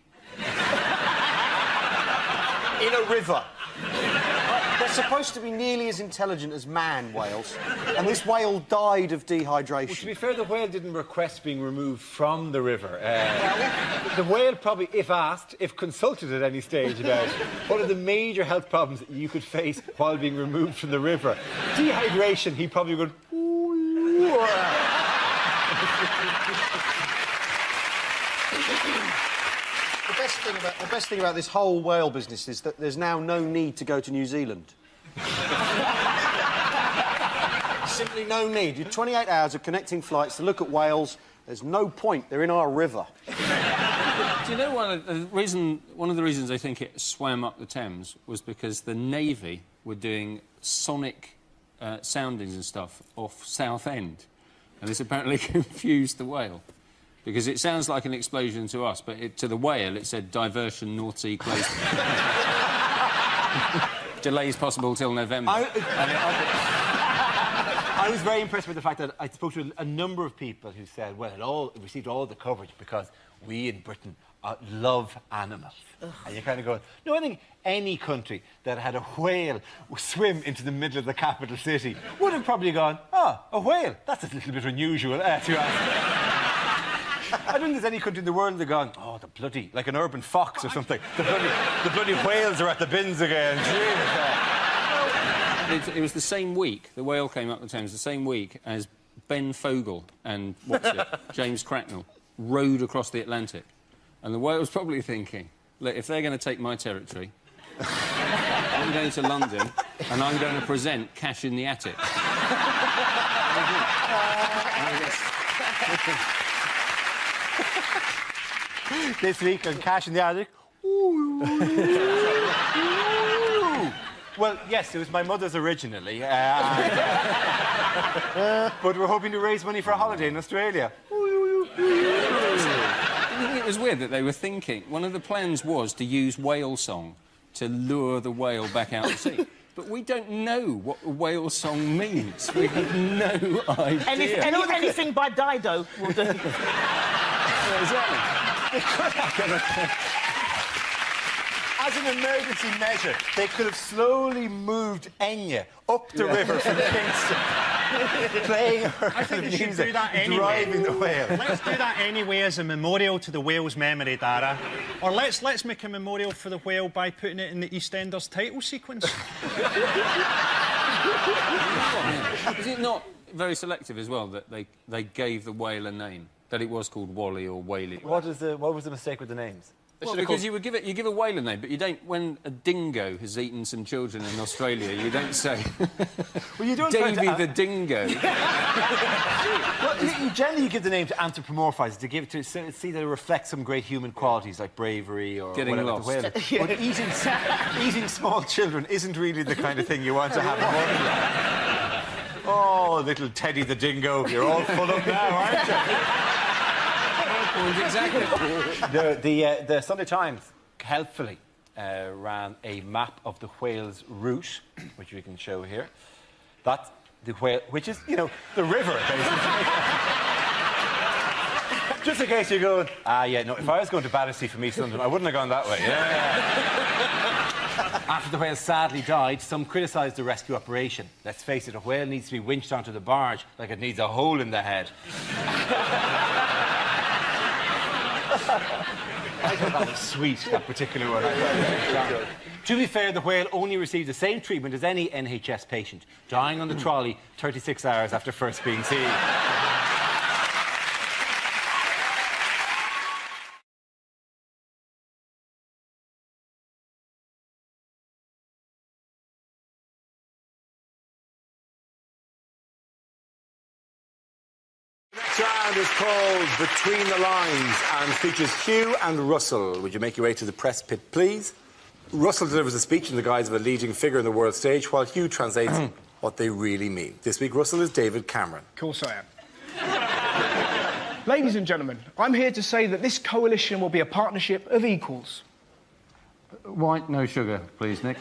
In a river. They're supposed to be nearly as intelligent as man, whales. And this whale died of dehydration. Well, to be fair, the whale didn't request being removed from the river. The whale probably, if asked, if consulted at any stage about one of the major health problems that you could face while being removed from the river. Dehydration, he probably would... The best thing about this whole whale business is that there's now no need to go to New Zealand. Simply no need. You're 28 hours of connecting flights to look at whales. There's no point. They're in our river. Do you know one of the reasons I think it swam up the Thames was because the Navy were doing sonic soundings and stuff off Southend, and this apparently confused the whale. Because it sounds like an explosion to us, but to the whale it said diversion, North Sea closed. Delays possible till November. I was very impressed with the fact that I spoke to a number of people who said, well, it received all the coverage because we in Britain love animals. Ugh. And you're kind of going, no, I think any country that had a whale swim into the middle of the capital city would have probably gone, oh, a whale, that's a little bit unusual to us. I don't think there's any country in the world that gone, oh, the bloody, like an urban fox or something. The bloody whales are at the bins again. It was the same week, the whale came up the Thames, the same week as Ben Fogle and, James Cracknell rowed across the Atlantic. And the whale was probably thinking, look, if they're going to take my territory, I'm going to London and I'm going to present Cash in the Attic. This week on Cash in the Attic. Well, yes, it was my mother's originally. But we're hoping to raise money for a holiday in Australia. I think it was weird that they were thinking... One of the plans was to use whale song to lure the whale back out to sea. But we don't know what a whale song means. We have no idea. Anything by Dido will do. Yeah, exactly. As an emergency measure, they could have slowly moved Enya up the river from Kingston, playing her I think we should do that anyway. driving the whale. Let's do that anyway as a memorial to the whale's memory, Dara. Or let's make a memorial for the whale by putting it in the EastEnders title sequence. Is it not very selective as well that they gave the whale a name? That it was called Wally or Whaley? What was the mistake with the names? Well, because you give a whale a name, but you don't. When a dingo has eaten some children in Australia, you don't say. Well, you don't. Davy the dingo. Well, you generally give the name to anthropomorphise, to give it to see that it reflects some great human qualities like bravery or getting whatever. lost. But eating small children isn't really the kind of thing you want to have. Oh, little Teddy the dingo, you're all full up now, aren't you? Exactly. The Sunday Times helpfully ran a map of the whale's route, which we can show here. That's the whale, which is, you know, the river, basically. Just in case you're going, if I was going to Battersea from East London, I wouldn't have gone that way. After the whale sadly died, some criticised the rescue operation. Let's face it, a whale needs to be winched onto the barge like it needs a hole in the head. I thought that was sweet, that particular one. To be fair, the whale only received the same treatment as any NHS patient, dying on the trolley 36 hours after first being seen. Next round is called Between the Lines and features Hugh and Russell. Would you make your way to the press pit, please? Russell delivers a speech in the guise of a leading figure in the world stage, while Hugh translates what they really mean. This week, Russell is David Cameron. Of course I am. Ladies and gentlemen, I'm here to say that this coalition will be a partnership of equals. White, no sugar, please, Nick.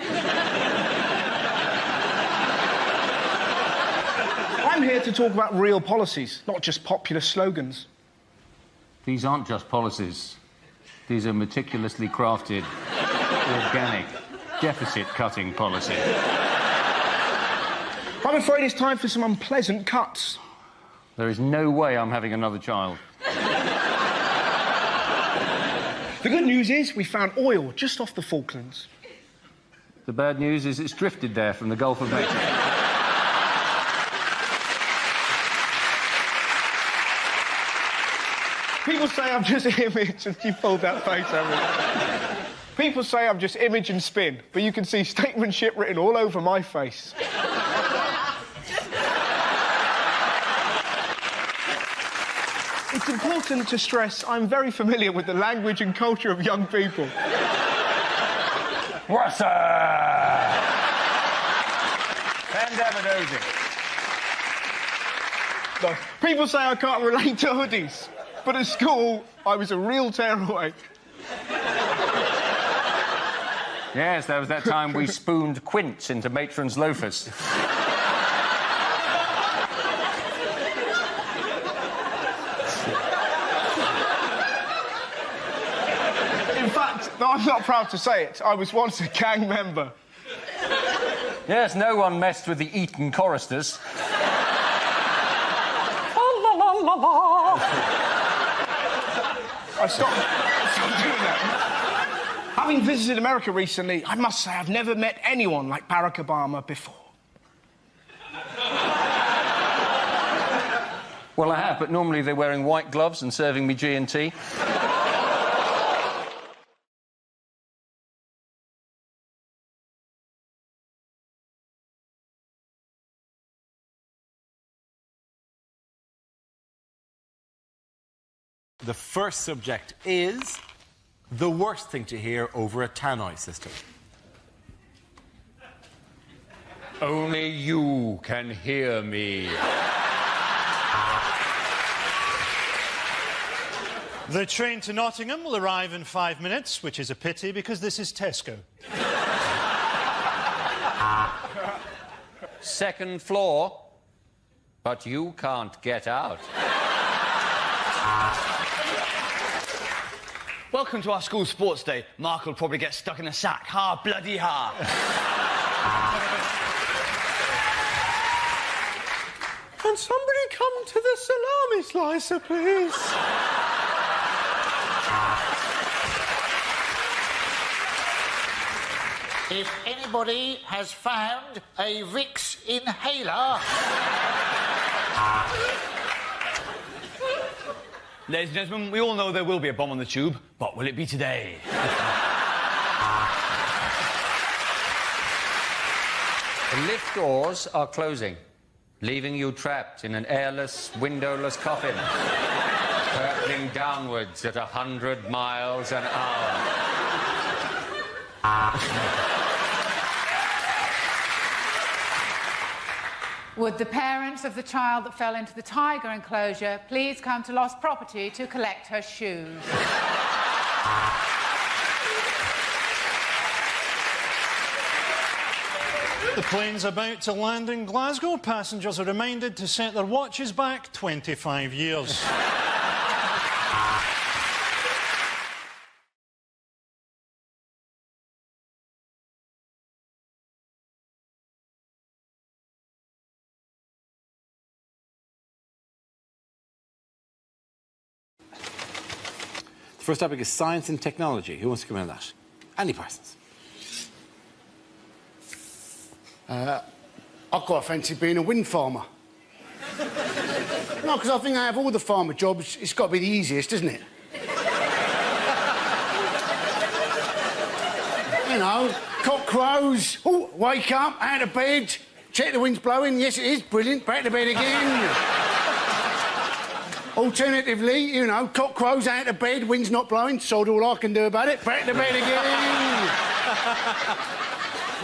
I'm here to talk about real policies, not just popular slogans. These aren't just policies. These are meticulously crafted, organic, deficit-cutting policy. I'm afraid it's time for some unpleasant cuts. There is no way I'm having another child. The good news is we found oil just off the Falklands. The bad news is it's drifted there from the Gulf of Mexico. People say I'm just image, and you pulled that face over. People say I'm just image and spin, but you can see statesmanship written all over my face. It's important to stress I'm very familiar with the language and culture of young people. What's up? No, people say I can't relate to hoodies, but at school, I was a real tearaway. Yes, there was that time we spooned quints into matrons' loafers. In fact, though I'm not proud to say it, I was once a gang member. Yes, no one messed with the Eton choristers. I stopped doing that. Having visited America recently, I must say I've never met anyone like Barack Obama before. Well, I have, but normally they're wearing white gloves and serving me G&T. The first subject is the worst thing to hear over a Tannoy system. Only you can hear me. The train to Nottingham will arrive in 5 minutes, which is a pity because this is Tesco. Second floor, but you can't get out. Welcome to our school sports day. Mark will probably get stuck in a sack. Ha, bloody ha. Can somebody come to the salami slicer, please? If anybody has found a Vicks inhaler... Ladies and gentlemen, we all know there will be a bomb on the tube, but will it be today? The lift doors are closing, leaving you trapped in an airless, windowless coffin, hurtling downwards at 100 miles an hour. Would the parents of the child that fell into the tiger enclosure please come to lost property to collect her shoes? The plane's about to land in Glasgow. Passengers are reminded to set their watches back 25 years. The first topic is science and technology. Who wants to come in on that? Andy Parsons. I quite fancy being a wind farmer. No, because I think out of all the farmer jobs, it's got to be the easiest, isn't it? You know, cock crows, oh, wake up, out of bed, check the wind's blowing, yes it is, brilliant, back to bed again. Alternatively, you know, cock crows out of bed, wind's not blowing, sod all I can do about it, back to bed again.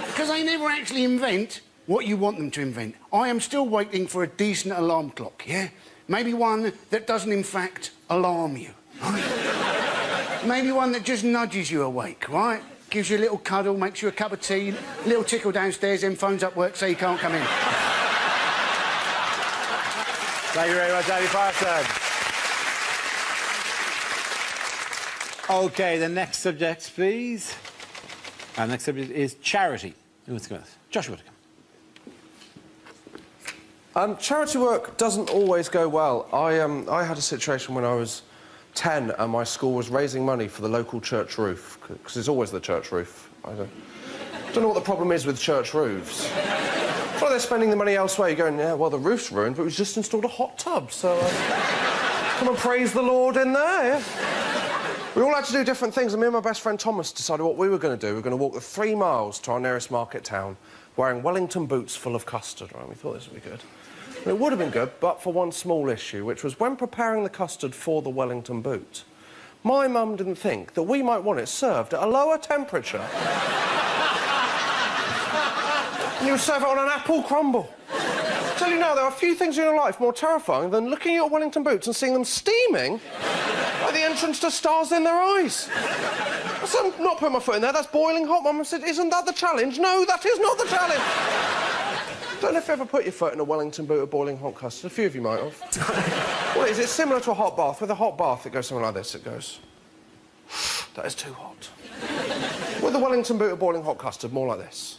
Because they never actually invent what you want them to invent. I am still waiting for a decent alarm clock, yeah? Maybe one that doesn't, in fact, alarm you, right? Maybe one that just nudges you awake, right? Gives you a little cuddle, makes you a cup of tea, a little tickle downstairs, then phones up work so you can't come in. Thank you very much, Andy Parsons. OK, the next subject, please. Our next subject is charity. Who wants to go with? Joshua. Charity work doesn't always go well. I had a situation when I was 10 and my school was raising money for the local church roof, because it's always the church roof. I don't know what the problem is with church roofs. Well, they're spending the money elsewhere. You're going, yeah, well, the roof's ruined, but we've just installed a hot tub, so come and praise the Lord in there, yeah? We all had to do different things, and me and my best friend Thomas decided what we were going to do. We were going to walk the 3 miles to our nearest market town wearing Wellington boots full of custard, right? We thought this would be good. And it would have been good, but for one small issue, which was when preparing the custard for the Wellington boot, my mum didn't think that we might want it served at a lower temperature. And you would serve it on an apple crumble. I tell you now, there are a few things in your life more terrifying than looking at your Wellington boots and seeing them steaming by the entrance to stars in their eyes. I'm not putting my foot in there, that's boiling hot. Mum said, isn't that the challenge? No, that is not the challenge. Don't know if you ever put your foot in a Wellington boot of boiling hot custard. A few of you might have. What is it? Similar to a hot bath. With a hot bath, it goes something like this. It goes... That is too hot. With a Wellington boot of boiling hot custard, more like this.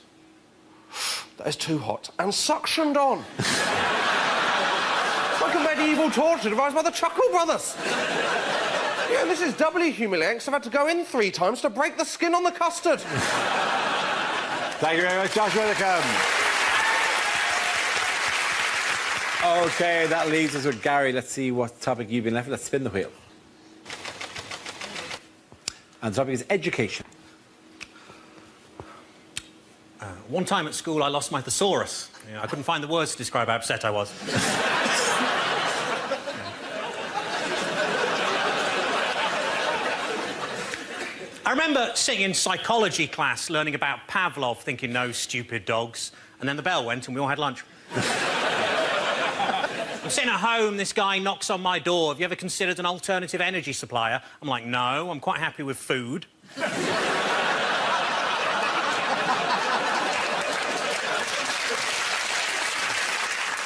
That is too hot. And suctioned on. It's like a medieval torture devised by the Chuckle Brothers. Yeah, and this is doubly humiliating because I've had to go in 3 times to break the skin on the custard. Thank you very much, Josh Widdicombe. OK, that leaves us with Gary. Let's see what topic you've been left with. Let's spin the wheel. And the topic is education. One time at school, I lost my thesaurus. I couldn't find the words to describe how upset I was. I remember sitting in psychology class, learning about Pavlov, thinking, no stupid dogs. And then the bell went and we all had lunch. I'm sitting at home, this guy knocks on my door. Have you ever considered an alternative energy supplier? I'm like, no, I'm quite happy with food.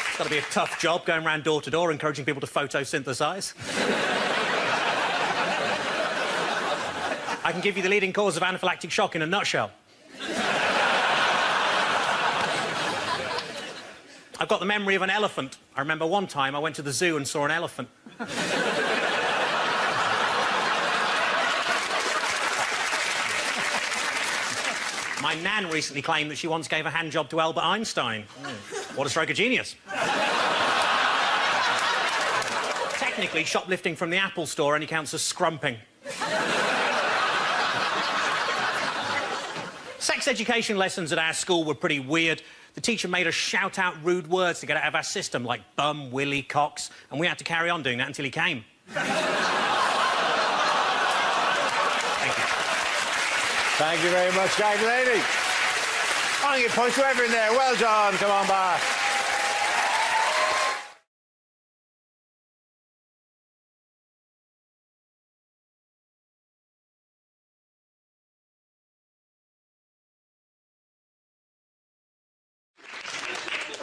It's got to be a tough job going around door to door encouraging people to photosynthesize. I can give you the leading cause of anaphylactic shock in a nutshell. I've got the memory of an elephant. I remember one time I went to the zoo and saw an elephant. My nan recently claimed that she once gave a hand job to Albert Einstein. What a stroke of genius. Technically, shoplifting from the Apple Store only counts as scrumping. Sex education lessons at our school were pretty weird. The teacher made us shout out rude words to get out of our system, like bum, willy, cocks, and we had to carry on doing that until he came. Thank you. Thank you very much, guys and ladies. I think you punched whoever in there. Well done. Come on back.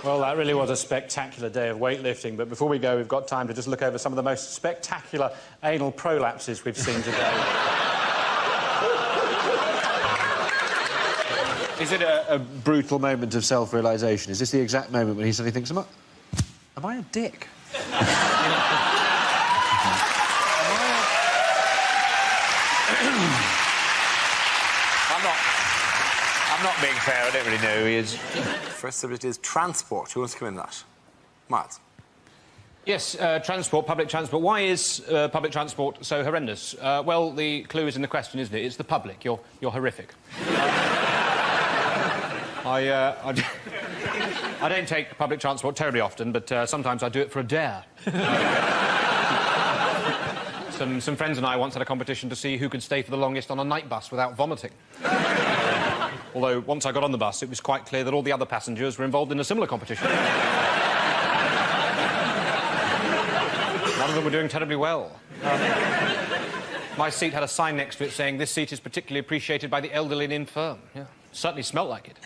Well, that really was a spectacular day of weightlifting, but before we go, we've got time to just look over some of the most spectacular anal prolapses we've seen today. Is it a brutal moment of self-realisation? Is this the exact moment when he suddenly thinks, am I a dick? I'm not being fair. I don't really know who he is. First subject is transport. Who wants to come in that? Miles. Yes, transport, public transport. Why is public transport so horrendous? Well, the clue is in the question, isn't it? It's the public. You're horrific. I don't take public transport terribly often, but sometimes I do it for a dare. Some friends and I once had a competition to see who could stay for the longest on a night bus without vomiting. Although, once I got on the bus, it was quite clear that all the other passengers were involved in a similar competition. None of them were doing terribly well. My seat had a sign next to it saying, "This seat is particularly appreciated by the elderly and infirm." Yeah, certainly smelt like it.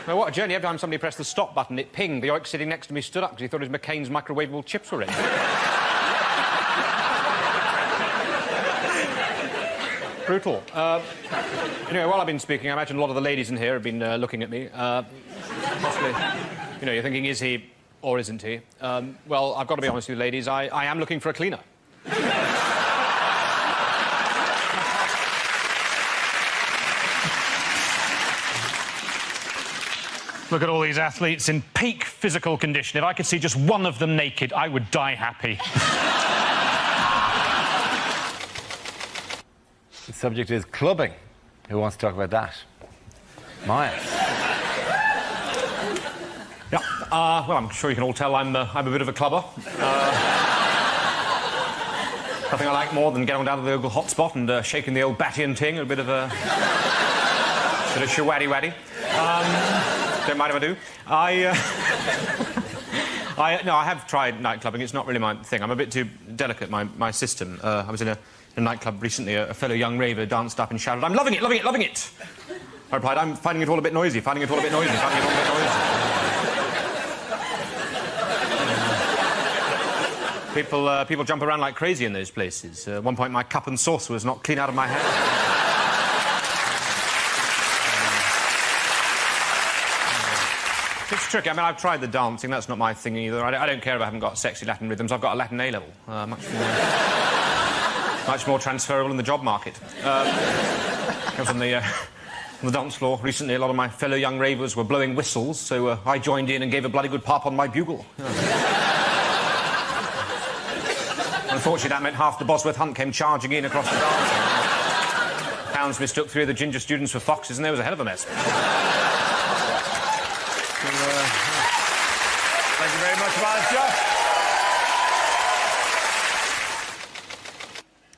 Now, what a journey. Every time somebody pressed the stop button, it pinged. The oik sitting next to me stood up because he thought his McCain's microwavable chips were ready. Brutal. Anyway, while I've been speaking, I imagine a lot of the ladies in here have been looking at me. Possibly, you know, you're thinking, is he or isn't he? Well, I've got to be honest with you, ladies, I am looking for a cleaner. Look at all these athletes in peak physical condition. If I could see just one of them naked, I would die happy. The subject is clubbing. Who wants to talk about that? Miles. Yeah, well, I'm sure you can all tell I'm a bit of a clubber. Nothing I like more than getting down to the local hotspot and shaking the old batty and ting, a bit of shawaddy-waddy. Don't mind if I do. No, I have tried night clubbing. It's not really my thing. I'm a bit too delicate, my system. I was in a nightclub recently. A fellow young raver danced up and shouted, "I'm loving it, loving it, loving it!" I replied, "I'm finding it all a bit noisy, finding it all a bit noisy, finding it all a bit noisy." People jump around like crazy in those places. At one point, my cup and saucer was knocked clean out of my hand. It's tricky. I mean, I've tried the dancing. That's not my thing either. I don't care if I haven't got sexy Latin rhythms. I've got a Latin A-level. Much more transferable in the job market. I was on the dance floor recently. A lot of my fellow young ravers were blowing whistles, so I joined in and gave a bloody good pop on my bugle. Unfortunately, that meant half the Bosworth Hunt came charging in across the dance floor. Hounds mistook 3 of the ginger students for foxes, and there was a hell of a mess. Thank you very much, Miles Josh.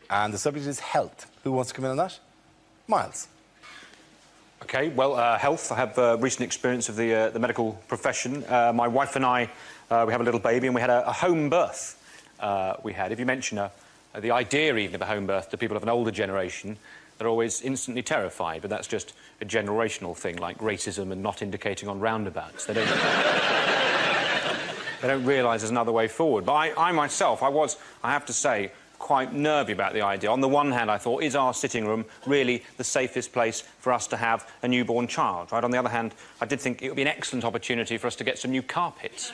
And the subject is health. Who wants to come in on that? Miles. OK, well, health. I have recent experience of the medical profession. My wife and I, we have a little baby, and we had a home birth. If you mention the idea even of a home birth to people of an older generation, they're always instantly terrified, but that's just a generational thing, like racism and not indicating on roundabouts. They don't realise there's another way forward. But I myself, I have to say, quite nervy about the idea. On the one hand, I thought, is our sitting room really the safest place for us to have a newborn child, right? On the other hand, I did think it would be an excellent opportunity for us to get some new carpets.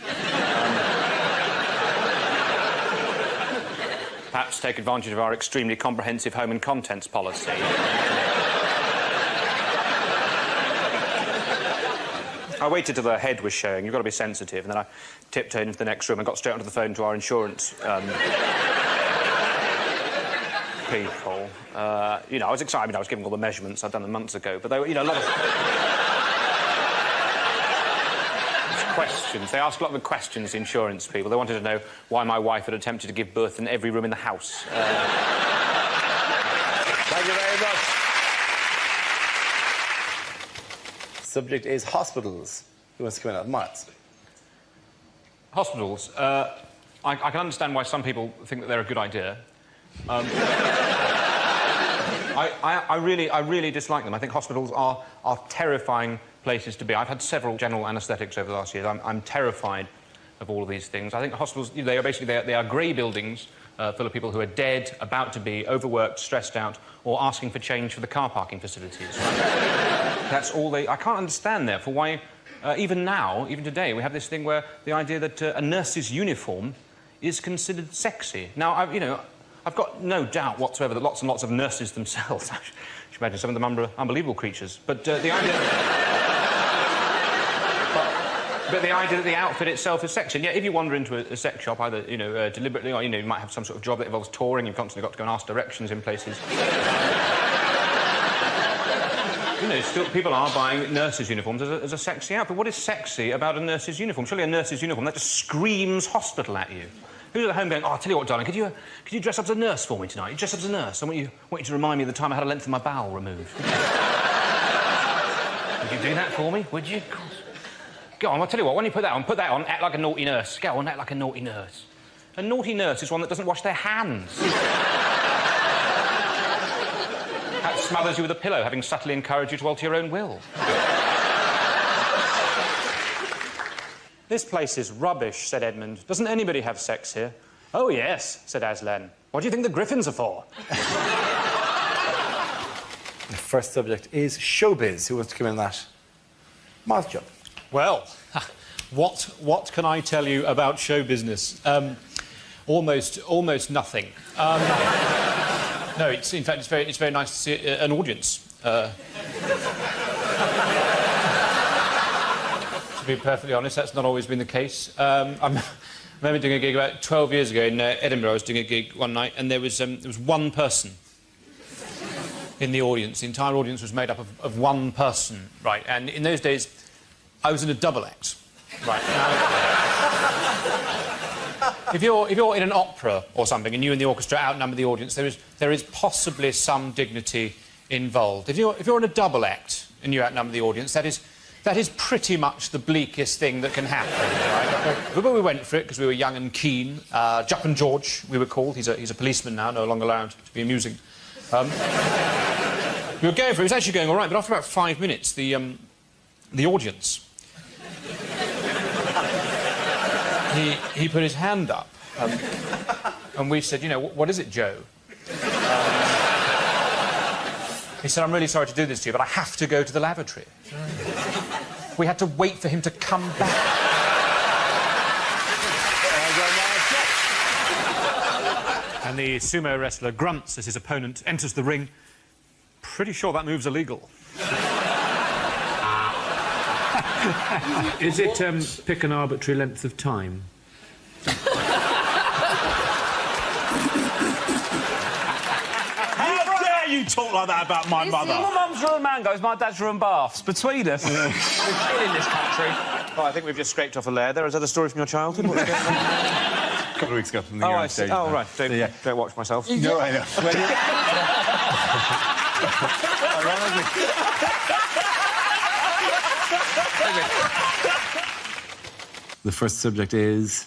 Perhaps take advantage of our extremely comprehensive home and contents policy. I I waited till the head was showing. You've got to be sensitive. And then I tiptoed into the next room and got straight onto the phone to our insurance people. You know, I was excited. I mean, I was giving all the measurements I'd done them months ago. But they were, you know, a lot of... questions. They asked a lot of questions, the insurance people. They wanted to know why my wife had attempted to give birth in every room in the house. Thank you very much. Subject is hospitals. Who wants to come in at Miles? Hospitals. I can understand why some people think that they're a good idea. I really dislike them. I think hospitals are terrifying places to be. I've had several general anaesthetics over the last year. I'm terrified of all of these things. I think hospitals, you know, they are basically they are grey buildings full of people who are dead, about to be, overworked, stressed out, or asking for change for the car parking facilities. That's all they... I can't understand, therefore, why, even now, even today, we have this thing where the idea that a nurse's uniform is considered sexy. Now, I've got no doubt whatsoever that lots and lots of nurses themselves... I should imagine some of them are unbelievable creatures. But the idea... But the idea that the outfit itself is sexy. And yet, if you wander into a sex shop, either, you know, deliberately or, you know, you might have some sort of job that involves touring, you've constantly got to go and ask directions in places. You know, still, people are buying nurses' uniforms as a sexy outfit. What is sexy about a nurse's uniform? Surely a nurse's uniform, that just screams hospital at you. Who's at home going, oh, I'll tell you what, darling, could you dress up as a nurse for me tonight? You dress up as a nurse. I want you to remind me of the time I had a length of my bowel removed. Would you do that for me? Would you? Of course. Go on, I'll tell you what, when you put that on, act like a naughty nurse. Go on, act like a naughty nurse. A naughty nurse is one that doesn't wash their hands. That smothers you with a pillow, having subtly encouraged you to alter your own will. This place is rubbish, said Edmund. Doesn't anybody have sex here? Oh, yes, said Aslan. What do you think the griffins are for? The first subject is showbiz. Who wants to come in that? Miles Job. Well, what can I tell you about show business? Almost nothing. No, in fact, it's very nice to see an audience. To be perfectly honest, that's not always been the case. I remember doing a gig about 12 years ago in Edinburgh. I was doing a gig one night, and there was one person in the audience. The entire audience was made up of one person, right? And in those days, I was in a double act, right? Now, if you're in an opera or something and you and the orchestra outnumber the audience, there is possibly some dignity involved. If you're in a double act and you outnumber the audience, that is pretty much the bleakest thing that can happen, right? But we went for it because we were young and keen. Juppin' George, we were called. He's a policeman now, no longer allowed to be amusing. We were going for it. It was actually going all right, but after about 5 minutes, the audience... He put his hand up, and we said, you know, what is it, Joe? He said, I'm really sorry to do this to you, but I have to go to the lavatory. We had to wait for him to come back. And the sumo wrestler grunts as his opponent enters the ring. Pretty sure that move's illegal. Is it pick an arbitrary length of time? How dare you talk like that about my mother? My mum's ruined mangoes, my dad's ruined baths. Between us, we're killing this country. Well, I think we've just scraped off a layer there. Is that a story from your childhood? A couple of weeks ago from the I see. Oh, right. Don't watch myself. No, I know. The first subject is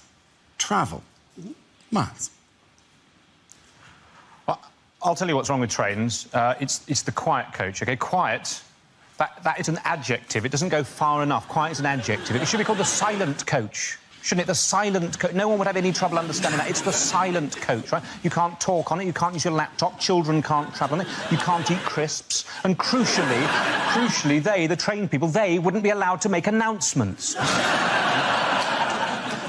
travel. Miles. Well, I'll tell you what's wrong with trains. It's the quiet coach, OK? Quiet, that is an adjective. It doesn't go far enough. Quiet is an adjective. It should be called the silent coach. Shouldn't it? The silent coach. No one would have any trouble understanding that. It's the silent coach, right? You can't talk on it, you can't use your laptop, children can't travel on it, you can't eat crisps, and crucially, the train people, they wouldn't be allowed to make announcements.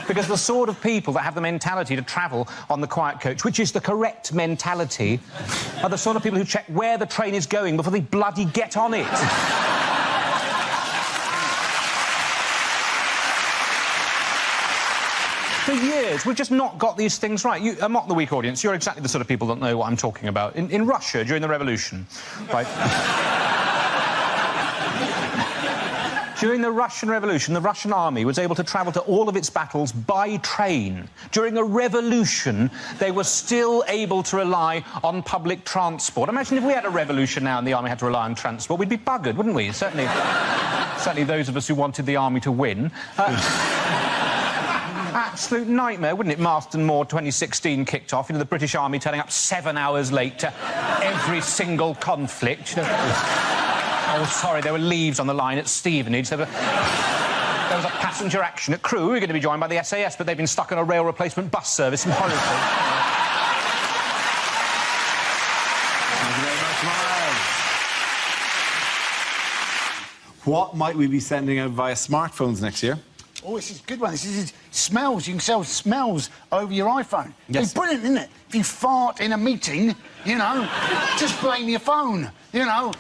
Because the sort of people that have the mentality to travel on the quiet coach, which is the correct mentality, are the sort of people who check where the train is going before they bloody get on it. For years, we've just not got these things right. You, Mock the Week audience, you're exactly the sort of people that know what I'm talking about. In Russia, during the revolution, right? During the Russian Revolution, the Russian army was able to travel to all of its battles by train. During a revolution, they were still able to rely on public transport. Imagine if we had a revolution now and the army had to rely on transport, we'd be buggered, wouldn't we? Certainly those of us who wanted the army to win. Absolute nightmare, wouldn't it? Marston Moor 2016 kicked off. You know, the British Army turning up 7 hours late to every single conflict. You know. Oh, sorry, there were leaves on the line at Stevenage. There was a passenger action at Crewe. We were going to be joined by the SAS, but they've been stuck on a rail replacement bus service in Horrocks. Thank you very much, Miles. What might we be sending out via smartphones next year? Oh, this is a good one. This is smells. You can sell smells over your iPhone. Yes. It's brilliant, isn't it? If you fart in a meeting, you know, just blame your phone. You know,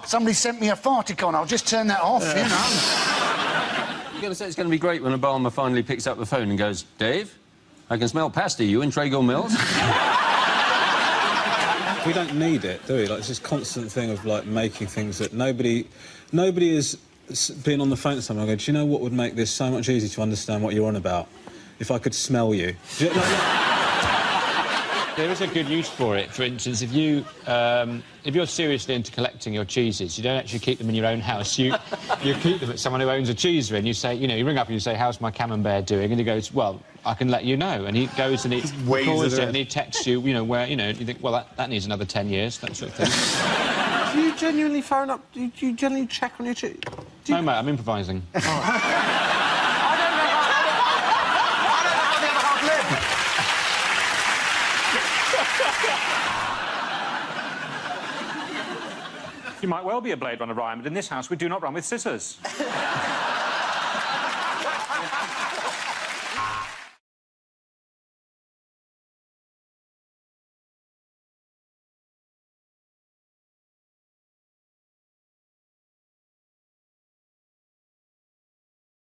somebody sent me a farticon. I'll just turn that off, you know. You're going to say it's going to be great when Obama finally picks up the phone and goes, Dave, I can smell pasta. You in Trago Mills? We don't need it, do we? Like, it's this constant thing of, like, making things that nobody is being on the phone to someone and go, do you know what would make this so much easier to understand what you're on about? If I could smell you. There is a good use for it. For instance, if you're seriously into collecting your cheeses, you don't actually keep them in your own house. You keep them at someone who owns a cheesery, and you say, you know, you ring up and you say, how's my camembert doing? And he goes, well, I can let you know. And he goes and he records it and he texts you, you know, where, you know, you think, well, that needs another 10 years, that sort of thing. Do you genuinely phone up? Do you genuinely check on your cheese? No, mate, I'm improvising. I don't know how the other half live. You might well be a Blade Runner, Ryan, but in this house we do not run with scissors.